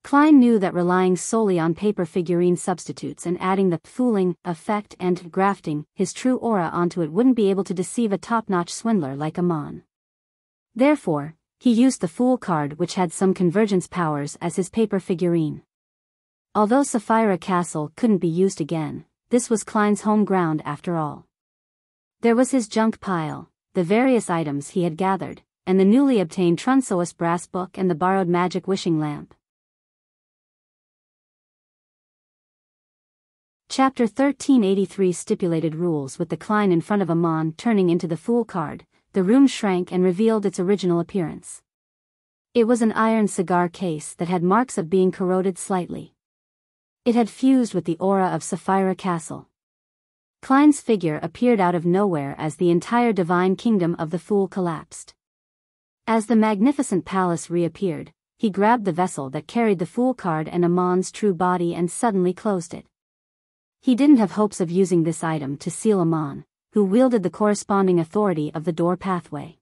Klein knew that relying solely on paper figurine substitutes and adding the fooling effect and grafting his true aura onto it wouldn't be able to deceive a top-notch swindler like Amon. Therefore, he used the Fool card, which had some convergence powers, as his paper figurine. Although Sapphira Castle couldn't be used again, this was Klein's home ground after all. There was his junk pile, the various items he had gathered, and the newly obtained Trunsois brass book and the borrowed magic wishing lamp. Chapter 1383 stipulated rules. With the Klein in front of Amon turning into the Fool card, the room shrank and revealed its original appearance. It was an iron cigar case that had marks of being corroded slightly. It had fused with the aura of Sapphira Castle. Klein's figure appeared out of nowhere as the entire divine kingdom of the Fool collapsed. As the magnificent palace reappeared, he grabbed the vessel that carried the Fool card and Amon's true body and suddenly closed it. He didn't have hopes of using this item to seal Amon, who wielded the corresponding authority of the door pathway.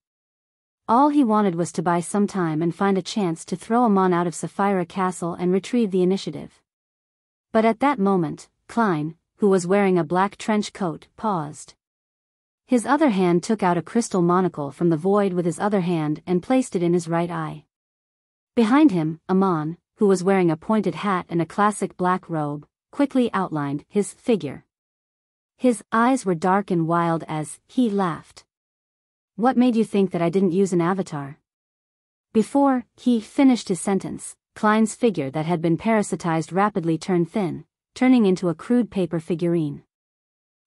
All he wanted was to buy some time and find a chance to throw Amon out of Sapphira Castle and retrieve the initiative. But at that moment, Klein, who was wearing a black trench coat, paused. His other hand took out a crystal monocle from the void with his other hand and placed it in his right eye. Behind him, Amon, who was wearing a pointed hat and a classic black robe, quickly outlined his figure. His eyes were dark and wild as he laughed. "What made you think that I didn't use an avatar?" Before he finished his sentence, Klein's figure that had been parasitized rapidly turned thin, turning into a crude paper figurine.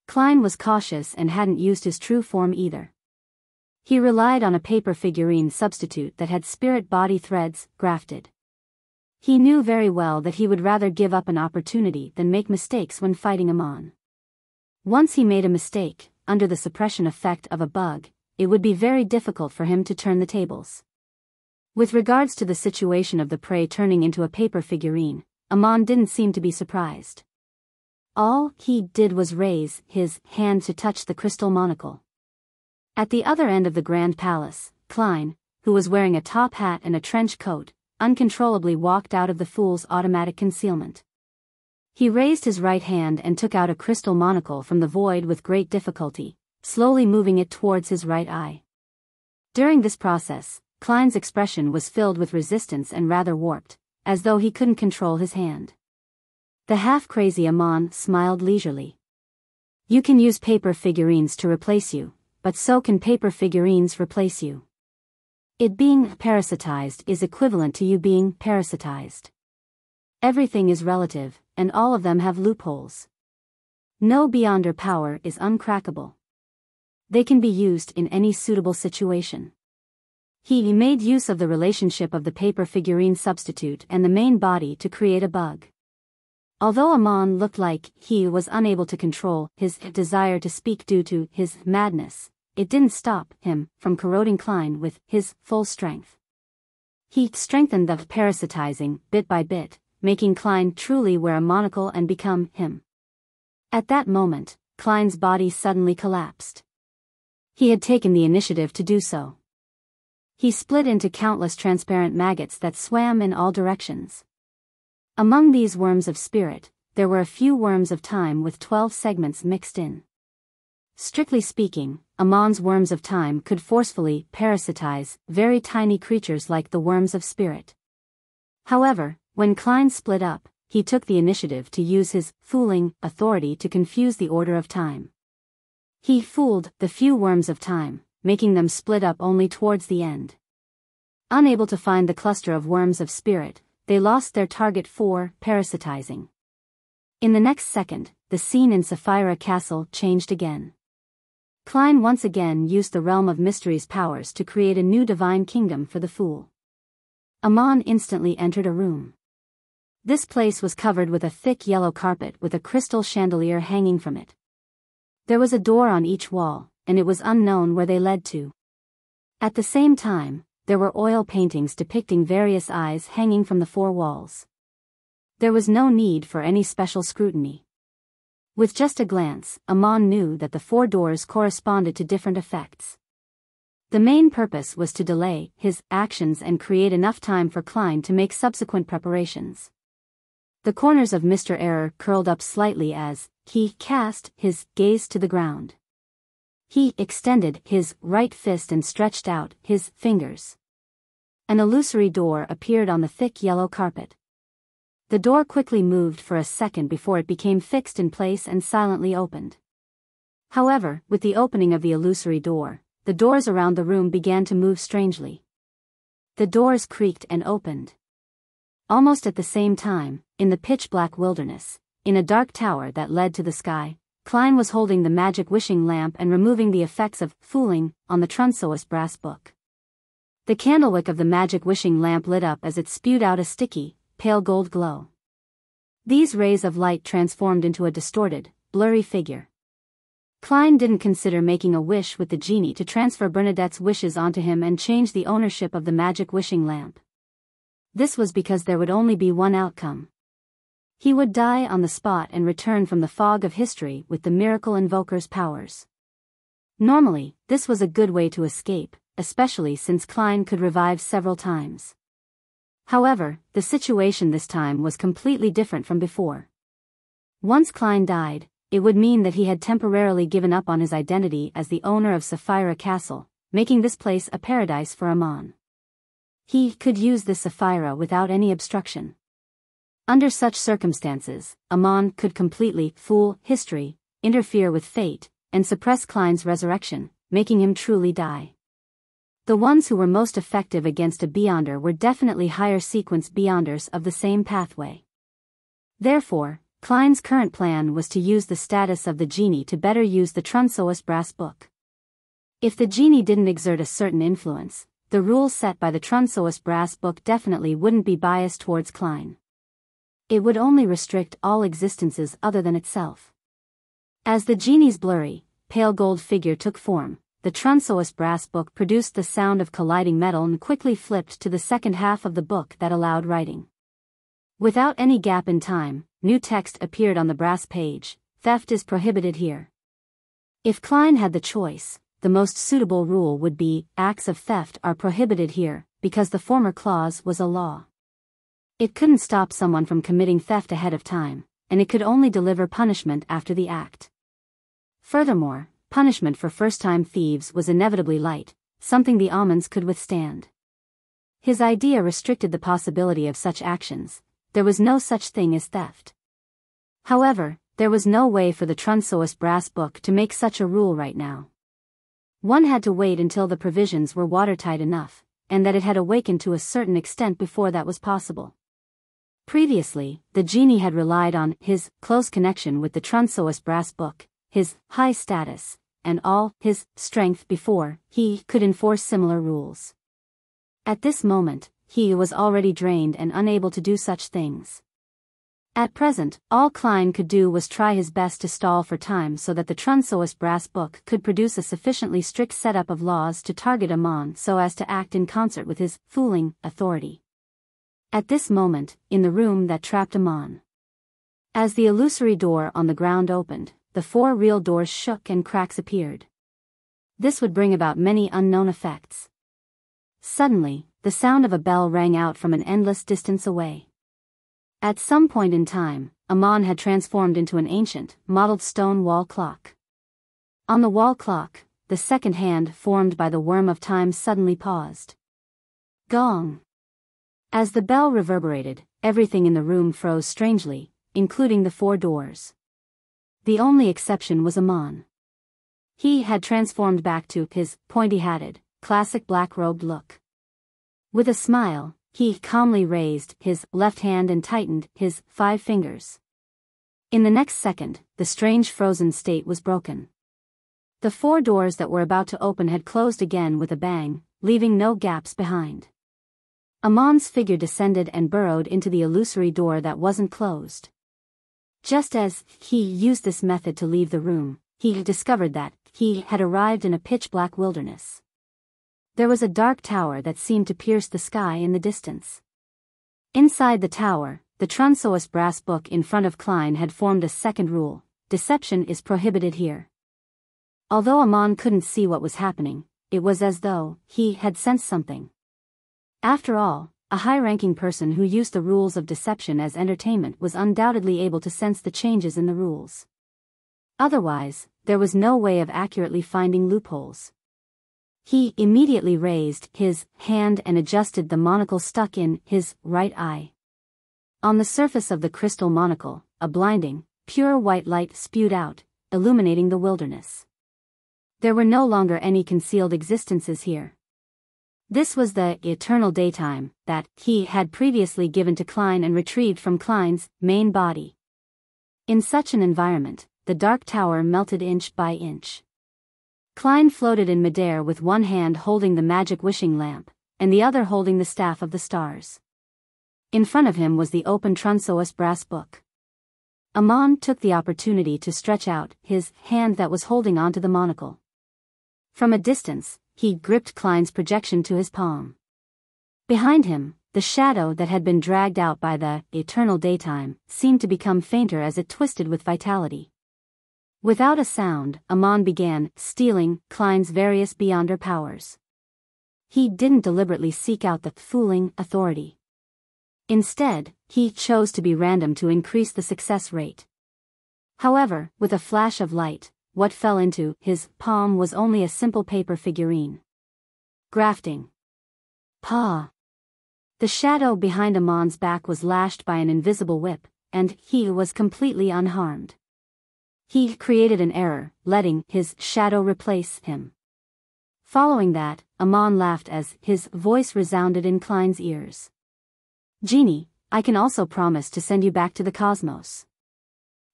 Klein was cautious and hadn't used his true form either. He relied on a paper figurine substitute that had spirit body threads grafted. He knew very well that he would rather give up an opportunity than make mistakes when fighting Amon. Once he made a mistake, under the suppression effect of a bug, it would be very difficult for him to turn the tables. With regards to the situation of the prey turning into a paper figurine, Amon didn't seem to be surprised. All he did was raise his hand to touch the crystal monocle. At the other end of the Grand Palace, Klein, who was wearing a top hat and a trench coat, uncontrollably walked out of the Fool's automatic concealment. He raised his right hand and took out a crystal monocle from the void with great difficulty, slowly moving it towards his right eye. During this process, Klein's expression was filled with resistance and rather warped, as though he couldn't control his hand. The half-crazy Amon smiled leisurely. "You can use paper figurines to replace you, but so can paper figurines replace you. It being parasitized is equivalent to you being parasitized. Everything is relative, and all of them have loopholes. No beyonder power is uncrackable. They can be used in any suitable situation." He made use of the relationship of the paper figurine substitute and the main body to create a bug. Although Amon looked like he was unable to control his desire to speak due to his madness, it didn't stop him from corroding Klein with his full strength. He strengthened the parasitizing bit by bit, making Klein truly wear a monocle and become him. At that moment, Klein's body suddenly collapsed. He had taken the initiative to do so. He split into countless transparent maggots that swam in all directions. Among these worms of spirit, there were a few worms of time with 12 segments mixed in. Strictly speaking, Amon's worms of time could forcefully parasitize very tiny creatures like the worms of spirit. However, when Klein split up, he took the initiative to use his fooling authority to confuse the order of time. He fooled the few worms of time, making them split up only towards the end. Unable to find the cluster of worms of spirit, they lost their target for parasitizing. In the next second, the scene in Sapphira Castle changed again. Klein once again used the Realm of Mystery's powers to create a new divine kingdom for the Fool. Amon instantly entered a room. This place was covered with a thick yellow carpet with a crystal chandelier hanging from it. There was a door on each wall, and it was unknown where they led to. At the same time, there were oil paintings depicting various eyes hanging from the four walls. There was no need for any special scrutiny. With just a glance, Amon knew that the 4 doors corresponded to different effects. The main purpose was to delay his actions and create enough time for Klein to make subsequent preparations. The corners of Mr. Error curled up slightly as he cast his gaze to the ground. He extended his right fist and stretched out his fingers. An illusory door appeared on the thick yellow carpet. The door quickly moved for a second before it became fixed in place and silently opened. However, with the opening of the illusory door, the doors around the room began to move strangely. The doors creaked and opened. Almost at the same time, in the pitch-black wilderness, in a dark tower that led to the sky, Klein was holding the magic wishing lamp and removing the effects of fooling on the Trunsois brass book. The candlewick of the magic wishing lamp lit up as it spewed out a sticky, pale gold glow. These rays of light transformed into a distorted, blurry figure. Klein didn't consider making a wish with the genie to transfer Bernadette's wishes onto him and change the ownership of the magic wishing lamp. This was because there would only be one outcome. He would die on the spot and return from the fog of history with the miracle invoker's powers. Normally, this was a good way to escape, especially since Klein could revive several times. However, the situation this time was completely different from before. Once Klein died, it would mean that he had temporarily given up on his identity as the owner of Sapphira Castle, making this place a paradise for Amon. He could use this Sapphira without any obstruction. Under such circumstances, Amon could completely fool history, interfere with fate, and suppress Klein's resurrection, making him truly die. The ones who were most effective against a Beyonder were definitely higher sequence Beyonders of the same pathway. Therefore, Klein's current plan was to use the status of the genie to better use the Trunsois brass book. If the genie didn't exert a certain influence, the rules set by the Trunsois brass book definitely wouldn't be biased towards Klein. It would only restrict all existences other than itself. As the genie's blurry, pale gold figure took form, the Trunsois brass book produced the sound of colliding metal and quickly flipped to the second half of the book that allowed writing. Without any gap in time, new text appeared on the brass page: "Theft is prohibited here." If Klein had the choice, the most suitable rule would be, "Acts of theft are prohibited here," because the former clause was a law. It couldn't stop someone from committing theft ahead of time, and it could only deliver punishment after the act. Furthermore, punishment for first-time thieves was inevitably light, something the Amons could withstand. His idea restricted the possibility of such actions. There was no such thing as theft. However, there was no way for the Trunsois brass book to make such a rule right now. One had to wait until the provisions were watertight enough, and that it had awakened to a certain extent before that was possible. Previously, the genie had relied on his close connection with the Trunsois brass book, his high status, and all his strength before he could enforce similar rules. At this moment, he was already drained and unable to do such things. At present, all Klein could do was try his best to stall for time so that the Trunsois brass book could produce a sufficiently strict setup of laws to target Amon so as to act in concert with his fooling authority. At this moment, in the room that trapped Amon, as the illusory door on the ground opened, the 4 real doors shook and cracks appeared. This would bring about many unknown effects. Suddenly, the sound of a bell rang out from an endless distance away. At some point in time, Amon had transformed into an ancient, mottled stone wall clock. On the wall clock, the second hand formed by the worm of time suddenly paused. Gong! As the bell reverberated, everything in the room froze strangely, including the 4 doors. The only exception was Amon. He had transformed back to his pointy-hatted, classic black-robed look. With a smile, he calmly raised his left hand and tightened his 5 fingers. In the next second, the strange frozen state was broken. The 4 doors that were about to open had closed again with a bang, leaving no gaps behind. Amon's figure descended and burrowed into the illusory door that wasn't closed. Just as he used this method to leave the room, he discovered that he had arrived in a pitch-black wilderness. There was a dark tower that seemed to pierce the sky in the distance. Inside the tower, the Trunsois brass book in front of Klein had formed a second rule: deception is prohibited here. Although Amon couldn't see what was happening, it was as though he had sensed something. After all, a high-ranking person who used the rules of deception as entertainment was undoubtedly able to sense the changes in the rules. Otherwise, there was no way of accurately finding loopholes. He immediately raised his hand and adjusted the monocle stuck in his right eye. On the surface of the crystal monocle, a blinding, pure white light spewed out, illuminating the wilderness. There were no longer any concealed existences here. This was the eternal daytime that he had previously given to Klein and retrieved from Klein's main body. In such an environment, the dark tower melted inch by inch. Klein floated in midair with one hand holding the magic wishing lamp, and the other holding the staff of the stars. In front of him was the open Trunsois brass book. Amon took the opportunity to stretch out his hand that was holding onto the monocle. From a distance, he gripped Klein's projection to his palm. Behind him, the shadow that had been dragged out by the eternal daytime seemed to become fainter as it twisted with vitality. Without a sound, Amon began stealing Klein's various Beyonder powers. He didn't deliberately seek out the fooling authority. Instead, he chose to be random to increase the success rate. However, with a flash of light, what fell into his palm was only a simple paper figurine. Grafting. Paw. The shadow behind Amon's back was lashed by an invisible whip, and he was completely unharmed. He created an error, letting his shadow replace him. Following that, Amon laughed as his voice resounded in Klein's ears. "Genie, I can also promise to send you back to the cosmos.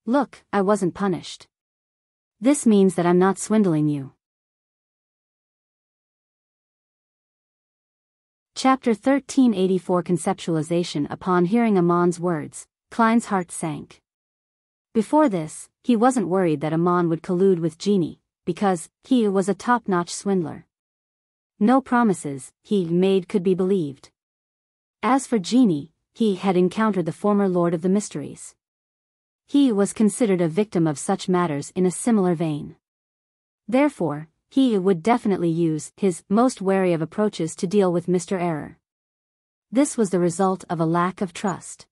Look, I wasn't punished. This means that I'm not swindling you." Chapter 1384 Conceptualization. Upon hearing Amon's words, Klein's heart sank. Before this, he wasn't worried that Amon would collude with Genie, because he was a top-notch swindler. No promises he made could be believed. As for Genie, he had encountered the former Lord of the Mysteries. He was considered a victim of such matters in a similar vein. Therefore, he would definitely use his most wary of approaches to deal with Mr. Error. This was the result of a lack of trust.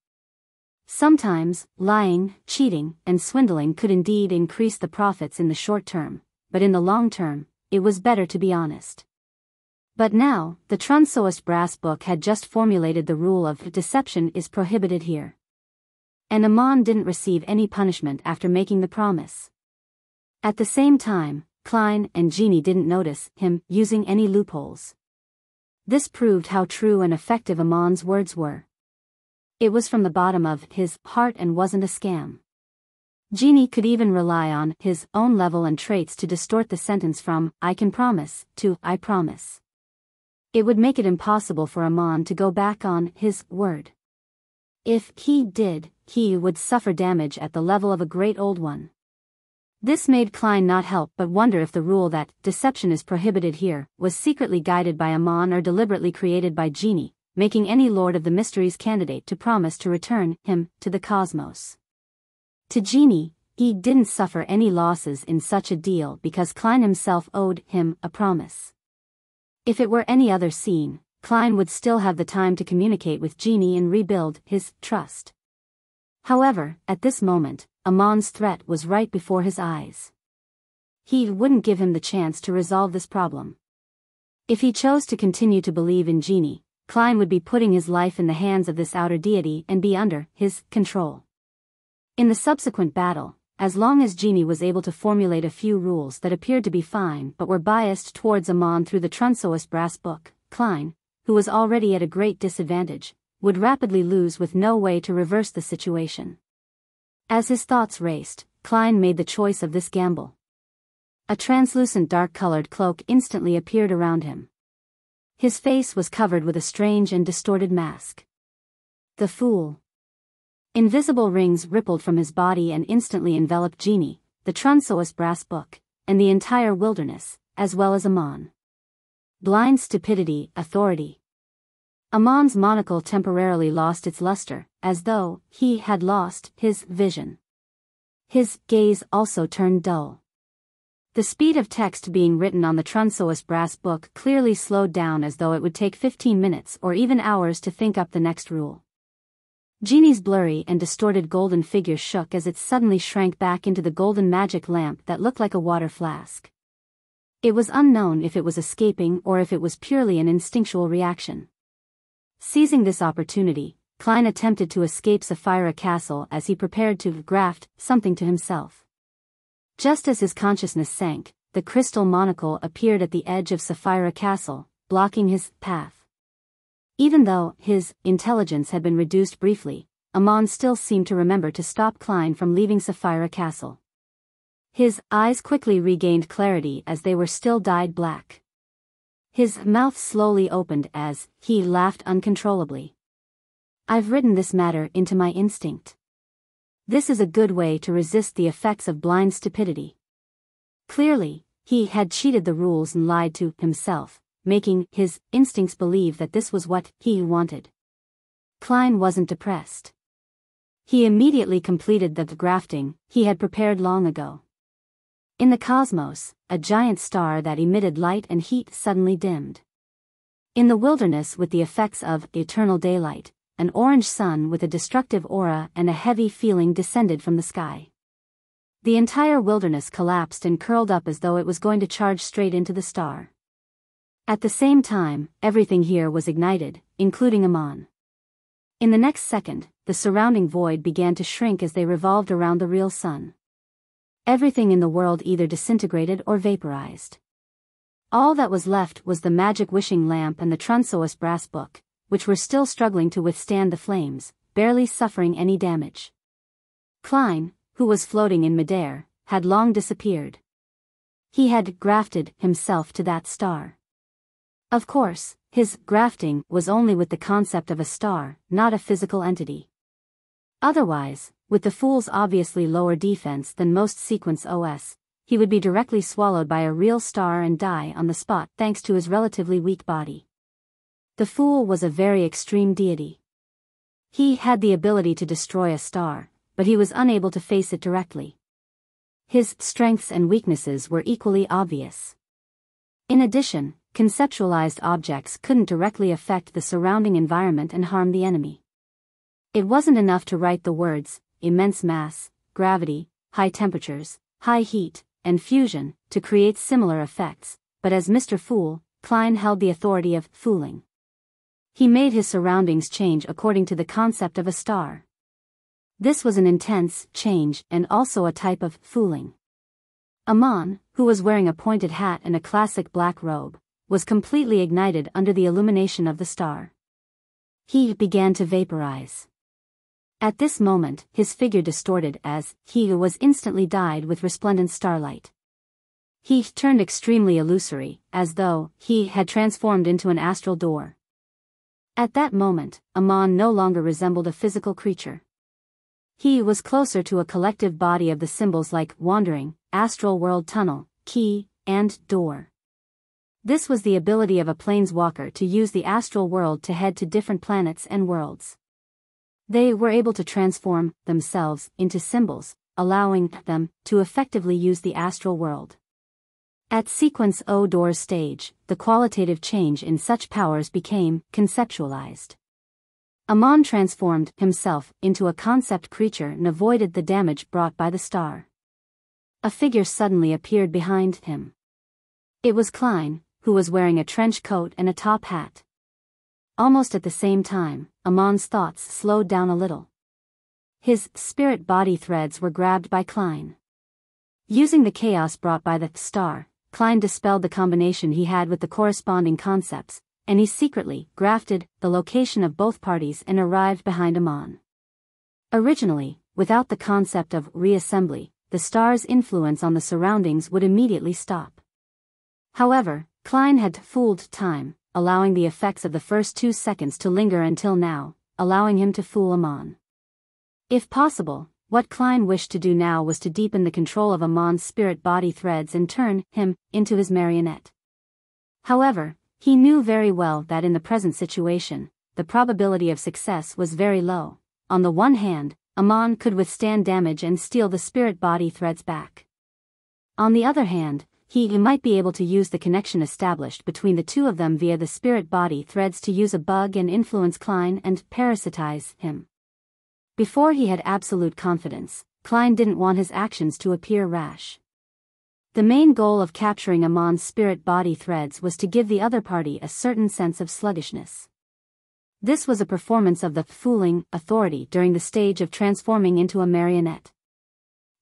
Sometimes, lying, cheating, and swindling could indeed increase the profits in the short term, but in the long term, it was better to be honest. But now, the Trunsoist brass book had just formulated the rule of deception is prohibited here. And Amon didn't receive any punishment after making the promise. At the same time, Klein and Genie didn't notice him using any loopholes. This proved how true and effective Amon's words were. It was from the bottom of his heart and wasn't a scam. Genie could even rely on his own level and traits to distort the sentence from "I can promise" to "I promise." It would make it impossible for Amon to go back on his word. If he did, he would suffer damage at the level of a great old one. This made Klein not help but wonder if the rule that deception is prohibited here was secretly guided by Amon or deliberately created by Genie, making any Lord of the Mysteries candidate to promise to return him to the cosmos. To Genie, he didn't suffer any losses in such a deal because Klein himself owed him a promise. If it were any other scene, Klein would still have the time to communicate with Genie and rebuild his trust. However, at this moment, Amon's threat was right before his eyes. He wouldn't give him the chance to resolve this problem. If he chose to continue to believe in Genie, Klein would be putting his life in the hands of this outer deity and be under his control. In the subsequent battle, as long as Genie was able to formulate a few rules that appeared to be fine but were biased towards Amon through the Trunsoist brass book, Klein, who was already at a great disadvantage, would rapidly lose with no way to reverse the situation. As his thoughts raced, Klein made the choice of this gamble. A translucent dark-colored cloak instantly appeared around him. His face was covered with a strange and distorted mask. The fool. Invisible rings rippled from his body and instantly enveloped Genie, the Trunsoist brass book, and the entire wilderness, as well as Amon. Blind stupidity, authority. Amon's monocle temporarily lost its luster, as though he had lost his vision. His gaze also turned dull. The speed of text being written on the Trunsoist brass book clearly slowed down, as though it would take 15 minutes or even hours to think up the next rule. Jeannie's blurry and distorted golden figure shook as it suddenly shrank back into the golden magic lamp that looked like a water flask. It was unknown if it was escaping or if it was purely an instinctual reaction. Seizing this opportunity, Klein attempted to escape Sapphira Castle as he prepared to graft something to himself. Just as his consciousness sank, the crystal monocle appeared at the edge of Sapphira Castle, blocking his path. Even though his intelligence had been reduced briefly, Amon still seemed to remember to stop Klein from leaving Sapphira Castle. His eyes quickly regained clarity as they were still dyed black. His mouth slowly opened as he laughed uncontrollably. I've written this matter into my instinct. This is a good way to resist the effects of blind stupidity. Clearly, he had cheated the rules and lied to himself, making his instincts believe that this was what he wanted. Klein wasn't depressed. He immediately completed the grafting he had prepared long ago. In the cosmos, a giant star that emitted light and heat suddenly dimmed. In the wilderness, with the effects of eternal daylight, an orange sun with a destructive aura and a heavy feeling descended from the sky. The entire wilderness collapsed and curled up as though it was going to charge straight into the star. At the same time, everything here was ignited, including Amon. In the next second, the surrounding void began to shrink as they revolved around the real sun. Everything in the world either disintegrated or vaporized. All that was left was the magic wishing lamp and the Trunsoist brass book, which were still struggling to withstand the flames, barely suffering any damage. Klein, who was floating in midair, had long disappeared. He had grafted himself to that star. Of course, his grafting was only with the concept of a star, not a physical entity. Otherwise, with the Fool's obviously lower defense than most sequence OS, he would be directly swallowed by a real star and die on the spot thanks to his relatively weak body. The Fool was a very extreme deity. He had the ability to destroy a star, but he was unable to face it directly. His strengths and weaknesses were equally obvious. In addition, conceptualized objects couldn't directly affect the surrounding environment and harm the enemy. It wasn't enough to write the words, immense mass, gravity, high temperatures, high heat, and fusion, to create similar effects, but as Mr. Fool, Klein held the authority of fooling. He made his surroundings change according to the concept of a star. This was an intense change and also a type of fooling. Amon, who was wearing a pointed hat and a classic black robe, was completely ignited under the illumination of the star. He began to vaporize. At this moment, his figure distorted as he was instantly dyed with resplendent starlight. He turned extremely illusory, as though he had transformed into an astral door. At that moment, Amon no longer resembled a physical creature. He was closer to a collective body of the symbols like wandering, astral world tunnel, key, and door. This was the ability of a planeswalker to use the astral world to head to different planets and worlds. They were able to transform themselves into symbols, allowing them to effectively use the astral world. At Sequence O Door's stage, the qualitative change in such powers became conceptualized. Amon transformed himself into a concept creature and avoided the damage brought by the star. A figure suddenly appeared behind him. It was Klein, who was wearing a trench coat and a top hat. Almost at the same time, Amon's thoughts slowed down a little. His spirit body threads were grabbed by Klein. Using the chaos brought by the star, Klein dispelled the combination he had with the corresponding concepts, and he secretly grafted the location of both parties and arrived behind Amon. Originally, without the concept of reassembly, the star's influence on the surroundings would immediately stop. However, Klein had fooled time, allowing the effects of the first 2 seconds to linger until now, allowing him to fool Amon. If possible, what Klein wished to do now was to deepen the control of Amon's spirit body threads and turn him into his marionette. However, he knew very well that in the present situation, the probability of success was very low. On the one hand, Amon could withstand damage and steal the spirit body threads back. On the other hand, he might be able to use the connection established between the two of them via the spirit body threads to use a bug and influence Klein and parasitize him. Before he had absolute confidence, Klein didn't want his actions to appear rash. The main goal of capturing Amon's spirit body threads was to give the other party a certain sense of sluggishness. This was a performance of the fooling authority during the stage of transforming into a marionette.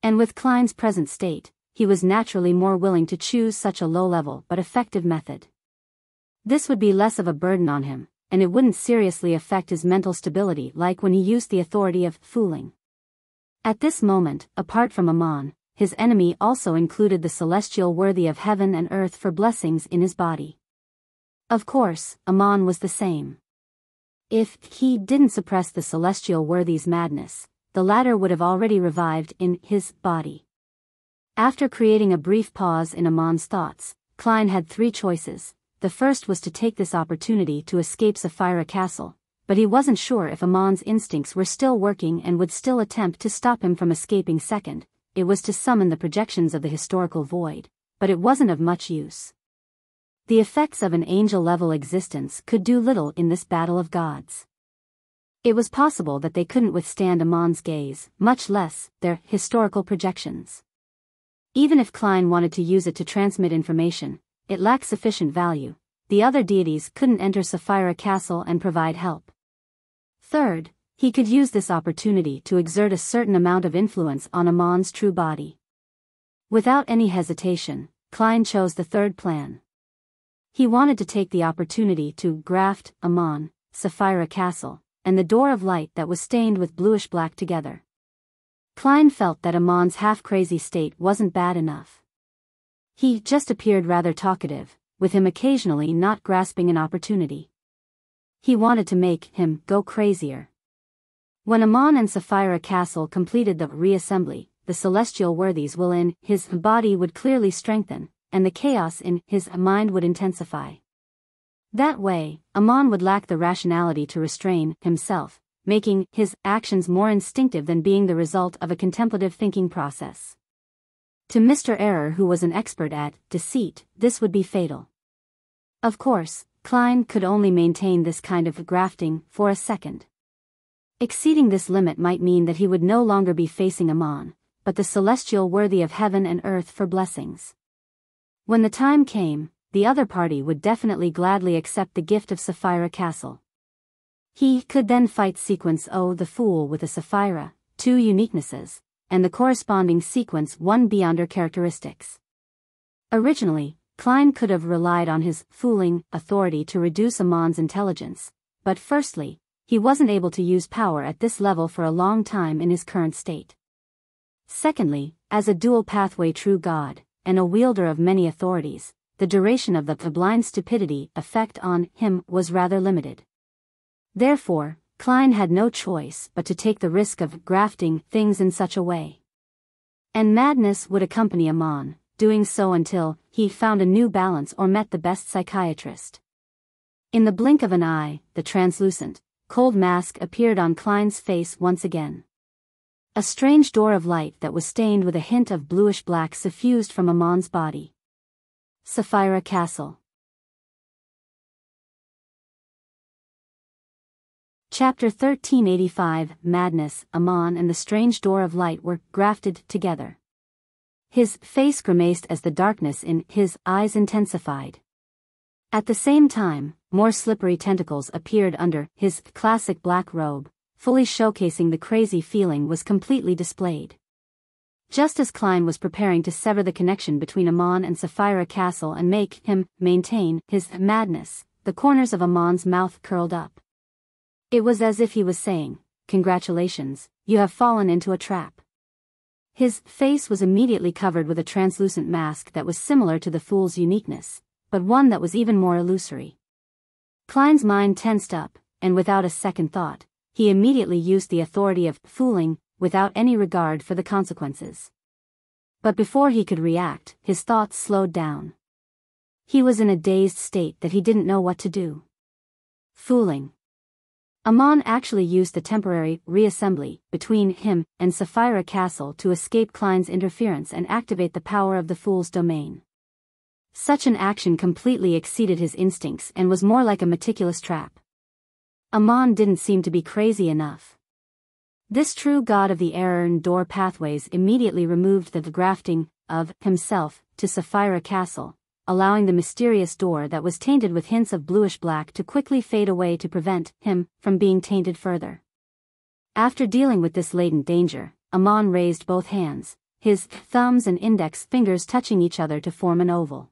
And with Klein's present state, he was naturally more willing to choose such a low-level but effective method. This would be less of a burden on him, and it wouldn't seriously affect his mental stability like when he used the authority of fooling. At this moment, apart from Amon, his enemy also included the celestial worthy of heaven and earth for blessings in his body. Of course, Amon was the same. If he didn't suppress the celestial worthy's madness, the latter would have already revived in his body. After creating a brief pause in Amon's thoughts, Klein had three choices. The first was to take this opportunity to escape Sapphira Castle, but he wasn't sure if Amon's instincts were still working and would still attempt to stop him from escaping. Second, it was to summon the projections of the historical void, but it wasn't of much use. The effects of an angel-level existence could do little in this battle of gods. It was possible that they couldn't withstand Amon's gaze, much less their historical projections. Even if Klein wanted to use it to transmit information, it lacked sufficient value. The other deities couldn't enter Sapphira Castle and provide help. Third, he could use this opportunity to exert a certain amount of influence on Amon's true body. Without any hesitation, Klein chose the third plan. He wanted to take the opportunity to graft Amon, Sapphira Castle, and the Door of Light that was stained with bluish-black together. Klein felt that Amon's half-crazy state wasn't bad enough. He just appeared rather talkative, with him occasionally not grasping an opportunity. He wanted to make him go crazier. When Amon and Sapphira Castle completed the reassembly, the celestial worthies will in his body would clearly strengthen, and the chaos in his mind would intensify. That way, Amon would lack the rationality to restrain himself, making his actions more instinctive than being the result of a contemplative thinking process. To Mr. Error, who was an expert at deceit, this would be fatal. Of course, Klein could only maintain this kind of grafting for a second. Exceeding this limit might mean that he would no longer be facing Amon, but the celestial worthy of heaven and earth for blessings. When the time came, the other party would definitely gladly accept the gift of Sapphira Castle. He could then fight Sequence O the Fool with a Sapphira, 2 uniquenesses, and the corresponding Sequence 1 beyonder characteristics. Originally, Klein could have relied on his fooling authority to reduce Amon's intelligence, but firstly, he wasn't able to use power at this level for a long time in his current state. Secondly, as a dual pathway true god, and a wielder of many authorities, the duration of the blind stupidity effect on him was rather limited. Therefore, Klein had no choice but to take the risk of grafting things in such a way. And madness would accompany Amon, doing so until he found a new balance or met the best psychiatrist. In the blink of an eye, the translucent, cold mask appeared on Klein's face once again. A strange door of light that was stained with a hint of bluish-black suffused from Amon's body. Sapphira Castle. Chapter 1385 Madness. Amon and the strange door of light were grafted together. His face grimaced as the darkness in his eyes intensified. At the same time, more slippery tentacles appeared under his classic black robe, fully showcasing the crazy feeling was completely displayed. Just as Klein was preparing to sever the connection between Amon and Sapphira Castle and make him maintain his madness, the corners of Amon's mouth curled up. It was as if he was saying, "Congratulations, you have fallen into a trap." His face was immediately covered with a translucent mask that was similar to the fool's uniqueness, but one that was even more illusory. Klein's mind tensed up, and without a second thought, he immediately used the authority of fooling, without any regard for the consequences. But before he could react, his thoughts slowed down. He was in a dazed state that he didn't know what to do. Fooling. Amon actually used the temporary reassembly between him and Sapphira Castle to escape Klein's interference and activate the power of the Fool's domain. Such an action completely exceeded his instincts and was more like a meticulous trap. Amon didn't seem to be crazy enough. This true god of the error and door pathways immediately removed the grafting of himself to Sapphira Castle, allowing the mysterious door that was tainted with hints of bluish-black to quickly fade away to prevent him from being tainted further. After dealing with this latent danger, Amon raised both hands, his thumbs and index fingers touching each other to form an oval.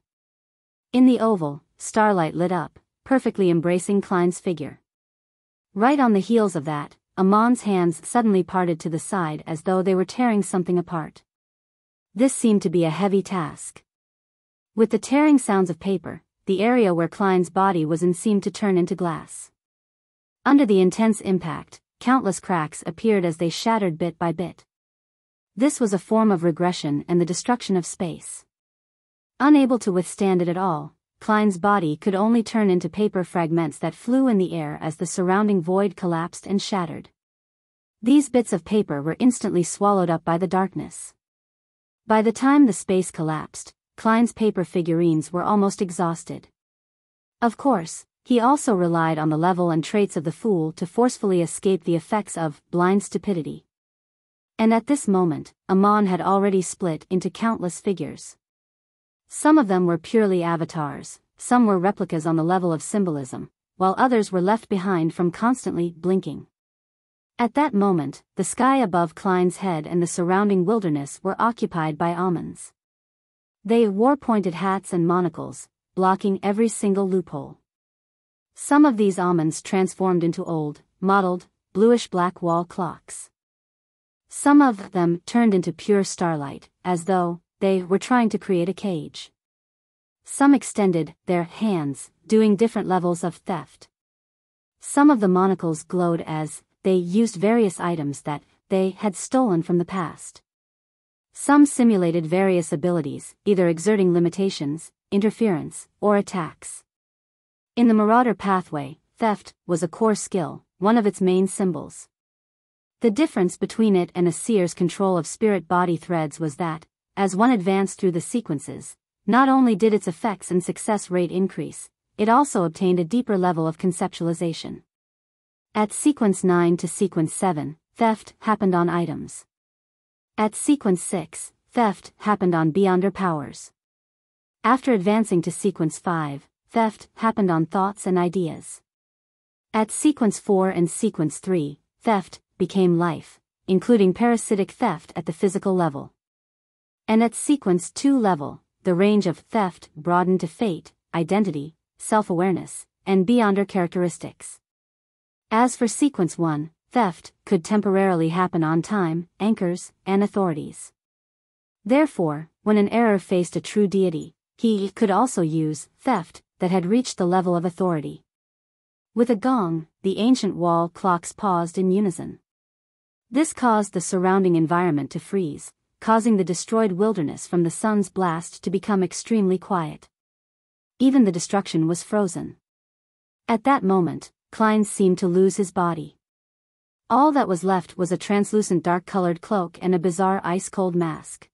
In the oval, starlight lit up, perfectly embracing Klein's figure. Right on the heels of that, Amon's hands suddenly parted to the side as though they were tearing something apart. This seemed to be a heavy task. With the tearing sounds of paper, the area where Klein's body was in seemed to turn into glass. Under the intense impact, countless cracks appeared as they shattered bit by bit. This was a form of regression and the destruction of space. Unable to withstand it at all, Klein's body could only turn into paper fragments that flew in the air as the surrounding void collapsed and shattered. These bits of paper were instantly swallowed up by the darkness. By the time the space collapsed, Klein's paper figurines were almost exhausted. Of course, he also relied on the level and traits of the Fool to forcefully escape the effects of blind stupidity. And at this moment, Amon had already split into countless figures. Some of them were purely avatars, some were replicas on the level of symbolism, while others were left behind from constantly blinking. At that moment, the sky above Klein's head and the surrounding wilderness were occupied by almonds. They wore pointed hats and monocles, blocking every single loophole. Some of these almonds transformed into old, mottled, bluish-black wall clocks. Some of them turned into pure starlight, as though they were trying to create a cage. Some extended their hands, doing different levels of theft. Some of the monocles glowed as they used various items that they had stolen from the past. Some simulated various abilities, either exerting limitations, interference, or attacks. In the Marauder pathway, theft was a core skill, one of its main symbols. The difference between it and a seer's control of spirit-body threads was that, as one advanced through the sequences, not only did its effects and success rate increase, it also obtained a deeper level of conceptualization. At sequence 9 to sequence 7, theft happened on items. At sequence 6, theft happened on beyonder powers. After advancing to sequence 5, theft happened on thoughts and ideas. At sequence 4 and sequence 3, theft became life, including parasitic theft at the physical level. And at sequence 2 level, the range of theft broadened to fate, identity, self-awareness, and beyonder characteristics. As for sequence 1, theft could temporarily happen on time, anchors, and authorities. Therefore, when an error faced a true deity, he could also use theft that had reached the level of authority. With a gong, the ancient wall clocks paused in unison. This caused the surrounding environment to freeze, causing the destroyed wilderness from the sun's blast to become extremely quiet. Even the destruction was frozen. At that moment, Klein seemed to lose his body. All that was left was a translucent dark-colored cloak and a bizarre ice-cold mask.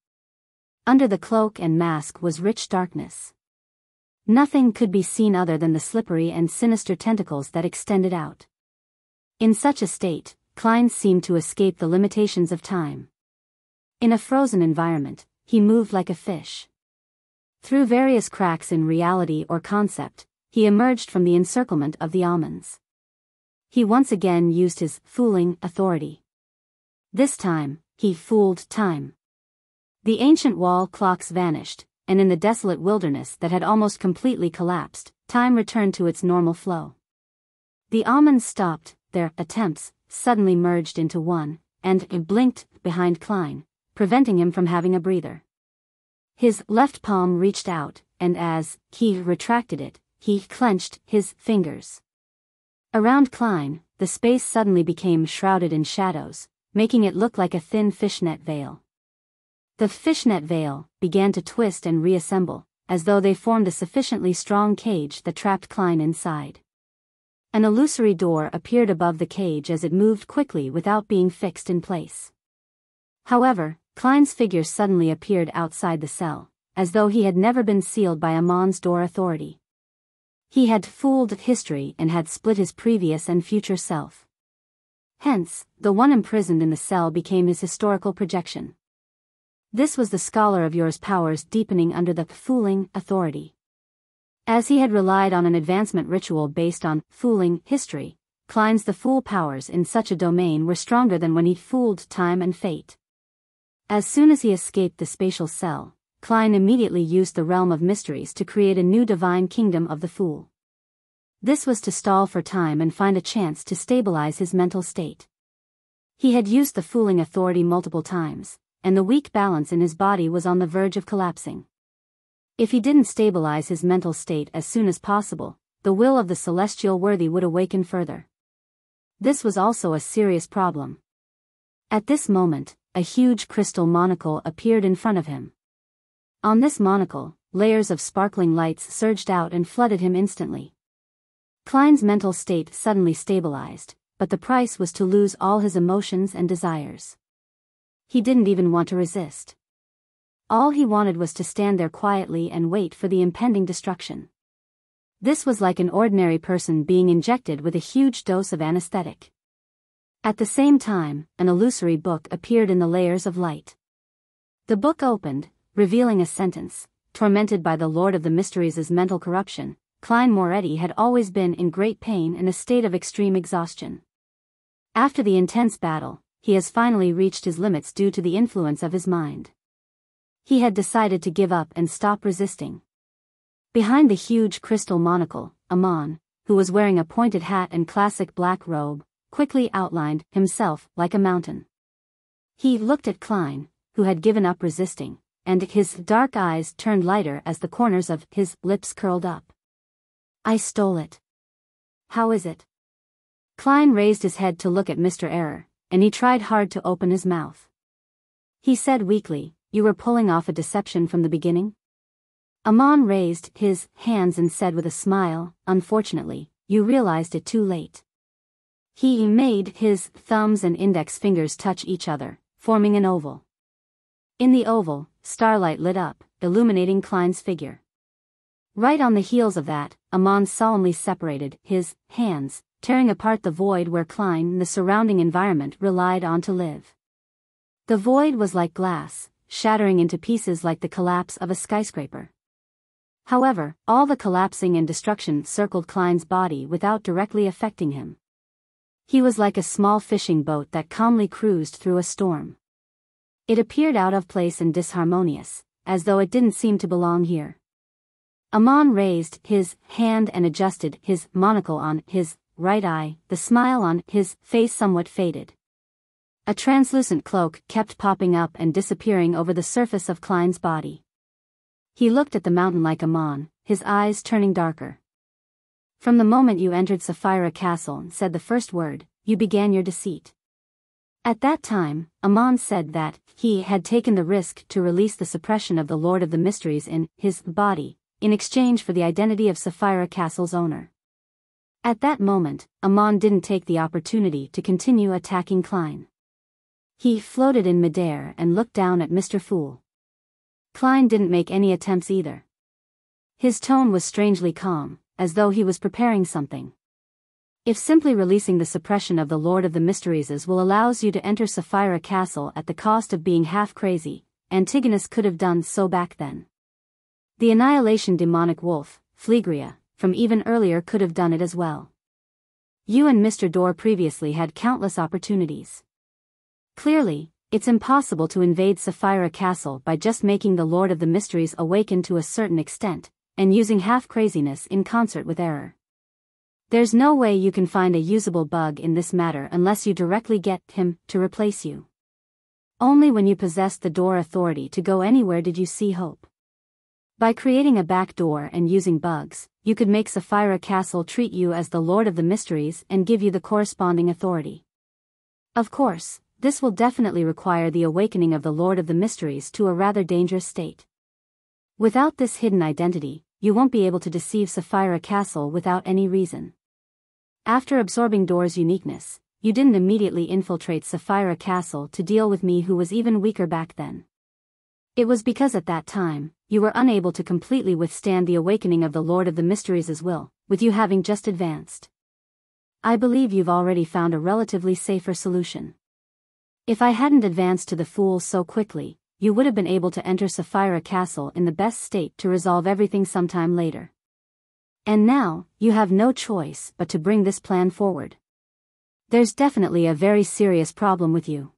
Under the cloak and mask was rich darkness. Nothing could be seen other than the slippery and sinister tentacles that extended out. In such a state, Klein seemed to escape the limitations of time. In a frozen environment, he moved like a fish. Through various cracks in reality or concept, he emerged from the encirclement of the almonds. He once again used his fooling authority. This time, he fooled time. The ancient wall clocks vanished, and in the desolate wilderness that had almost completely collapsed, time returned to its normal flow. The almonds stopped, their attempts suddenly merged into one, and it blinked behind Klein, preventing him from having a breather. His left palm reached out, and as he retracted it, he clenched his fingers. Around Klein, the space suddenly became shrouded in shadows, making it look like a thin fishnet veil. The fishnet veil began to twist and reassemble, as though they formed a sufficiently strong cage that trapped Klein inside. An illusory door appeared above the cage as it moved quickly without being fixed in place. However, Klein's figure suddenly appeared outside the cell, as though he had never been sealed by Amon's door authority. He had fooled history and had split his previous and future self. Hence, the one imprisoned in the cell became his historical projection. This was the scholar of yours powers deepening under the fooling authority. As he had relied on an advancement ritual based on fooling history, Klein's the fool powers in such a domain were stronger than when he fooled time and fate. As soon as he escaped the spatial cell, Klein immediately used the realm of mysteries to create a new divine kingdom of the fool. This was to stall for time and find a chance to stabilize his mental state. He had used the fooling authority multiple times, and the weak balance in his body was on the verge of collapsing. If he didn't stabilize his mental state as soon as possible, the will of the celestial worthy would awaken further. This was also a serious problem. At this moment, a huge crystal monocle appeared in front of him. On this monocle, layers of sparkling lights surged out and flooded him instantly. Klein's mental state suddenly stabilized, but the price was to lose all his emotions and desires. He didn't even want to resist. All he wanted was to stand there quietly and wait for the impending destruction. This was like an ordinary person being injected with a huge dose of anesthetic. At the same time, an illusory book appeared in the layers of light. The book opened, revealing a sentence: tormented by the Lord of the Mysteries' mental corruption, Klein Moretti had always been in great pain and a state of extreme exhaustion. After the intense battle, he has finally reached his limits due to the influence of his mind. He had decided to give up and stop resisting. Behind the huge crystal monocle, Amon, who was wearing a pointed hat and classic black robe, quickly outlined himself like a mountain. He looked at Klein, who had given up resisting, and his dark eyes turned lighter as the corners of his lips curled up. "I stole it. How is it?" Klein raised his head to look at Mr. Error, and he tried hard to open his mouth. He said weakly, "You were pulling off a deception from the beginning?" Amon raised his hands and said with a smile, "Unfortunately, you realized it too late." He made his thumbs and index fingers touch each other, forming an oval. In the oval, starlight lit up, illuminating Klein's figure. Right on the heels of that, Amon solemnly separated his hands, tearing apart the void where Klein and the surrounding environment relied on to live. The void was like glass, shattering into pieces like the collapse of a skyscraper. However, all the collapsing and destruction circled Klein's body without directly affecting him. He was like a small fishing boat that calmly cruised through a storm. It appeared out of place and disharmonious, as though it didn't seem to belong here. Amon raised his hand and adjusted his monocle on his right eye, the smile on his face somewhat faded. A translucent cloak kept popping up and disappearing over the surface of Klein's body. He looked at the mountain like Amon, his eyes turning darker. "From the moment you entered Sapphira Castle and said the first word, you began your deceit." At that time, Amon said that he had taken the risk to release the suppression of the Lord of the Mysteries in his body, in exchange for the identity of Sapphira Castle's owner. At that moment, Amon didn't take the opportunity to continue attacking Klein. He floated in midair and looked down at Mr. Fool. Klein didn't make any attempts either. His tone was strangely calm, as though he was preparing something. "If simply releasing the suppression of the Lord of the Mysteries will allows you to enter Sapphira Castle at the cost of being half crazy, Antigonus could have done so back then. The annihilation demonic wolf, Phlegria, from even earlier could have done it as well. You and Mr. Dorr previously had countless opportunities. Clearly, it's impossible to invade Sapphira Castle by just making the Lord of the Mysteries awaken to a certain extent, and using half-craziness in concert with error. There's no way you can find a usable bug in this matter unless you directly get him to replace you. Only when you possessed the door authority to go anywhere did you see hope. By creating a back door and using bugs, you could make Sapphira Castle treat you as the Lord of the Mysteries and give you the corresponding authority. Of course, this will definitely require the awakening of the Lord of the Mysteries to a rather dangerous state. Without this hidden identity, you won't be able to deceive Sapphira Castle without any reason. After absorbing Door's uniqueness, you didn't immediately infiltrate Sapphira Castle to deal with me who was even weaker back then. It was because at that time, you were unable to completely withstand the awakening of the Lord of the Mysteries' will, with you having just advanced. I believe you've already found a relatively safer solution. If I hadn't advanced to the Fool so quickly, you would have been able to enter Sapphira Castle in the best state to resolve everything sometime later. And now, you have no choice but to bring this plan forward. There's definitely a very serious problem with you.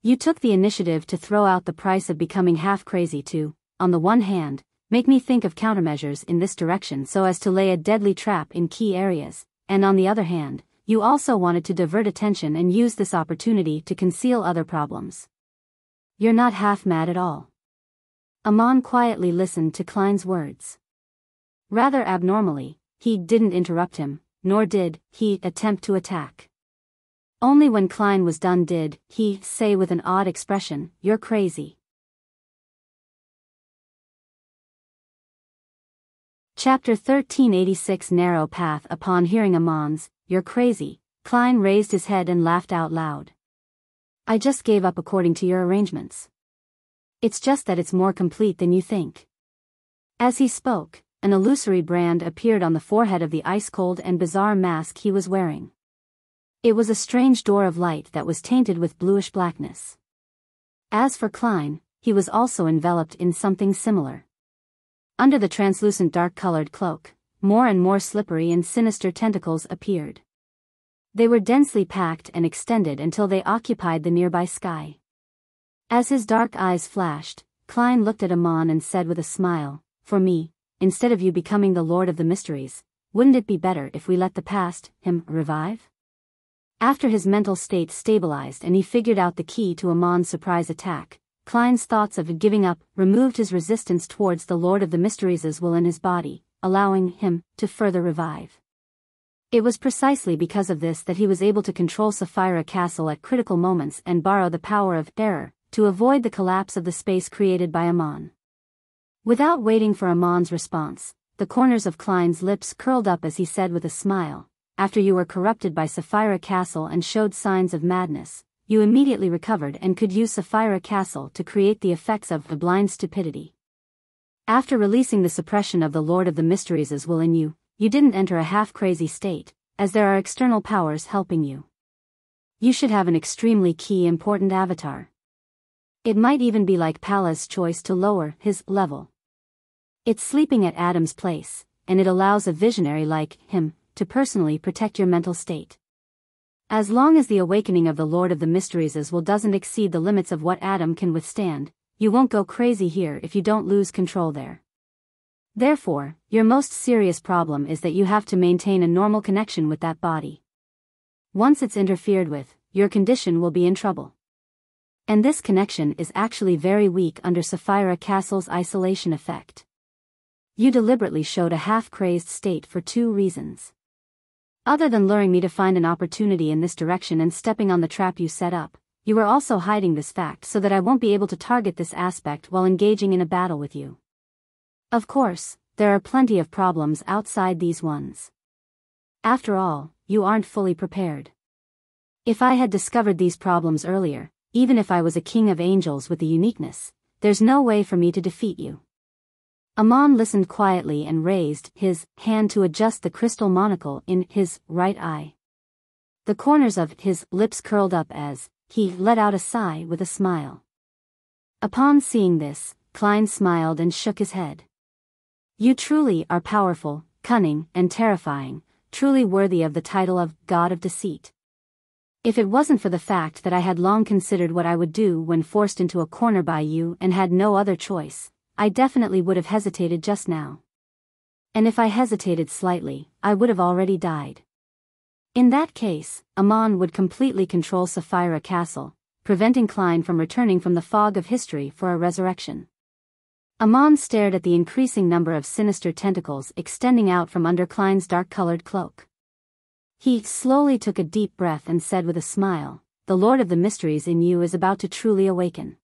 You took the initiative to throw out the price of becoming half crazy to, on the one hand, make me think of countermeasures in this direction so as to lay a deadly trap in key areas, and on the other hand, you also wanted to divert attention and use this opportunity to conceal other problems. You're not half mad at all. Amon quietly listened to Klein's words. Rather abnormally, he didn't interrupt him, nor did he attempt to attack. Only when Klein was done did he say with an odd expression, "You're crazy." Chapter 1386 Narrow Path. Upon hearing Amon's, "You're crazy," Klein raised his head and laughed out loud. "I just gave up according to your arrangements. It's just that it's more complete than you think." As he spoke, an illusory brand appeared on the forehead of the ice-cold and bizarre mask he was wearing. It was a strange door of light that was tainted with bluish blackness. As for Klein, he was also enveloped in something similar. Under the translucent dark-colored cloak, more and more slippery and sinister tentacles appeared. They were densely packed and extended until they occupied the nearby sky. As his dark eyes flashed, Klein looked at Amon and said with a smile, "For me, instead of you becoming the Lord of the Mysteries, wouldn't it be better if we let the past, him, revive?" After his mental state stabilized and he figured out the key to Amon's surprise attack, Klein's thoughts of giving up removed his resistance towards the Lord of the Mysteries' will in his body, allowing him to further revive. It was precisely because of this that he was able to control Sapphira Castle at critical moments and borrow the power of error to avoid the collapse of the space created by Amon. Without waiting for Amon's response, the corners of Klein's lips curled up as he said with a smile, "After you were corrupted by Sapphira Castle and showed signs of madness, you immediately recovered and could use Sapphira Castle to create the effects of a blind stupidity. After releasing the suppression of the Lord of the Mysteries' will in you, you didn't enter a half-crazy state, as there are external powers helping you. You should have an extremely key important avatar. It might even be like Pala's choice to lower his level. It's sleeping at Adam's place, and it allows a visionary like him to personally protect your mental state. As long as the awakening of the Lord of the Mysteries' will doesn't exceed the limits of what Adam can withstand, you won't go crazy here if you don't lose control there. Therefore, your most serious problem is that you have to maintain a normal connection with that body. Once it's interfered with, your condition will be in trouble. And this connection is actually very weak under Sapphira Castle's isolation effect. You deliberately showed a half-crazed state for two reasons. Other than luring me to find an opportunity in this direction and stepping on the trap you set up, you were also hiding this fact so that I won't be able to target this aspect while engaging in a battle with you. Of course, there are plenty of problems outside these ones. After all, you aren't fully prepared. If I had discovered these problems earlier, even if I was a king of angels with the uniqueness, there's no way for me to defeat you." Amon listened quietly and raised his hand to adjust the crystal monocle in his right eye. The corners of his lips curled up as he let out a sigh with a smile. Upon seeing this, Klein smiled and shook his head. "You truly are powerful, cunning, and terrifying, truly worthy of the title of God of Deceit. If it wasn't for the fact that I had long considered what I would do when forced into a corner by you and had no other choice, I definitely would have hesitated just now. And if I hesitated slightly, I would have already died. In that case, Amon would completely control Sapphira Castle, preventing Klein from returning from the fog of history for a resurrection." Amon stared at the increasing number of sinister tentacles extending out from under Klein's dark-colored cloak. He slowly took a deep breath and said with a smile, "The Lord of the Mysteries in you is about to truly awaken."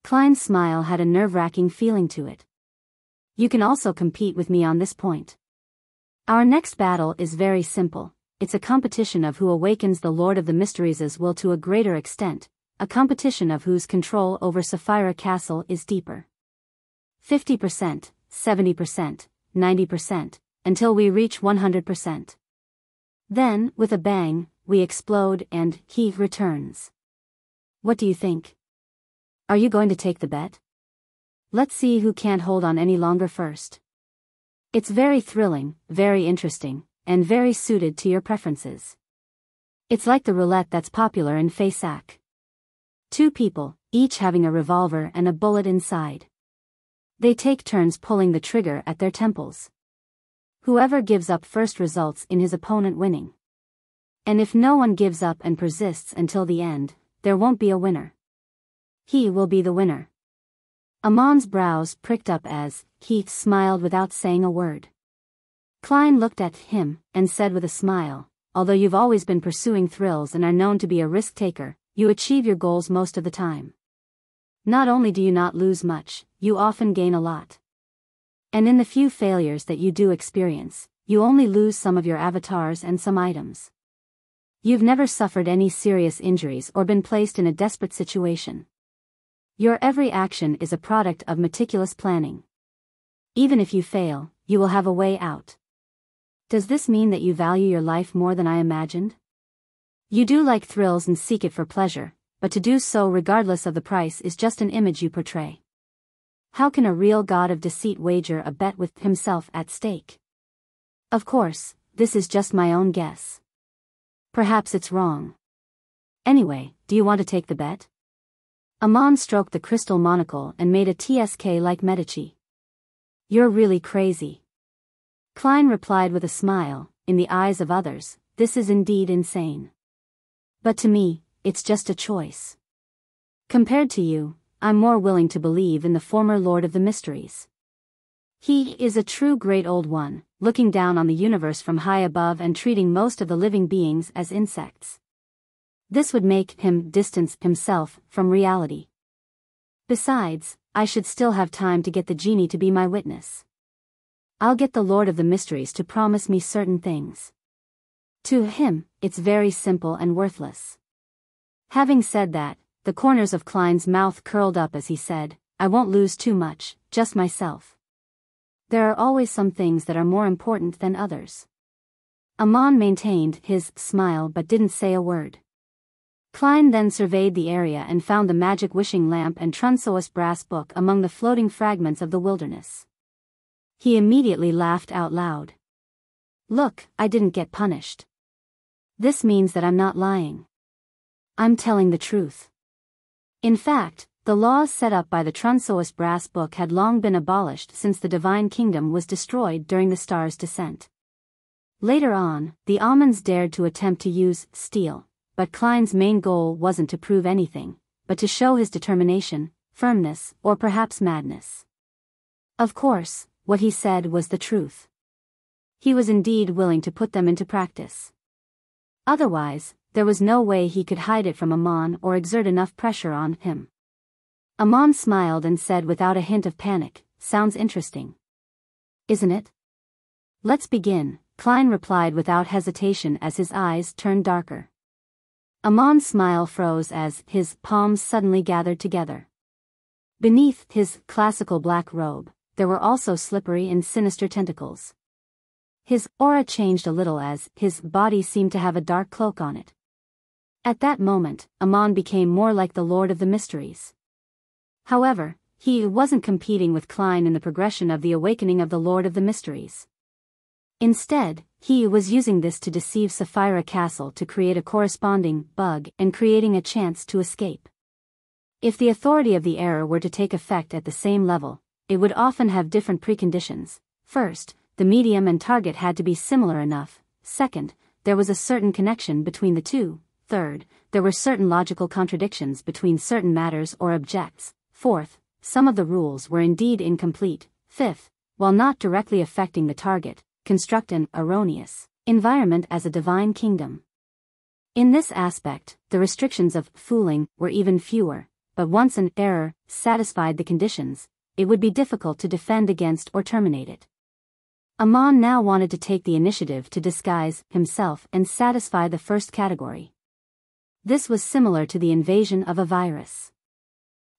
Klein's smile had a nerve-wracking feeling to it. "You can also compete with me on this point. Our next battle is very simple. it's a competition of who awakens the Lord of the Mysteries' will to a greater extent, a competition of whose control over Sapphira Castle is deeper. 50%, 70%, 90%, until we reach 100%. Then, with a bang, we explode and he returns. What do you think? Are you going to take the bet? Let's see who can't hold on any longer first. It's very thrilling, very interesting, and very suited to your preferences. It's like the roulette that's popular in Faisac. 2 people, each having a revolver and a bullet inside. They take turns pulling the trigger at their temples. Whoever gives up first results in his opponent winning. And if no one gives up and persists until the end, there won't be a winner. He will be the winner. Amon's brows pricked up as he smiled without saying a word. Klein looked at him and said with a smile, although you've always been pursuing thrills and are known to be a risk-taker, you achieve your goals most of the time. Not only do you not lose much, you often gain a lot. And in the few failures that you do experience, you only lose some of your avatars and some items. You've never suffered any serious injuries or been placed in a desperate situation. Your every action is a product of meticulous planning. Even if you fail, you will have a way out. Does this mean that you value your life more than I imagined? You do like thrills and seek it for pleasure, but to do so regardless of the price is just an image you portray. How can a real god of deceit wager a bet with himself at stake? Of course, this is just my own guess. Perhaps it's wrong. Anyway, do you want to take the bet? Amon stroked the crystal monocle and made a TSK like Medici. You're really crazy. Klein replied with a smile, in the eyes of others, this is indeed insane. But to me, it's just a choice. Compared to you, I'm more willing to believe in the former Lord of the Mysteries. He is a true great old one, looking down on the universe from high above and treating most of the living beings as insects. This would make him distance himself from reality. Besides, I should still have time to get the genie to be my witness. I'll get the Lord of the Mysteries to promise me certain things. To him, it's very simple and worthless. Having said that, the corners of Klein's mouth curled up as he said, I won't lose too much, just myself. There are always some things that are more important than others. Amon maintained his smile but didn't say a word. Klein then surveyed the area and found the magic wishing lamp and Trunso's brass book among the floating fragments of the wilderness. He immediately laughed out loud. Look, I didn't get punished. This means that I'm not lying. I'm telling the truth. In fact, the laws set up by the Trunso's brass book had long been abolished since the Divine Kingdom was destroyed during the star's descent. Later on, the Amons dared to attempt to use steel, but Klein's main goal wasn't to prove anything, but to show his determination, firmness, or perhaps madness. Of course, what he said was the truth. He was indeed willing to put them into practice. Otherwise, there was no way he could hide it from Amon or exert enough pressure on him. Amon smiled and said without a hint of panic, sounds interesting. Isn't it? Let's begin, Klein replied without hesitation as his eyes turned darker. Amon's smile froze as his palms suddenly gathered together. Beneath his classical black robe, there were also slippery and sinister tentacles. His aura changed a little as his body seemed to have a dark cloak on it. At that moment, Amon became more like the Lord of the Mysteries. However, he wasn't competing with Klein in the progression of the awakening of the Lord of the Mysteries. Instead, he was using this to deceive Sapphira Castle to create a corresponding bug and creating a chance to escape. If the authority of the error were to take effect at the same level, it would often have different preconditions. First, the medium and target had to be similar enough. Second, there was a certain connection between the two. Third, there were certain logical contradictions between certain matters or objects. Fourth, some of the rules were indeed incomplete. Fifth, while not directly affecting the target, construct an erroneous environment as a divine kingdom. In this aspect, the restrictions of fooling were even fewer, but once an error satisfied the conditions, it would be difficult to defend against or terminate it. Amon now wanted to take the initiative to disguise himself and satisfy the first category. This was similar to the invasion of a virus.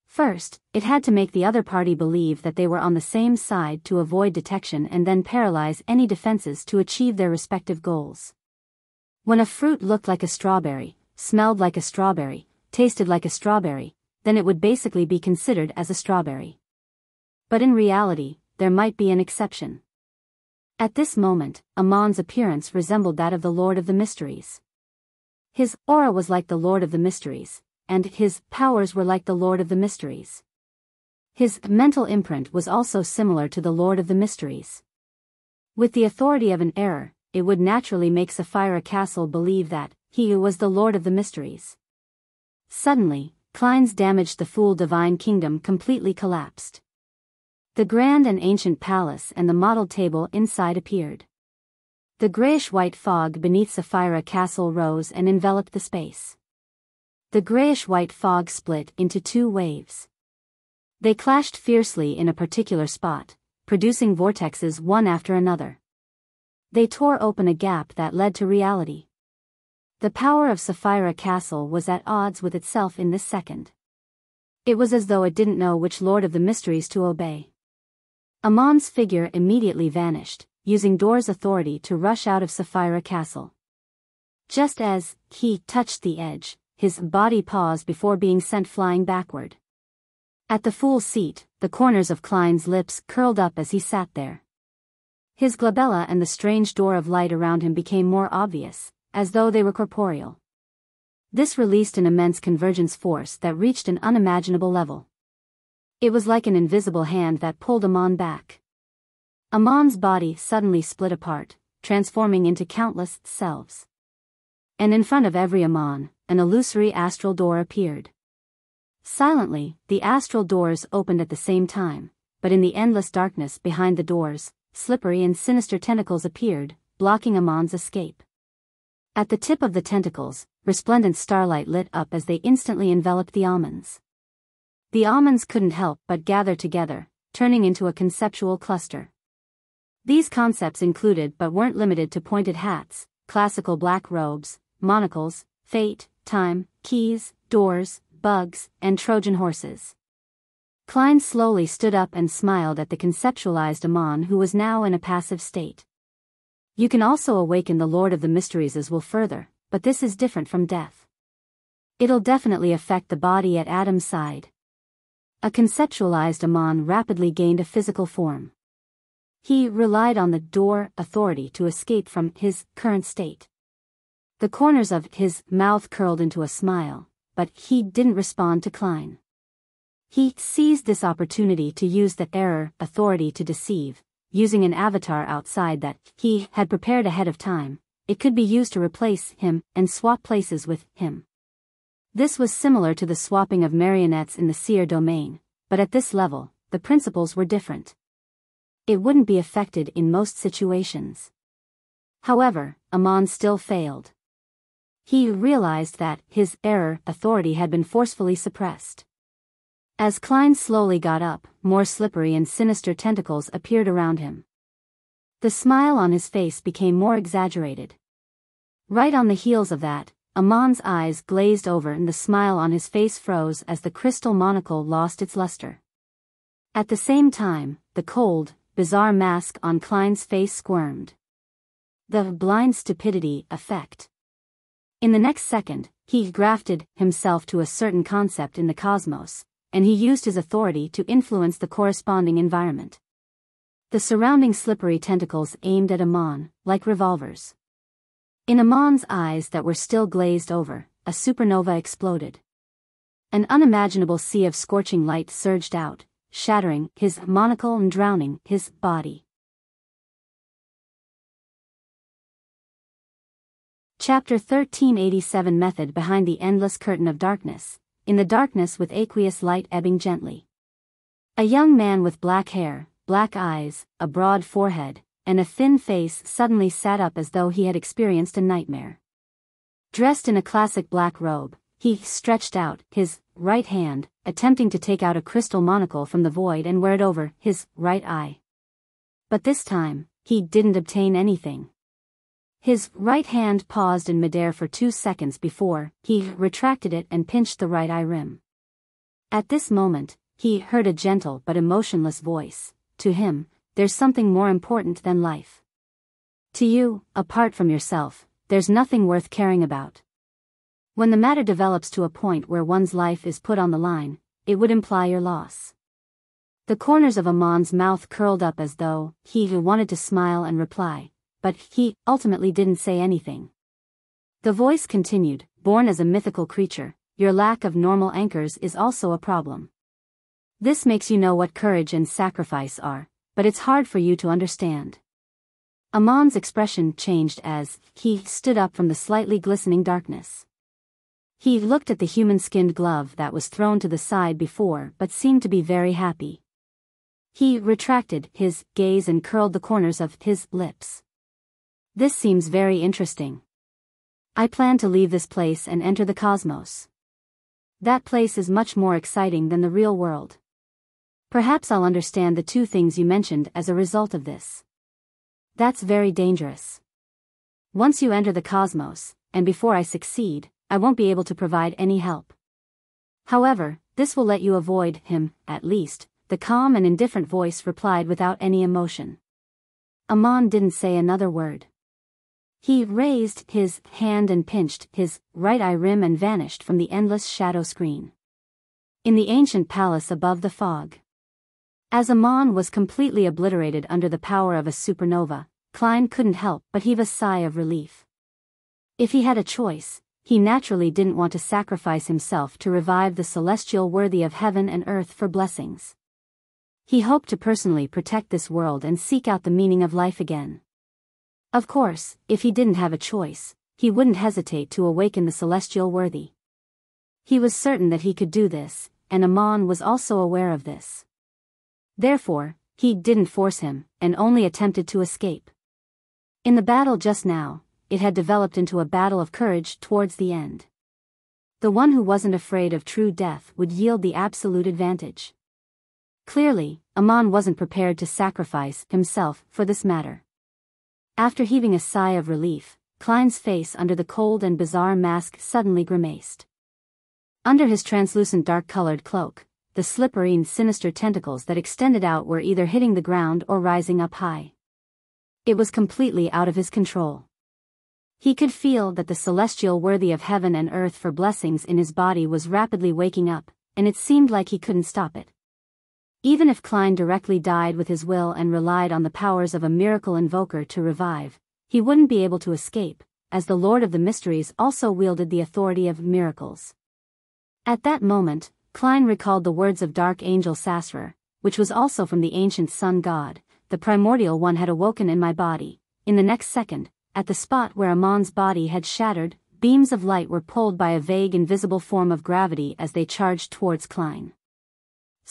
First, it had to make the other party believe that they were on the same side to avoid detection and then paralyze any defenses to achieve their respective goals. When a fruit looked like a strawberry, smelled like a strawberry, tasted like a strawberry, then it would basically be considered as a strawberry. But in reality, there might be an exception. At this moment, Amon's appearance resembled that of the Lord of the Mysteries. His aura was like the Lord of the Mysteries, and his powers were like the Lord of the Mysteries. His mental imprint was also similar to the Lord of the Mysteries. With the authority of an error, it would naturally make Sapphira Castle believe that he was the Lord of the Mysteries. Suddenly, Klein's damaged the fool divine kingdom completely collapsed. The grand and ancient palace and the modeled table inside appeared. The grayish-white fog beneath Sapphira Castle rose and enveloped the space. The grayish-white fog split into two waves. They clashed fiercely in a particular spot, producing vortexes one after another. They tore open a gap that led to reality. The power of Sapphira Castle was at odds with itself in this second. It was as though it didn't know which Lord of the Mysteries to obey. Amon's figure immediately vanished, using Dor's authority to rush out of Sapphira Castle. Just as he touched the edge, his body paused before being sent flying backward. At the fool's seat, the corners of Klein's lips curled up as he sat there. His glabella and the strange door of light around him became more obvious, as though they were corporeal. This released an immense convergence force that reached an unimaginable level. It was like an invisible hand that pulled Amon back. Amon's body suddenly split apart, transforming into countless selves. And in front of every Amon, an illusory astral door appeared. Silently, the astral doors opened at the same time, but in the endless darkness behind the doors, slippery and sinister tentacles appeared, blocking Amon's escape. At the tip of the tentacles, resplendent starlight lit up as they instantly enveloped the almonds. The almonds couldn't help but gather together, turning into a conceptual cluster. These concepts included but weren't limited to pointed hats, classical black robes, monocles, fate, time, keys, doors, bugs, and Trojan horses. Klein slowly stood up and smiled at the conceptualized Amon, who was now in a passive state. You can also awaken the Lord of the Mysteries as will further, but this is different from death. It'll definitely affect the body at Adam's side. A conceptualized Amon rapidly gained a physical form. He relied on the door authority to escape from his current state. The corners of his mouth curled into a smile, but he didn't respond to Klein. He seized this opportunity to use the error authority to deceive, using an avatar outside that he had prepared ahead of time. It could be used to replace him and swap places with him. This was similar to the swapping of marionettes in the seer domain, but at this level, the principles were different. It wouldn't be affected in most situations. However, Amon still failed. He realized that his error authority had been forcefully suppressed. As Klein slowly got up, more slippery and sinister tentacles appeared around him. The smile on his face became more exaggerated. Right on the heels of that, Amon's eyes glazed over and the smile on his face froze as the crystal monocle lost its luster. At the same time, the cold, bizarre mask on Klein's face squirmed. The blind stupidity effect. In the next second, he grafted himself to a certain concept in the cosmos, and he used his authority to influence the corresponding environment. The surrounding slippery tentacles aimed at Amon, like revolvers. In Amon's eyes that were still glazed over, a supernova exploded. An unimaginable sea of scorching light surged out, shattering his monocle and drowning his body. Chapter 1387 Method behind the endless curtain of darkness, in the darkness with aqueous light ebbing gently. A young man with black hair, black eyes, a broad forehead, and a thin face suddenly sat up as though he had experienced a nightmare. Dressed in a classic black robe, he stretched out his right hand, attempting to take out a crystal monocle from the void and wear it over his right eye. But this time, he didn't obtain anything. His right hand paused in midair for 2 seconds before he retracted it and pinched the right eye rim. At this moment, he heard a gentle but emotionless voice. To him, there's something more important than life. To you, apart from yourself, there's nothing worth caring about. When the matter develops to a point where one's life is put on the line, it would imply your loss. The corners of Amon's mouth curled up as though he wanted to smile and reply, but he ultimately didn't say anything. The voice continued, born as a mythical creature, your lack of normal anchors is also a problem. This makes you know what courage and sacrifice are, but it's hard for you to understand. Amon's expression changed as he stood up from the slightly glistening darkness. He looked at the human-skinned glove that was thrown to the side before but seemed to be very happy. He retracted his gaze and curled the corners of his lips. This seems very interesting. I plan to leave this place and enter the cosmos. That place is much more exciting than the real world. Perhaps I'll understand the two things you mentioned as a result of this. That's very dangerous. Once you enter the cosmos, and before I succeed, I won't be able to provide any help. However, this will let you avoid him, at least, the calm and indifferent voice replied without any emotion. Amon didn't say another word. He raised his hand and pinched his right eye rim and vanished from the endless shadow screen. In the ancient palace above the fog. As Amon was completely obliterated under the power of a supernova, Klein couldn't help but heave a sigh of relief. If he had a choice, he naturally didn't want to sacrifice himself to revive the celestial worthy of heaven and earth for blessings. He hoped to personally protect this world and seek out the meaning of life again. Of course, if he didn't have a choice, he wouldn't hesitate to awaken the celestial worthy. He was certain that he could do this, and Amon was also aware of this. Therefore, he didn't force him, and only attempted to escape. In the battle just now, it had developed into a battle of courage towards the end. The one who wasn't afraid of true death would yield the absolute advantage. Clearly, Amon wasn't prepared to sacrifice himself for this matter. After heaving a sigh of relief, Klein's face under the cold and bizarre mask suddenly grimaced. Under his translucent dark-colored cloak, the slippery and sinister tentacles that extended out were either hitting the ground or rising up high. It was completely out of his control. He could feel that the celestial worthy of heaven and earth for blessings in his body was rapidly waking up, and it seemed like he couldn't stop it. Even if Klein directly died with his will and relied on the powers of a miracle invoker to revive, he wouldn't be able to escape, as the Lord of the Mysteries also wielded the authority of miracles. At that moment, Klein recalled the words of Dark Angel Sasra, which was also from the ancient sun god. The primordial one had awoken in my body. In the next second, at the spot where Amon's body had shattered, beams of light were pulled by a vague invisible form of gravity as they charged towards Klein.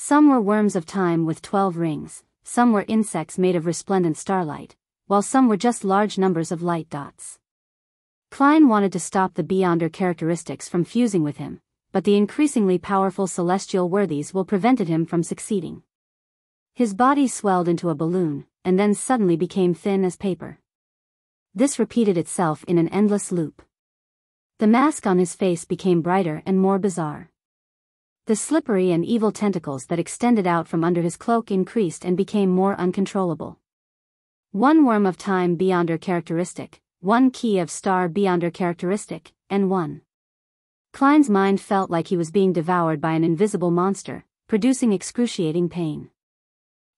Some were worms of time with 12 rings, some were insects made of resplendent starlight, while some were just large numbers of light dots. Klein wanted to stop the Beyonder characteristics from fusing with him, but the increasingly powerful celestial worthies will prevented him from succeeding. His body swelled into a balloon, and then suddenly became thin as paper. This repeated itself in an endless loop. The mask on his face became brighter and more bizarre. The slippery and evil tentacles that extended out from under his cloak increased and became more uncontrollable. One worm of time Beyonder characteristic, one key of star Beyonder characteristic, and one. Klein's mind felt like he was being devoured by an invisible monster, producing excruciating pain.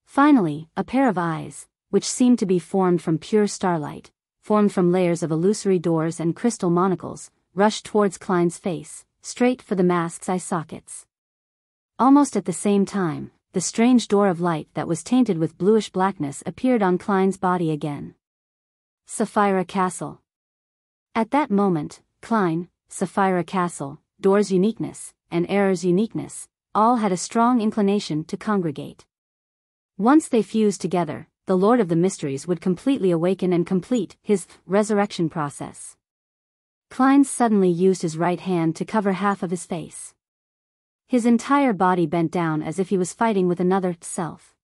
Finally, a pair of eyes, which seemed to be formed from pure starlight, formed from layers of illusory doors and crystal monocles, rushed towards Klein's face, straight for the mask's eye sockets. Almost at the same time, the strange door of light that was tainted with bluish blackness appeared on Klein's body again. Sapphira Castle. At that moment, Klein, Sapphira Castle, Door's uniqueness, and Error's uniqueness, all had a strong inclination to congregate. Once they fused together, the Lord of the Mysteries would completely awaken and complete his resurrection process. Klein suddenly used his right hand to cover half of his face. His entire body bent down as if he was fighting with another self.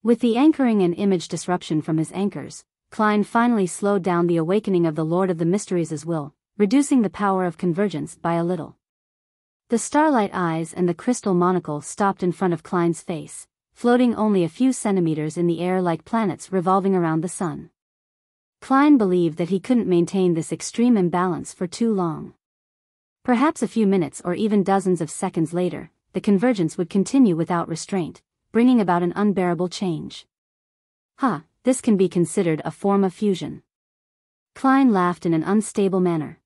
With the anchoring and image disruption from his anchors, Klein finally slowed down the awakening of the Lord of the Mysteries' will, reducing the power of convergence by a little. The starlight eyes and the crystal monocle stopped in front of Klein's face, floating only a few centimeters in the air like planets revolving around the sun. Klein believed that he couldn't maintain this extreme imbalance for too long. Perhaps a few minutes or even dozens of seconds later, the convergence would continue without restraint, bringing about an unbearable change. This can be considered a form of fusion. Klein laughed in an unstable manner.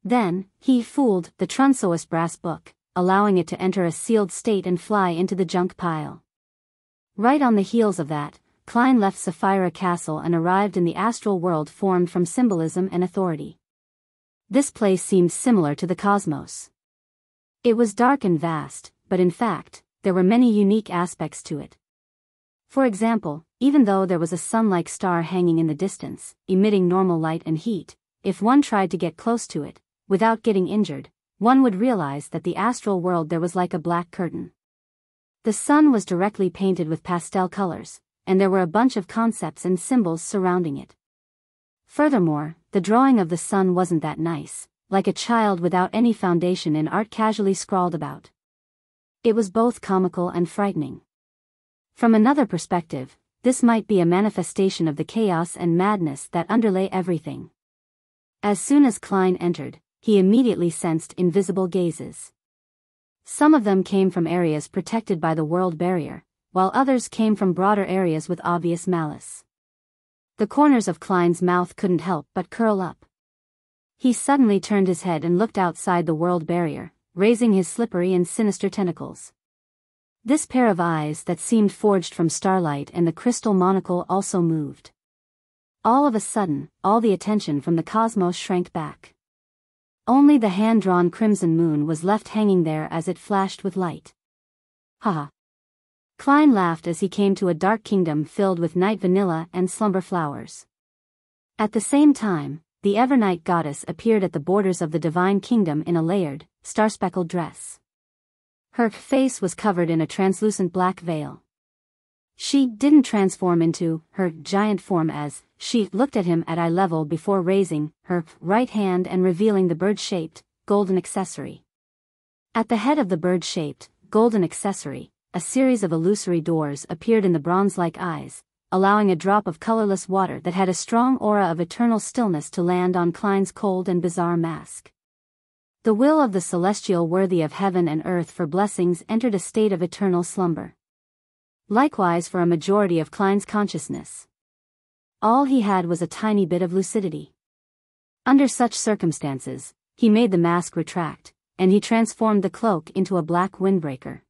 Then, he fooled the Trunsoist brass book, allowing it to enter a sealed state and fly into the junk pile. Right on the heels of that, Klein left Sapphira Castle and arrived in the astral world formed from symbolism and authority. This place seemed similar to the cosmos. It was dark and vast, but in fact, there were many unique aspects to it. For example, even though there was a sun-like star hanging in the distance, emitting normal light and heat, if one tried to get close to it, without getting injured, one would realize that the astral world there was like a black curtain. The sun was directly painted with pastel colors, and there were a bunch of concepts and symbols surrounding it. Furthermore, the drawing of the sun wasn't that nice, like a child without any foundation in art casually scrawled about. It was both comical and frightening. From another perspective, this might be a manifestation of the chaos and madness that underlay everything. As soon as Klein entered, he immediately sensed invisible gazes. Some of them came from areas protected by the world barrier, while others came from broader areas with obvious malice. The corners of Klein's mouth couldn't help but curl up. He suddenly turned his head and looked outside the world barrier, raising his slippery and sinister tentacles. This pair of eyes that seemed forged from starlight and the crystal monocle also moved. All of a sudden, all the attention from the cosmos shrank back. Only the hand-drawn crimson moon was left hanging there as it flashed with light. Ha! Klein laughed as he came to a dark kingdom filled with night vanilla and slumber flowers. At the same time, the Evernight goddess appeared at the borders of the divine kingdom in a layered, star-speckled dress. Her face was covered in a translucent black veil. She didn't transform into her giant form as she looked at him at eye level before raising her right hand and revealing the bird-shaped, golden accessory. At the head of the bird-shaped, golden accessory, a series of illusory doors appeared in the bronze-like eyes, allowing a drop of colorless water that had a strong aura of eternal stillness to land on Klein's cold and bizarre mask. The will of the celestial worthy of heaven and earth for blessings entered a state of eternal slumber. Likewise for a majority of Klein's consciousness. All he had was a tiny bit of lucidity. Under such circumstances, he made the mask retract, and he transformed the cloak into a black windbreaker.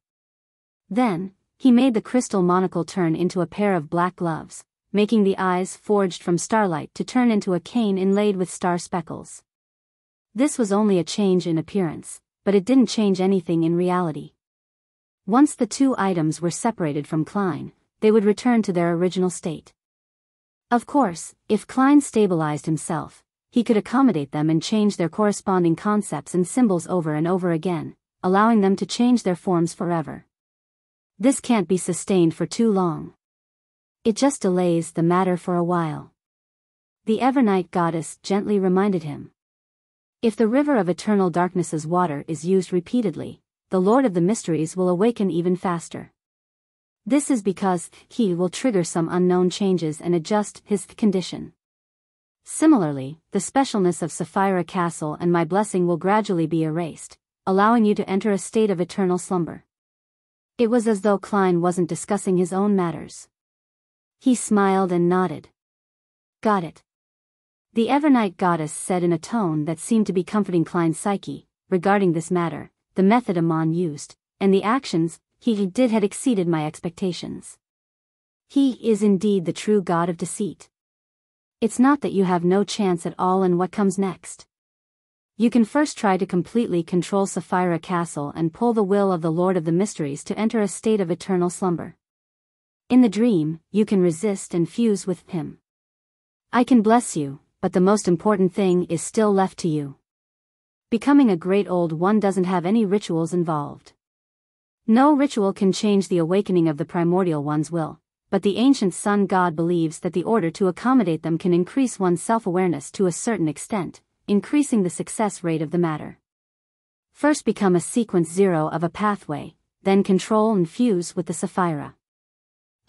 Then, he made the crystal monocle turn into a pair of black gloves, making the eyes forged from starlight to turn into a cane inlaid with star speckles. This was only a change in appearance, but it didn't change anything in reality. Once the two items were separated from Klein, they would return to their original state. Of course, if Klein stabilized himself, he could accommodate them and change their corresponding concepts and symbols over and over again, allowing them to change their forms forever. This can't be sustained for too long. It just delays the matter for a while. The Evernight goddess gently reminded him. If the river of eternal darkness's water is used repeatedly, the Lord of the Mysteries will awaken even faster. This is because he will trigger some unknown changes and adjust his condition. Similarly, the specialness of Sapphira Castle and my blessing will gradually be erased, allowing you to enter a state of eternal slumber. It was as though Klein wasn't discussing his own matters. He smiled and nodded. Got it. The Evernight goddess said in a tone that seemed to be comforting Klein's psyche. Regarding this matter, the method Amon used, and the actions he did had exceeded my expectations. He is indeed the true god of deceit. It's not that you have no chance at all in what comes next. You can first try to completely control Sapphira Castle and pull the will of the Lord of the Mysteries to enter a state of eternal slumber. In the dream, you can resist and fuse with him. I can bless you, but the most important thing is still left to you. Becoming a great old one doesn't have any rituals involved. No ritual can change the awakening of the primordial one's will, but but the ancient sun god believes that the order to accommodate them can increase one's self-awareness to a certain extent, increasing the success rate of the matter. First become a sequence 0 of a pathway, then control and fuse with the Sapphira.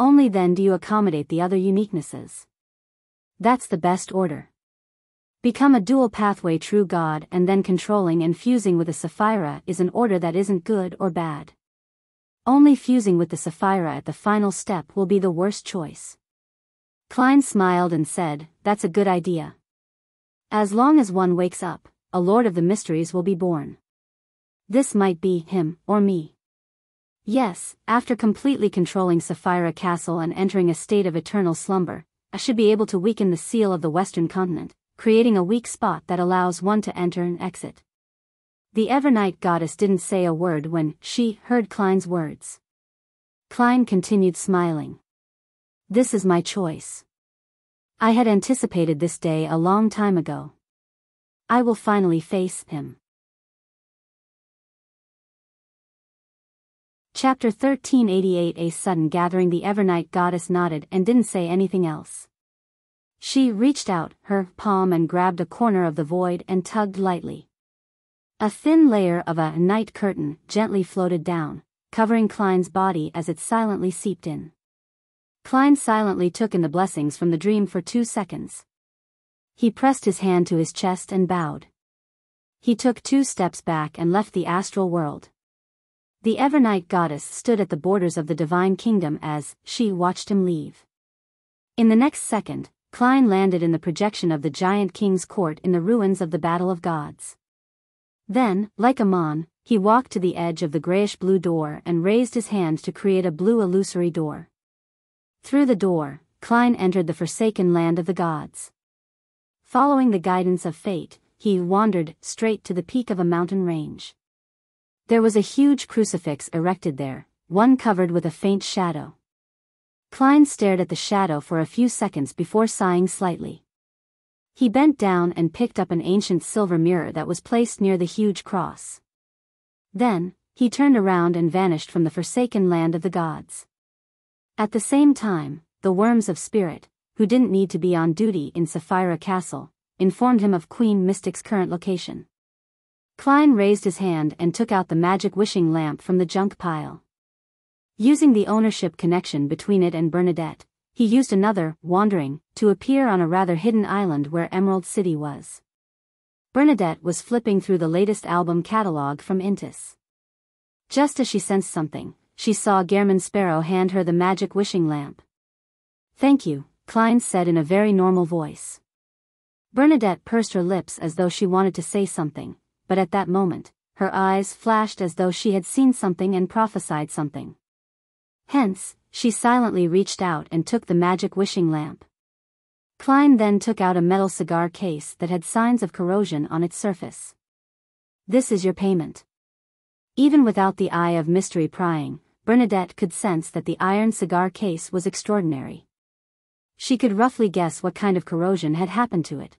Only then do you accommodate the other uniquenesses. That's the best order. Become a dual pathway true god and then controlling and fusing with the Sapphira is an order that isn't good or bad. Only fusing with the Sapphira at the final step will be the worst choice. Klein smiled and said, "That's a good idea. As long as one wakes up, a Lord of the Mysteries will be born. This might be him or me." Yes, after completely controlling Sapphira Castle and entering a state of eternal slumber, I should be able to weaken the seal of the Western continent, creating a weak spot that allows one to enter and exit. The Evernight goddess didn't say a word when she heard Klein's words. Klein continued smiling. "This is my choice. I had anticipated this day a long time ago. I will finally face him." Chapter 1388. A sudden gathering. The Evernight goddess nodded and didn't say anything else. She reached out her palm and grabbed a corner of the void and tugged lightly. A thin layer of a night curtain gently floated down, covering Klein's body as it silently seeped in. Klein silently took in the blessings from the dream for 2 seconds. He pressed his hand to his chest and bowed. He took 2 steps back and left the astral world. The Evernight goddess stood at the borders of the divine kingdom as she watched him leave. In the next second, Klein landed in the projection of the giant king's court in the ruins of the Battle of Gods. Then, like a mon, he walked to the edge of the grayish-blue door and raised his hand to create a blue illusory door. Through the door, Klein entered the forsaken land of the gods. Following the guidance of fate, he wandered straight to the peak of a mountain range. There was a huge crucifix erected there, one covered with a faint shadow. Klein stared at the shadow for a few seconds before sighing slightly. He bent down and picked up an ancient silver mirror that was placed near the huge cross. Then, he turned around and vanished from the forsaken land of the gods. At the same time, the Worms of Spirit, who didn't need to be on duty in Sapphira Castle, informed him of Queen Mystic's current location. Klein raised his hand and took out the magic wishing lamp from the junk pile. Using the ownership connection between it and Bernadette, he used another, wandering, to appear on a rather hidden island where Emerald City was. Bernadette was flipping through the latest album catalog from Intis. Just as she sensed something, she saw Gehrman Sparrow hand her the magic wishing lamp. "Thank you," Klein said in a very normal voice. Bernadette pursed her lips as though she wanted to say something, but at that moment, her eyes flashed as though she had seen something and prophesied something. Hence, she silently reached out and took the magic wishing lamp. Klein then took out a metal cigar case that had signs of corrosion on its surface. "This is your payment." Even without the eye of mystery prying, Bernadette could sense that the iron cigar case was extraordinary. She could roughly guess what kind of corrosion had happened to it.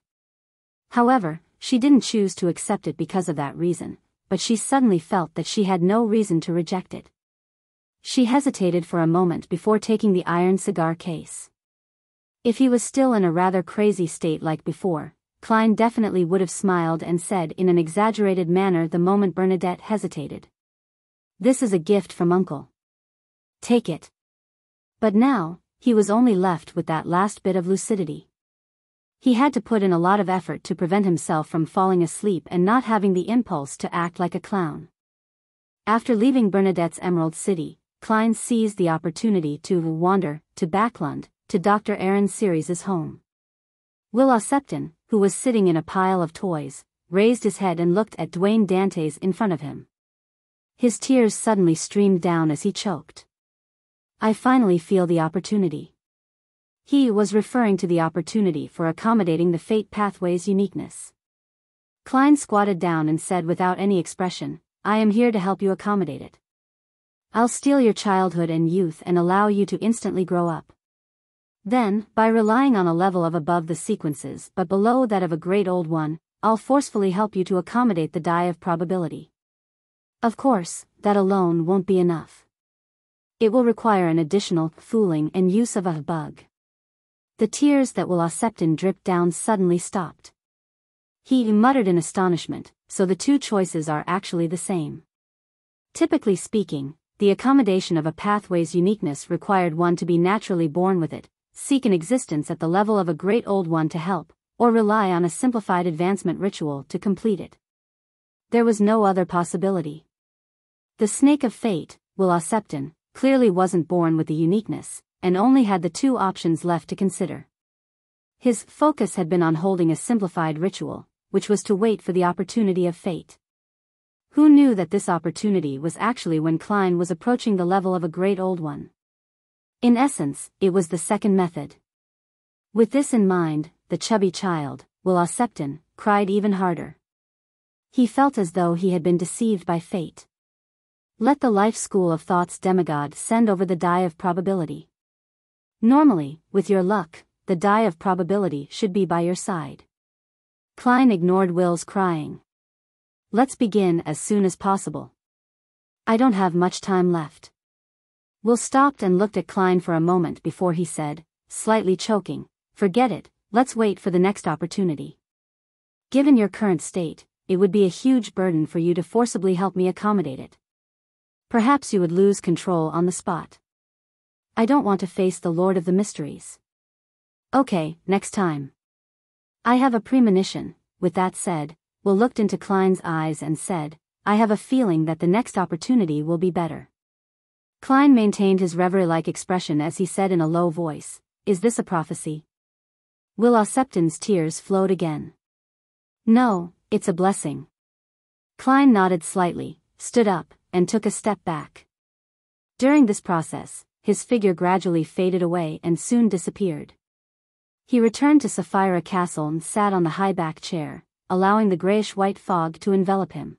However, she didn't choose to accept it because of that reason, but she suddenly felt that she had no reason to reject it. She hesitated for a moment before taking the iron cigar case. If he was still in a rather crazy state like before, Klein definitely would have smiled and said in an exaggerated manner the moment Bernadette hesitated, "This is a gift from Uncle. Take it." But now, he was only left with that last bit of lucidity. He had to put in a lot of effort to prevent himself from falling asleep and not having the impulse to act like a clown. After leaving Bernadette's Emerald City, Klein seized the opportunity to wander to Backlund, to Dr. Aaron Sirius's home. Will Septon, who was sitting in a pile of toys, raised his head and looked at Dwayne Dantes in front of him. His tears suddenly streamed down as he choked. "I finally feel the opportunity." He was referring to the opportunity for accommodating the fate pathway's uniqueness. Klein squatted down and said without any expression, "I am here to help you accommodate it. I'll steal your childhood and youth and allow you to instantly grow up. Then, by relying on a level of above the sequences but below that of a great old one, I'll forcefully help you to accommodate the die of probability. Of course, that alone won't be enough. It will require an additional fooling and use of a bug. The tears that Wuxia Septon dripped down suddenly stopped. He muttered in astonishment, so the two choices are actually the same. Typically speaking, the accommodation of a pathway's uniqueness required one to be naturally born with it, seek an existence at the level of a great old one to help, or rely on a simplified advancement ritual to complete it. There was no other possibility. The snake of fate, Wuxia Septon, clearly wasn't born with the uniqueness, and only had the two options left to consider. His focus had been on holding a simplified ritual, which was to wait for the opportunity of fate. Who knew that this opportunity was actually when Klein was approaching the level of a great old one? In essence, it was the second method. With this in mind, the chubby child, Wuxia Septon, cried even harder. He felt as though he had been deceived by fate. Let the life school of thought's demigod send over the die of probability. Normally, with your luck, the die of probability should be by your side. Klein ignored Will's crying. Let's begin as soon as possible. I don't have much time left. Will stopped and looked at Klein for a moment before he said, slightly choking, forget it, let's wait for the next opportunity. Given your current state, it would be a huge burden for you to forcibly help me accommodate it. Perhaps you would lose control on the spot. I don't want to face the Lord of the Mysteries. Okay, next time. I have a premonition. With that said, Will looked into Klein's eyes and said, I have a feeling that the next opportunity will be better. Klein maintained his reverie-like expression as he said in a low voice, is this a prophecy? Wuxia Septon's tears flowed again. No, it's a blessing. Klein nodded slightly, stood up, and took a step back. During this process, his figure gradually faded away and soon disappeared. He returned to Sapphira Castle and sat on the high-back chair, allowing the grayish-white fog to envelop him.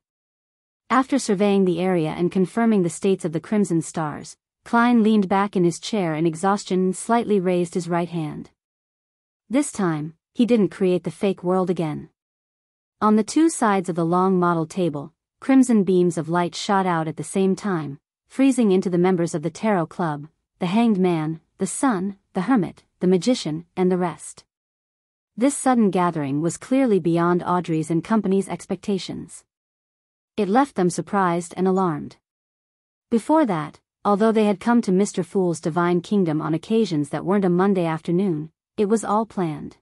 After surveying the area and confirming the states of the crimson stars, Klein leaned back in his chair in exhaustion and slightly raised his right hand. This time, he didn't create the fake world again. On the two sides of the long model table, crimson beams of light shot out at the same time, freezing into the members of the Tarot Club, the Hanged Man, the Sun, the Hermit, the Magician, and the rest. This sudden gathering was clearly beyond Audrey's and company's expectations. It left them surprised and alarmed. Before that, although they had come to Mr. Fool's divine kingdom on occasions that weren't a Monday afternoon, it was all planned.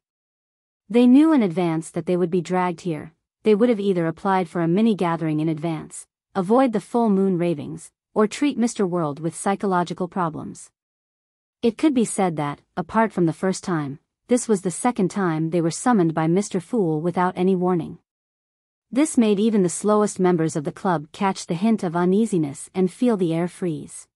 They knew in advance that they would be dragged here. They would have either applied for a mini-gathering in advance, avoid the full moon ravings, or treat Mr. World with psychological problems. It could be said that, apart from the first time, this was the second time they were summoned by Mr. Fool without any warning. This made even the slowest members of the club catch the hint of uneasiness and feel the air freeze.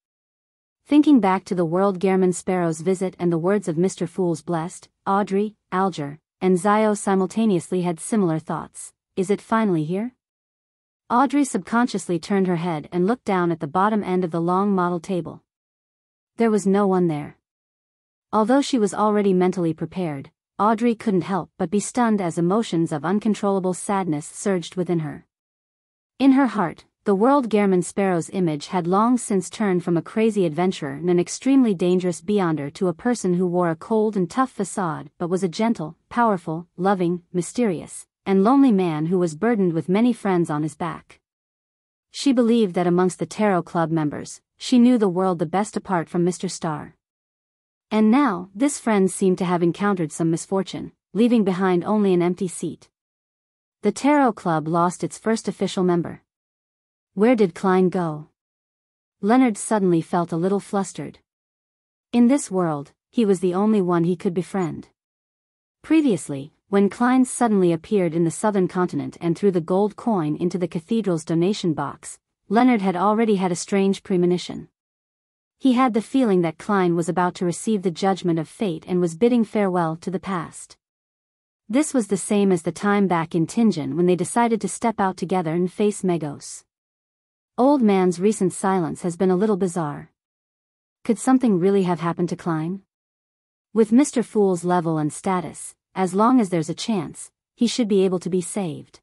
Thinking back to the World Gehrman Sparrow's visit and the words of Mr. Fool's blessed, Audrey, Alger, and Zio simultaneously had similar thoughts. Is it finally here? Audrey subconsciously turned her head and looked down at the bottom end of the long model table. There was no one there. Although she was already mentally prepared, Audrey couldn't help but be stunned as emotions of uncontrollable sadness surged within her. In her heart, the World Gehrman Sparrow's image had long since turned from a crazy adventurer and an extremely dangerous beyonder to a person who wore a cold and tough facade but was a gentle, powerful, loving, mysterious, and lonely man who was burdened with many friends on his back. She believed that amongst the Tarot Club members, she knew the world the best apart from Mr. Star. And now, this friend seemed to have encountered some misfortune, leaving behind only an empty seat. The Tarot Club lost its first official member. Where did Klein go? Leonard suddenly felt a little flustered. In this world, he was the only one he could befriend. Previously, when Klein suddenly appeared in the southern continent and threw the gold coin into the cathedral's donation box, Leonard had already had a strange premonition. He had the feeling that Klein was about to receive the judgment of fate and was bidding farewell to the past. This was the same as the time back in Tingen when they decided to step out together and face Megos. Old man's recent silence has been a little bizarre. Could something really have happened to Klein? With Mr. Fool's level and status, as long as there's a chance, he should be able to be saved.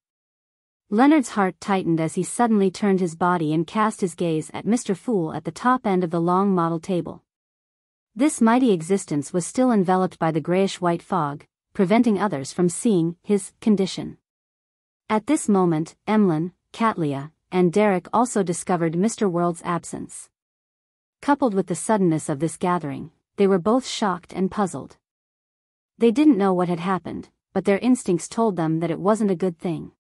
Leonard's heart tightened as he suddenly turned his body and cast his gaze at Mr. Fool at the top end of the long model table. This mighty existence was still enveloped by the grayish-white fog, preventing others from seeing his condition. At this moment, Emlyn, Katlia, and Derek also discovered Mr. World's absence. Coupled with the suddenness of this gathering, they were both shocked and puzzled. They didn't know what had happened, but their instincts told them that it wasn't a good thing.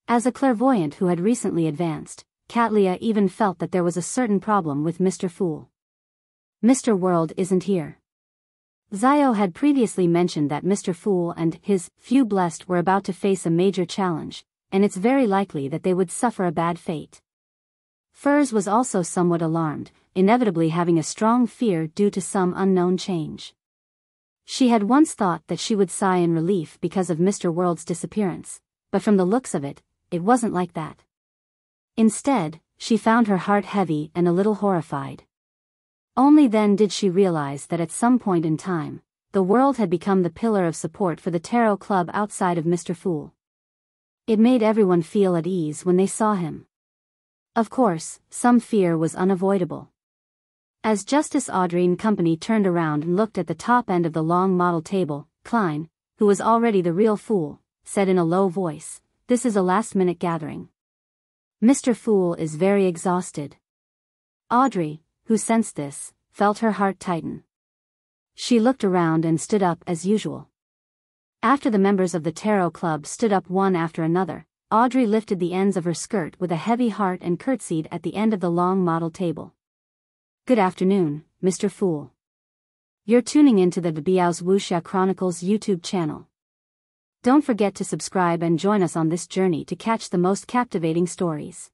As a clairvoyant who had recently advanced, Katlia even felt that there was a certain problem with Mr. Fool. Mr. World isn't here. Xiao had previously mentioned that Mr. Fool and his few blessed were about to face a major challenge, and it's very likely that they would suffer a bad fate. Furs was also somewhat alarmed, inevitably having a strong fear due to some unknown change. She had once thought that she would sigh in relief because of Mr. World's disappearance, but from the looks of it, it wasn't like that. Instead, she found her heart heavy and a little horrified. Only then did she realize that at some point in time, the world had become the pillar of support for the tarot club outside of Mr. Fool. It made everyone feel at ease when they saw him. Of course, some fear was unavoidable. As Justice Audrey and company turned around and looked at the top end of the long model table, Klein, who was already the real fool, said in a low voice, "This is a last-minute gathering. Mr. Fool is very exhausted." Audrey, who sensed this, felt her heart tighten. She looked around and stood up as usual. After the members of the tarot club stood up one after another, Audrey lifted the ends of her skirt with a heavy heart and curtsied at the end of the long model table. "Good afternoon, Mr. Fool. You're tuning into the Biyao's Wuxia Chronicles YouTube channel. Don't forget to subscribe and join us on this journey to catch the most captivating stories.